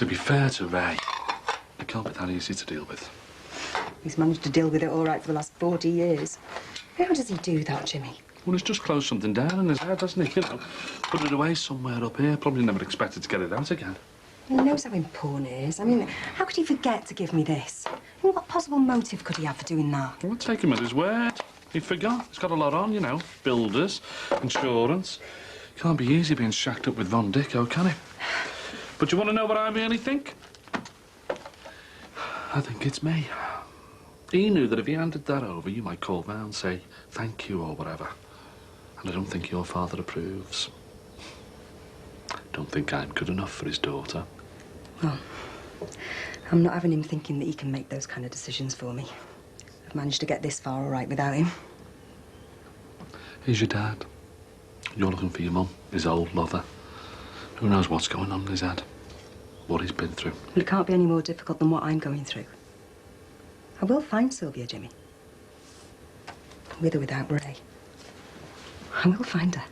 Speaker 9: To be fair to Ray, it can't be that easy to deal with.
Speaker 19: He's managed to deal with it all right for the last 40 years. How does he do that, Jimmy?
Speaker 9: Well, he's just closed something down in his head, hasn't he? You know, put it away somewhere up here. Probably never expected to get it out again.
Speaker 19: He knows how important it is. I mean, how could he forget to give me this? I mean, what possible motive could he have for doing that?
Speaker 9: Well, take him at his word. He forgot. He's got a lot on, you know. Builders, insurance. Can't be easy being shacked up with Von Dicko, can it? But you want to know what I really think? I think it's me. He knew that if he handed that over, you might call round, say thank you or whatever. And I don't think your father approves. Don't think I'm good enough for his daughter.
Speaker 19: Well, I'm not having him thinking that he can make those kind of decisions for me. I've managed to get this far all right without him.
Speaker 9: He's your dad. You're looking for your mum, his old lover. Who knows what's going on in his head? What he's been through.
Speaker 19: Well, it can't be any more difficult than what I'm going through. I will find Sylvia, Jimmy. With or without Ray. I will find her.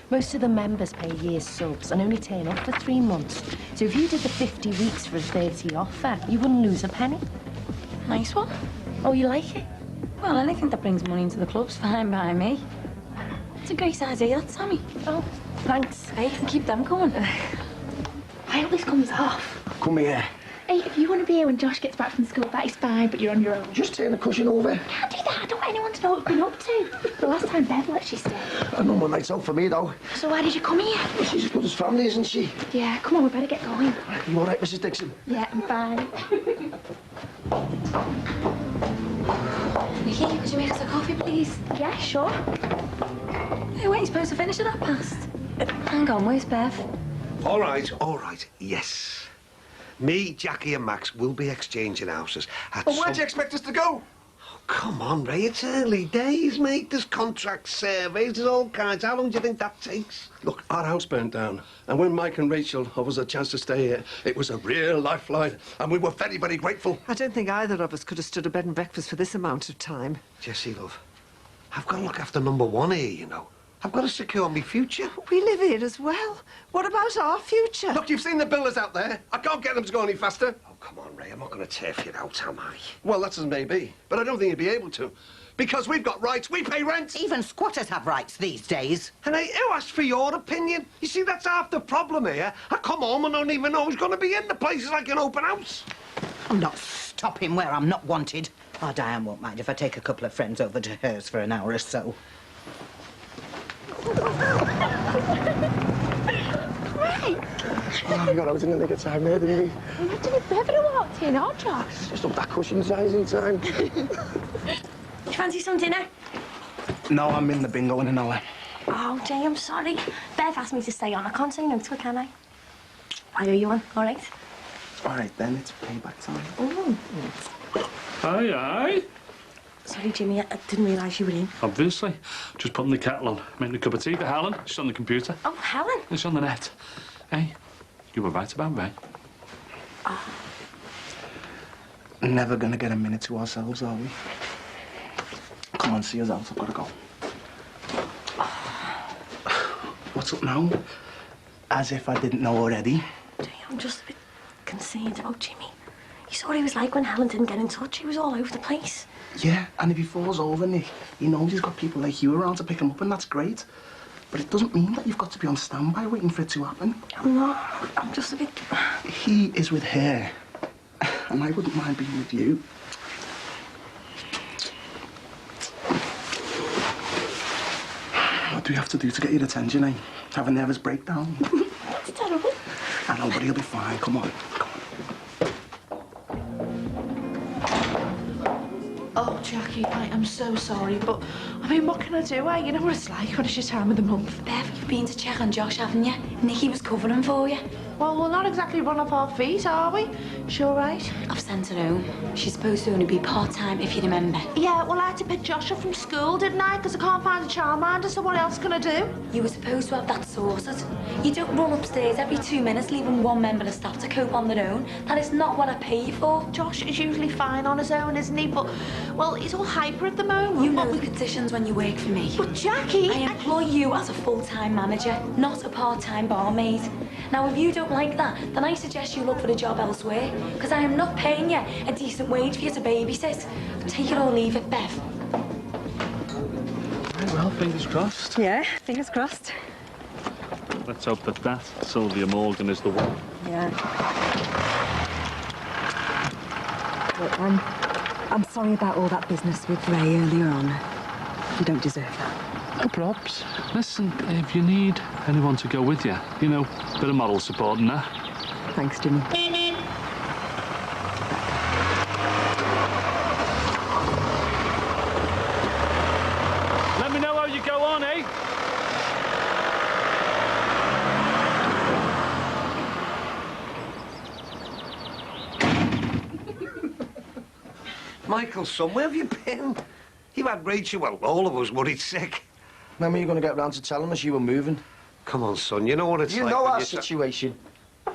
Speaker 17: Most of the members pay year's subs and only turn up for 3 months. So if you did the 50 weeks for a 30 offer, you wouldn't lose a penny.
Speaker 4: Nice one.
Speaker 17: Oh, you like it?
Speaker 4: Well, anything that brings money into the club's fine by me. It's a great idea, that, Sammy.
Speaker 17: Oh, thanks.
Speaker 4: Hey, keep them coming. I hope this comes off.
Speaker 14: Come here.
Speaker 12: Hey, if you want to be here when Josh gets back from school, that is fine, but you're on your own.
Speaker 14: Just turn the cushion over.
Speaker 12: Can't do that. I don't want anyone to know what we've been up to. The last time Bev let you stay.
Speaker 14: I know my night's out for me, though.
Speaker 12: So why did you come here?
Speaker 14: Well, she's as good as family, isn't she?
Speaker 12: Yeah, come on, we better get going.
Speaker 14: You all right, Mrs. Dixon?
Speaker 12: Yeah, I'm fine.
Speaker 4: Nikki, could you make us a coffee, please?
Speaker 12: Yeah, sure.
Speaker 4: Hey, weren't you supposed to finish at 1:30? Hang on, where's Bev?
Speaker 6: All right, yes. Me, Jackie and Max will be exchanging houses at
Speaker 3: Well, where do you expect us to go?
Speaker 6: Oh, come on, Ray, it's early days, mate. There's contract surveys, there's all kinds. How long do you think that takes?
Speaker 20: Look, our house burnt down, and when Mike and Rachel offered us a chance to stay here, it was a real lifeline, and we were very, very grateful.
Speaker 18: I don't think either of us could have stood a bed and breakfast for this amount of time.
Speaker 6: Jessie, love, I've got to look after number one here, you know. I've got to secure my future.
Speaker 18: We live here as well. What about our future?
Speaker 3: Look, you've seen the builders out there. I can't get them to go any faster.
Speaker 6: Oh, come on, Ray, I'm not going to turf you out, am I?
Speaker 3: Well, that's as may be. But I don't think you'd be able to. Because we've got rights. We pay rent.
Speaker 5: Even squatters have rights these days.
Speaker 6: And hey, who asked for your opinion? You see, that's half the problem here. I come home and don't even know who's going to be in. The place is like an open house.
Speaker 5: I'm not stopping where I'm not wanted. Oh, Diane won't mind if I take a couple of friends over to hers for an hour or so.
Speaker 12: Right.
Speaker 14: Oh, my God, I was in the nick of time there, didn't we?
Speaker 12: Imagine if Bev had walked in, or Josh.
Speaker 14: Just up that cushion size in time.
Speaker 4: Do you fancy some dinner?
Speaker 23: No, I'm in the bingo in an hour.
Speaker 4: Oh, Jay, I'm sorry. Bev asked me to stay on. I can't say no to her, can I? I owe you one, all right?
Speaker 23: All right, then, it's payback time.
Speaker 4: Ooh.
Speaker 9: Aye, aye.
Speaker 4: Sorry, Jimmy, I didn't realise you were in.
Speaker 9: Obviously. Just putting the kettle on. Making a cup of tea for Helen. She's on the computer.
Speaker 4: Oh, Helen?
Speaker 9: It's on the net. Hey, you were right about Ray.
Speaker 4: Oh.
Speaker 23: Never gonna get a minute to ourselves, are we? Come on, see us out. I've got to go. What's up now? As if I didn't know already.
Speaker 4: Jay, I'm just a bit concerned about Jimmy. You saw what he was like when Helen didn't get in touch. He was all over the place.
Speaker 23: Yeah, and if he falls over, Nick, he knows he's got people like you around to pick him up, and that's great. But it doesn't mean that you've got to be on standby waiting for it to happen.
Speaker 4: I'm not. I'm just a bit...
Speaker 23: He is with her, and I wouldn't mind being with you. What do we have to do to get your attention, eh? Have a nervous breakdown?
Speaker 4: That's terrible.
Speaker 23: I know, but he'll be fine. Come on.
Speaker 16: Oh, Jackie, I am so sorry, but, I mean, what can I do, eh? You know what it's like when it's your time of the month.
Speaker 4: Bev, you've been to check on Josh, haven't you? Nikki was covering for you.
Speaker 16: Well, we'll not exactly run off our feet, are we? Sure, right?
Speaker 4: I've sent her home. She's supposed to only be part-time, if you remember.
Speaker 16: Yeah, well, I had to pick Josh up from school, didn't I? Because I can't find a childminder, so what else can I do?
Speaker 4: You were supposed to have that sorted. You don't run upstairs every 2 minutes, leaving one member of staff to cope on their own. That is not what I pay you for.
Speaker 16: Josh is usually fine on his own, isn't he? But, well, he's all hyper at the moment.
Speaker 4: You know the conditions when you work for me.
Speaker 16: But, Jackie...
Speaker 4: I employ you as a full-time manager, not a part-time barmaid. Now, if you don't like that, then I suggest you look for a job elsewhere, because I am not paying you a decent wage for you to babysit. Take it or leave it, Bev.
Speaker 9: Right, well, fingers crossed.
Speaker 19: Yeah, fingers crossed.
Speaker 9: Let's hope that Sylvia Morgan is the one.
Speaker 19: Yeah. Look, I'm sorry about all that business with Ray earlier on. You don't deserve that.
Speaker 9: No probs. Listen, if you need anyone to go with you, you know, bit of moral support and that.
Speaker 19: Thanks, Jimmy.
Speaker 9: Let me know how you go on, eh?
Speaker 6: Michael, son, where have you been? You had Rachel, well, all of us worried sick.
Speaker 23: When were you going to get round to telling us you were moving?
Speaker 6: Come on, son, you know what it's
Speaker 23: You
Speaker 6: like.
Speaker 23: know
Speaker 6: when
Speaker 23: our
Speaker 6: you
Speaker 23: situation.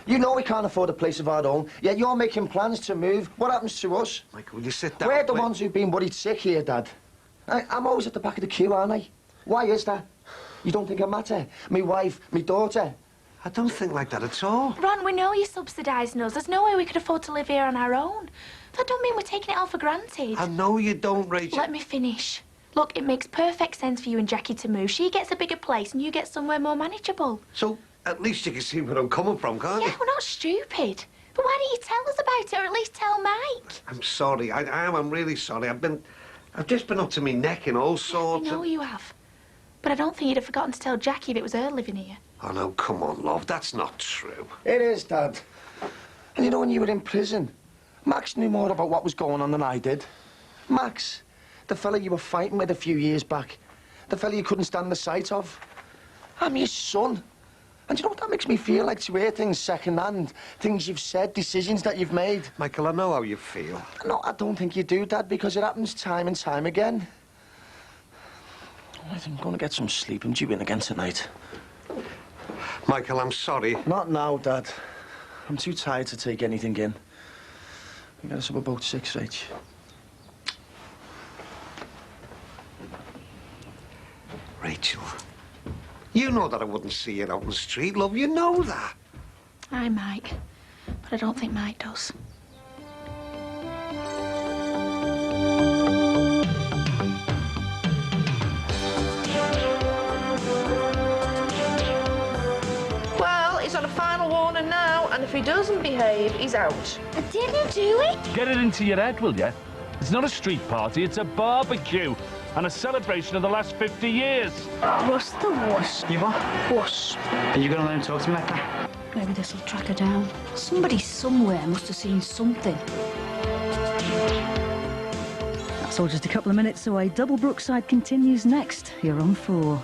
Speaker 23: You know we can't afford a place of our own, yet you're making plans to move. What happens to us?
Speaker 6: Michael, will you sit down?
Speaker 23: We're the
Speaker 6: please?
Speaker 23: ones who've been worried sick here, Dad. I'm always at the back of the queue, aren't I? Why is that? You don't think I matter? Me wife, me daughter.
Speaker 6: I don't think like that at all.
Speaker 12: Ron, we know you're subsidising us. There's no way we could afford to live here on our own. That don't mean we're taking it all for granted.
Speaker 6: I know you don't, Rachel.
Speaker 12: Let me finish. Look, it makes perfect sense for you and Jackie to move. She gets a bigger place and you get somewhere more manageable.
Speaker 6: So, at least you can see where I'm coming from, can't you?
Speaker 12: Yeah, we're not stupid. But why don't you tell us about it, or at least tell Mike?
Speaker 6: I'm sorry. I am. I'm really sorry. I've just been up to me neck in all sorts.
Speaker 12: I know you have. But I don't think you'd have forgotten to tell Jackie if it was her living here.
Speaker 6: Oh, no, come on, love. That's not true.
Speaker 23: It is, Dad. And you know, when you were in prison, Max knew more about what was going on than I did. Max, the fella you were fighting with a few years back. The fella you couldn't stand the sight of. I'm your son. And you know what that makes me feel like, to hear things second-hand? Things you've said, decisions that you've made.
Speaker 6: Michael, I know how you feel.
Speaker 23: No, I don't think you do, Dad, because it happens time and time again. All right, I'm going to get some sleep. I'm due in again tonight.
Speaker 6: Michael, I'm sorry.
Speaker 23: Not now, Dad. I'm too tired to take anything in. We get us up about 6, Rach.
Speaker 6: Rachel, you know that I wouldn't see you out in the street, love. You know that.
Speaker 12: I might. But I don't think Mike does.
Speaker 16: Well, he's on a final warning now, and if he doesn't behave, he's out.
Speaker 12: I didn't do it.
Speaker 9: Get it into your head, will you? It's not a street party, it's a barbecue and a celebration of the last 50 years.
Speaker 4: Russ the wuss.
Speaker 7: You what?
Speaker 4: Wuss.
Speaker 7: Are you going to let him talk to me like that?
Speaker 4: Maybe this will track her down. Somebody somewhere must have seen something.
Speaker 8: That's all just a couple of minutes away. Double Brookside continues next. You're on 4.